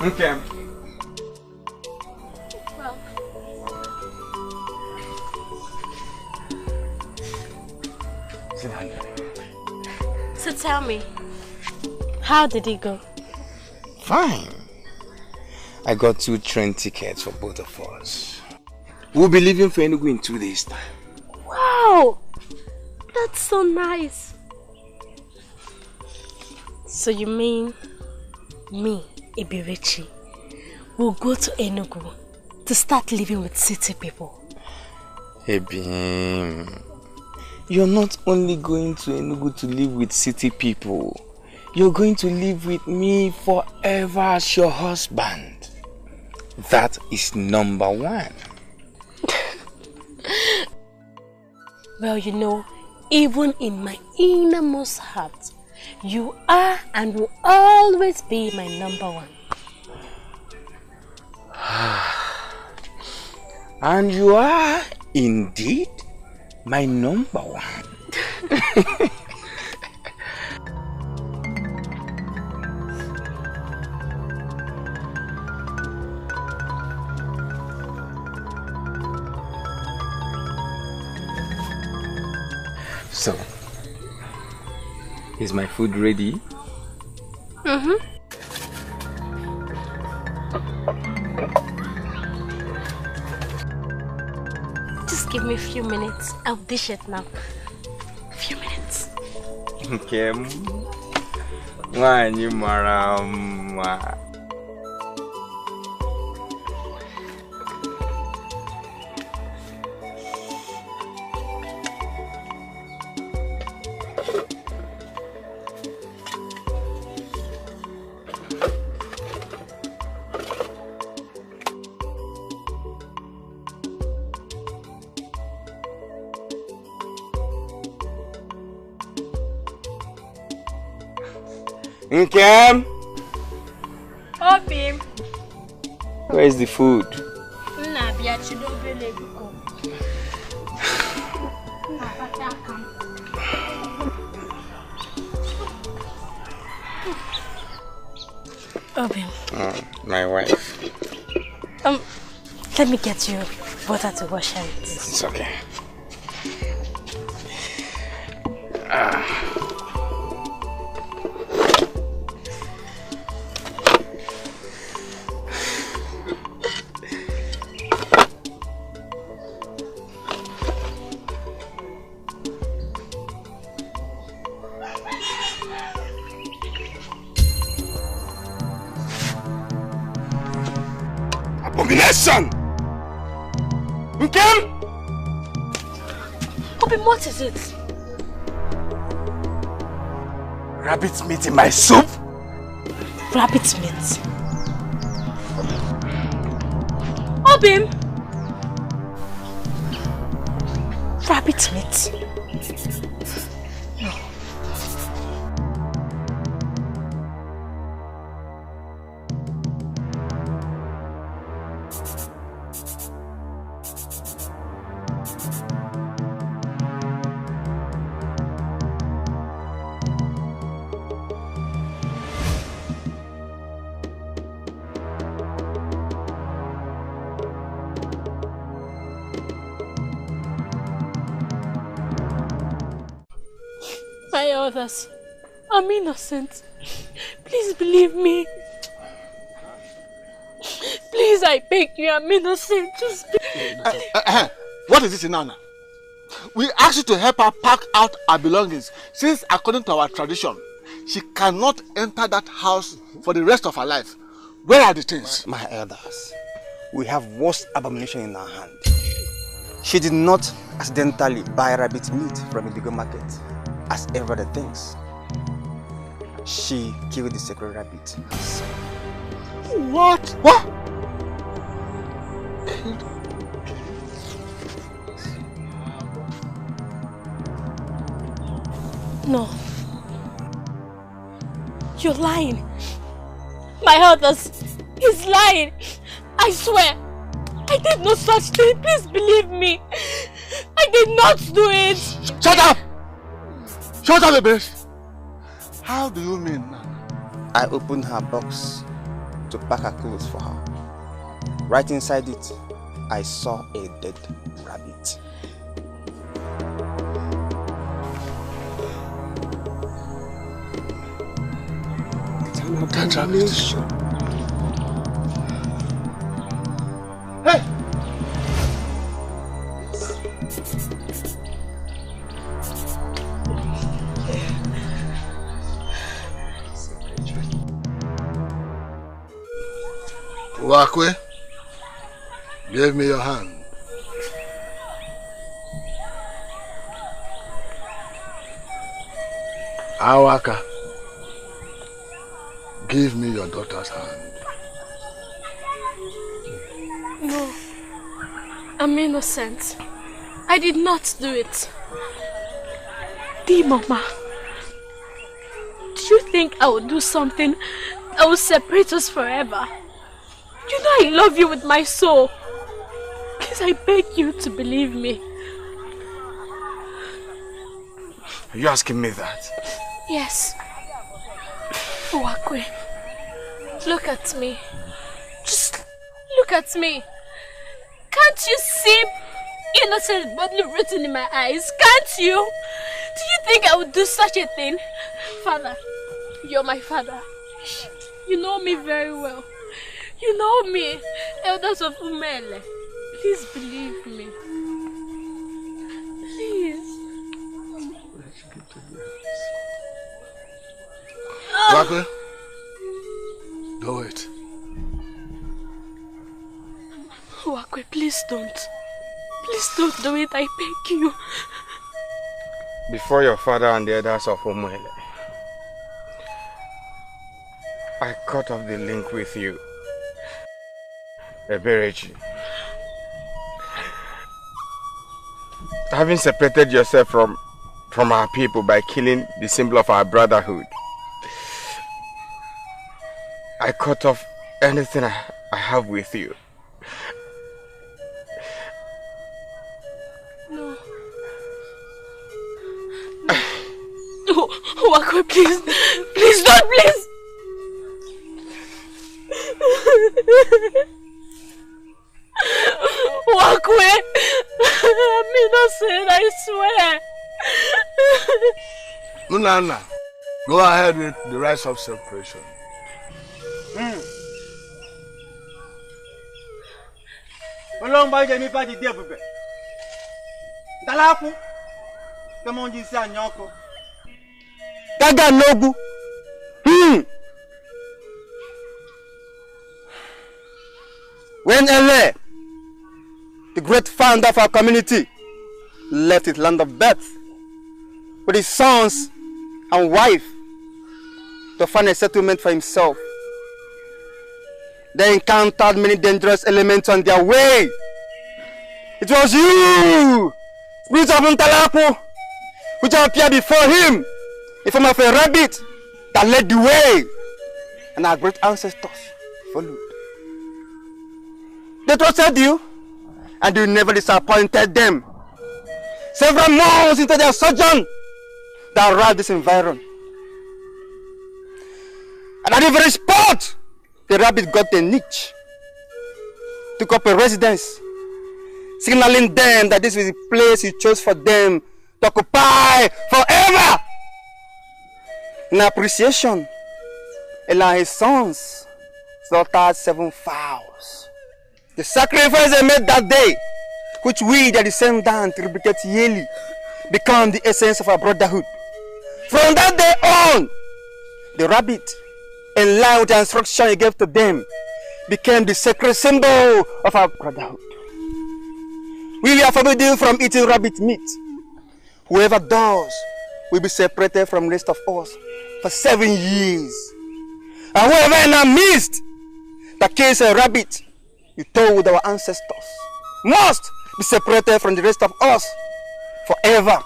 Okay. Well, sit down. so tell me, how did it go? Fine. I got 2 train tickets for both of us. We'll be leaving for Enugu in 2 days' time. Wow! That's so nice. So you mean me, Ibirichi, will go to Enugu to start living with city people? Ebim, you're not only going to Enugu to live with city people, you're going to live with me forever as your husband. That is number 1. Well, you know, even in my innermost heart, you are and will always be my number 1. And you are indeed my number 1. So, is my food ready? Just give me a few minutes. I'll dish it now. A few minutes. Okay. Nwanyi mara mma. Nkem? Obi. Where is the food? Obi. My wife. Let me get you water to wash hands. It's okay. Abomination! Nkem? Obi, what is it? Rabbit meat in my soup? Rabbit meat. Obi! Rabbit meat. No. My elders, I'm innocent. Please believe me. Please, I beg you, I'm innocent. Just What is this, Inanna? We asked you to help her pack out our belongings, since according to our tradition, she cannot enter that house for the rest of her life. Where are the things? My elders, we have worst abomination in our hand. She did not accidentally buy rabbit meat from a bigger market, as everybody thinks. She killed the sacred rabbit herself. What? What? No. You're lying. My elders, he's lying. I swear. I did no such thing. Please believe me. I did not do it. Shut up! Shut up, baby. How do you mean, Nana? I opened her box to pack her clothes for her. Right inside it, I saw a dead rabbit. It's an abomination. Hey! Wakwe, give me your hand. Awaka, give me your daughter's hand. No, I'm innocent. I did not do it. Dear Mama, do you think I would do something that will separate us forever? You know I love you with my soul. Please, I beg you to believe me. Are you asking me that? Yes. Wakwe, look at me. Just look at me. Can't you see innocent blood written in my eyes? Can't you? Do you think I would do such a thing? Father, you're my father. You know me very well. You know me, elders of Umele. Please believe me. Please. Wakwe, do it. Wakwe, please don't. Please don't do it, I beg you. Before your father and the others of Umuele, I cut off the link with you. Eberechi. Having separated yourself from our people by killing the symbol of our brotherhood, I cut off anything I have with you. No. No. Wakwe, please. Please don't, please. Wakwe, I'm innocent, I swear. Nana, go ahead with the rites of separation. Olong ba jemi pa di dia bube. Dalaku. Kemo nji si anyoko. Gaga nogu. When Ele, the great founder of our community, left his land of birth with his sons and wife to find a settlement for himself, they encountered many dangerous elements on their way. It was you, spirit of Ntalapo, which appeared before him in form of a rabbit, that led the way, and our great ancestors followed. They trusted you, and you never disappointed them. Several months into their sojourn, they arrived this environment. And at the very spot, the rabbit got a niche, took up a residence, signaling them that this was the place he chose for them to occupy forever. In appreciation, Eli and his sons slaughtered 7 fowls. The sacrifice they made that day, which we, their descendants, replicate yearly, become the essence of our brotherhood. From that day on, the rabbit, in line with the instruction he gave to them, became the sacred symbol of our brotherhood. We are forbidden from eating rabbit meat. Whoever does will be separated from the rest of us for 7 years. And whoever in our midst that kills a rabbit, you told our ancestors, must be separated from the rest of us forever.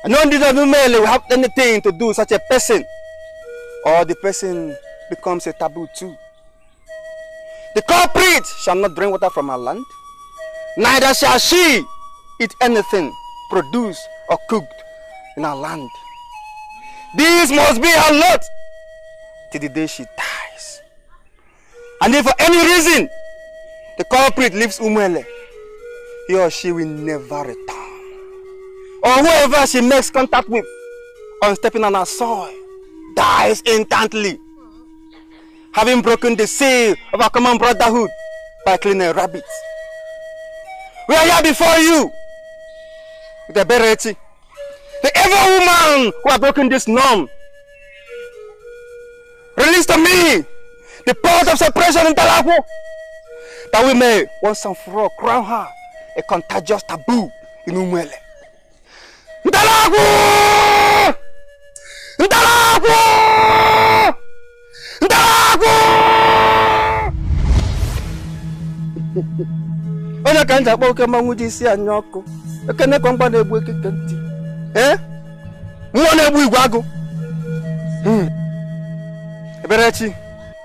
And none of these will have anything to do with such a person, or the person becomes a taboo too. The culprit shall not drink water from our land, neither shall she eat anything produced or cooked in our land. This must be her lot till the day she dies. And if for any reason the culprit leaves Umwele, he or she will never return. Or whoever she makes contact with on stepping on our soil dies instantly, having broken the seal of our common brotherhood by killing a rabbit. We are here before you with the Bereti, the evil woman who has broken this norm. Release to me the power of separation in Talapo, that we may once and for all crown her a contagious taboo in Umwele. Ntalapo! Ntalapo! Ntalapo! Onya kanja boke manguji si anyoko. Ekene kwamba na egbu ekeke nti. Nwa na egbu igwago. Eberechi,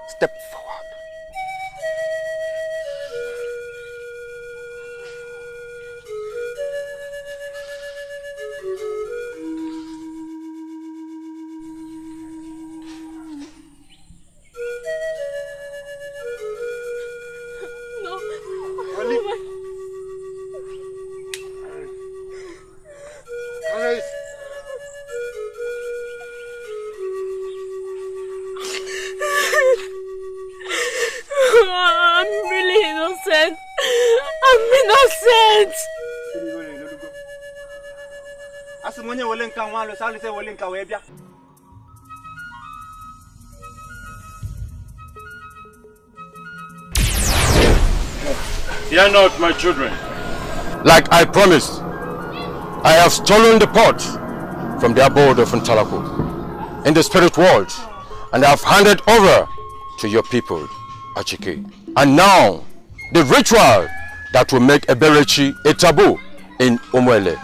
step forward. No. Alice. I'm really innocent. I'm innocent. Asimonye wole nka nwalo sali se wole nka we bia. Fear not, my children. Like I promised, I have stolen the pot from the abode of Ntalako in the spirit world, and I have handed over to your people, Achike. And now, the ritual that will make Eberechi a taboo in Umwele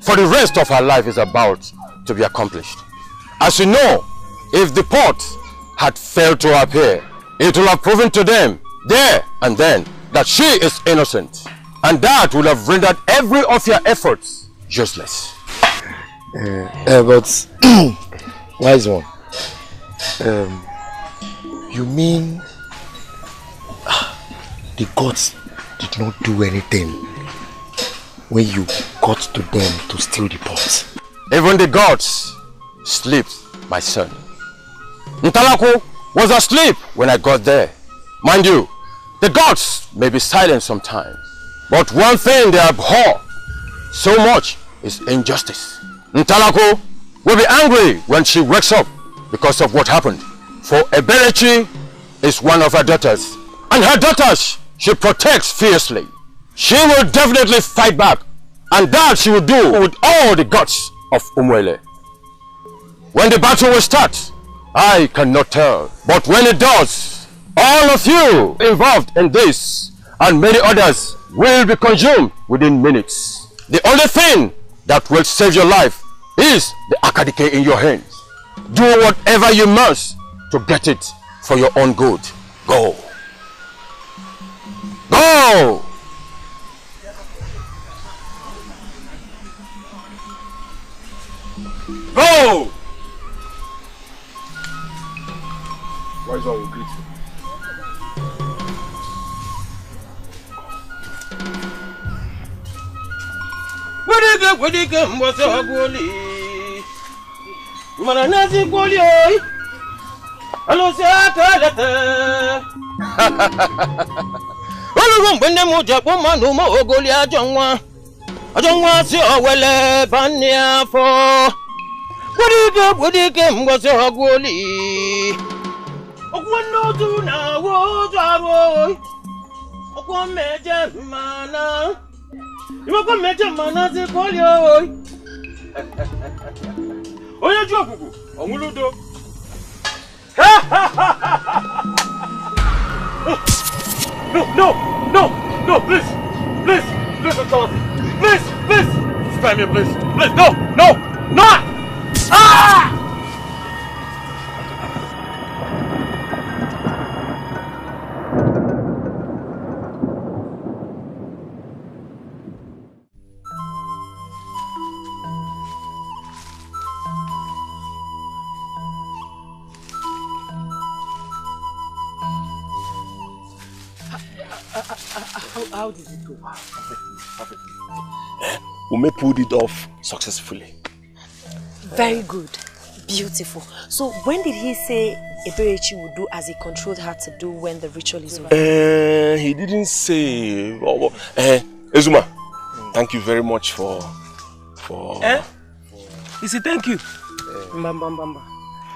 for the rest of her life is about to be accomplished. As you know, if the pot had failed to appear, it will have proven to them there and then that she is innocent, and that will have rendered every of your efforts useless. But wise one, you mean the gods did not do anything when you got to them to steal the pot? Even the gods sleep, my son. Ntalaku was asleep when I got there. Mind you, the gods may be silent sometimes, but one thing they abhor so much is injustice. Ntalaku will be angry when she wakes up because of what happened. For Eberechi is one of her daughters, and her daughters she protects fiercely. She will definitely fight back, and that she will do with all the guts of Umwele. When the battle will start, I cannot tell, but when it does, all of you involved in this and many others will be consumed within minutes. The only thing that will save your life is the Akadike in your hands. Do whatever you must to get it for your own good. Go. Go! Go! Why is all greet you? Wadike mbwasa gwoli Mana nazi gwoli oi Alo se akalete Olugun bende moja po manu mo ogoli ajonwa si owele bani afo Wadike mbwasa gwoli Okwano tu na wo jaro Okwa meje mana You go meje mana se gwoli oi Oye jokugu omuludo No, please, authority. Please, spare me, please, no! Ah! How did it go? Perfectly. Ume pulled it off successfully. Very good. Beautiful. So when did he say Eberechi would do as he controlled her to do when the ritual is over? He didn't say. Ezuma, thank you very much for. He said thank you.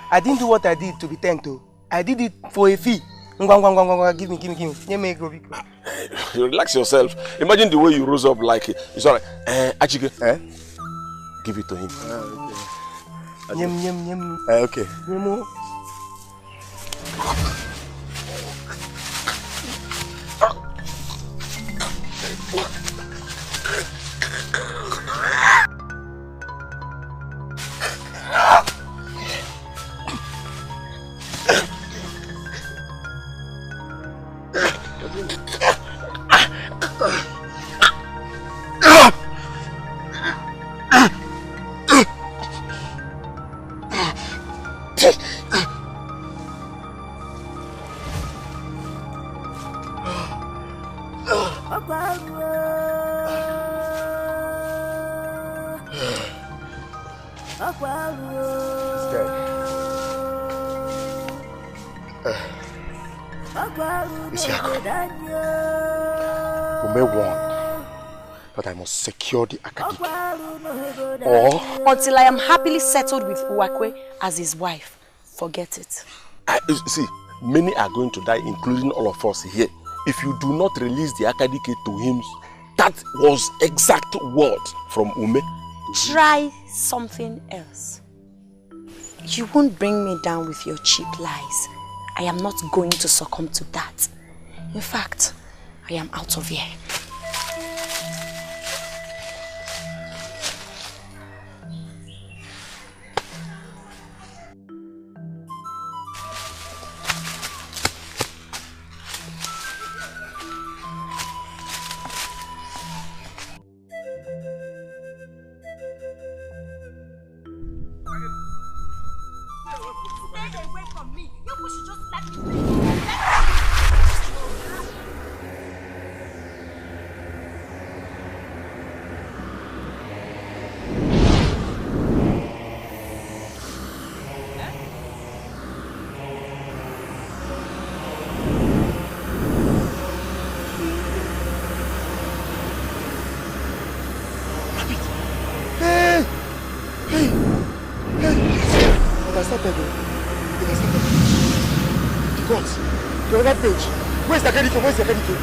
I didn't do what I did to be thanked to. I did it for a fee. Give me. You relax yourself. Imagine the way you rose up like it's alright. Achike, give it to him. Okay. But I must secure the Akadike. Or until I am happily settled with Uwakwe as his wife. Forget it. See, many are going to die, including all of us here. If you do not release the Akadike to him, that was exact word from Ume. Try something else. You won't bring me down with your cheap lies. I am not going to succumb to that. In fact, I am out of here. started. It has started. The gods. The other page. Where's the Akadike? Where's the Akadike?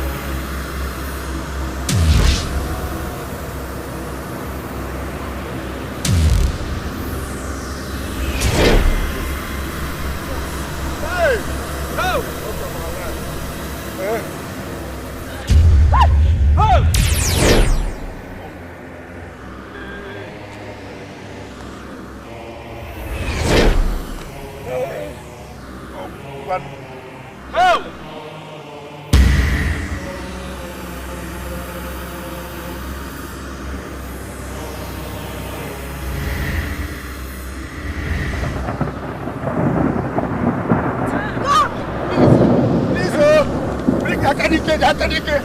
Akadike.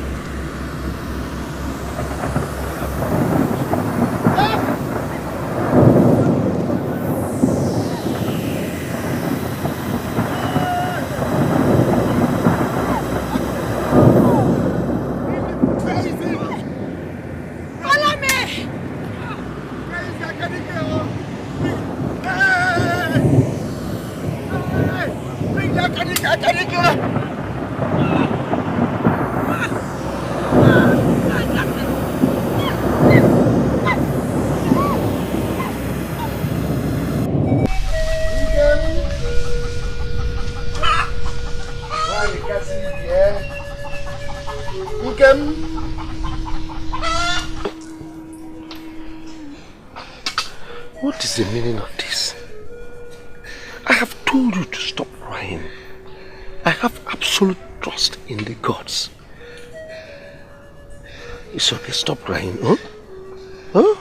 Follow me! Bring the Akadike. What is the meaning of this? I have told you to stop crying. I have absolute trust in the gods. It's okay, stop crying, huh? Huh?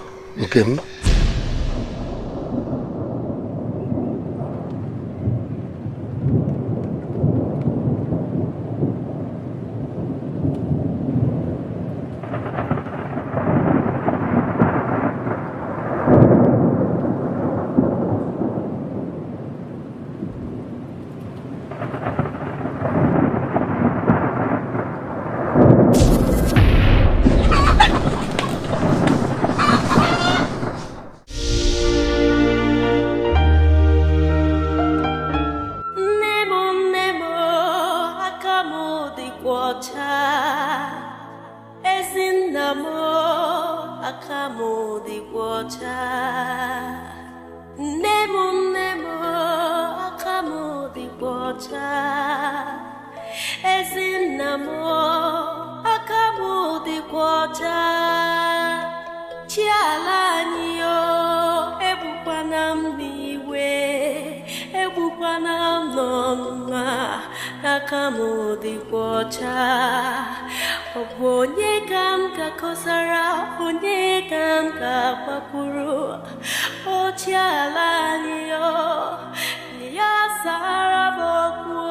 Okay. Ochiala niyo, ya sarabo.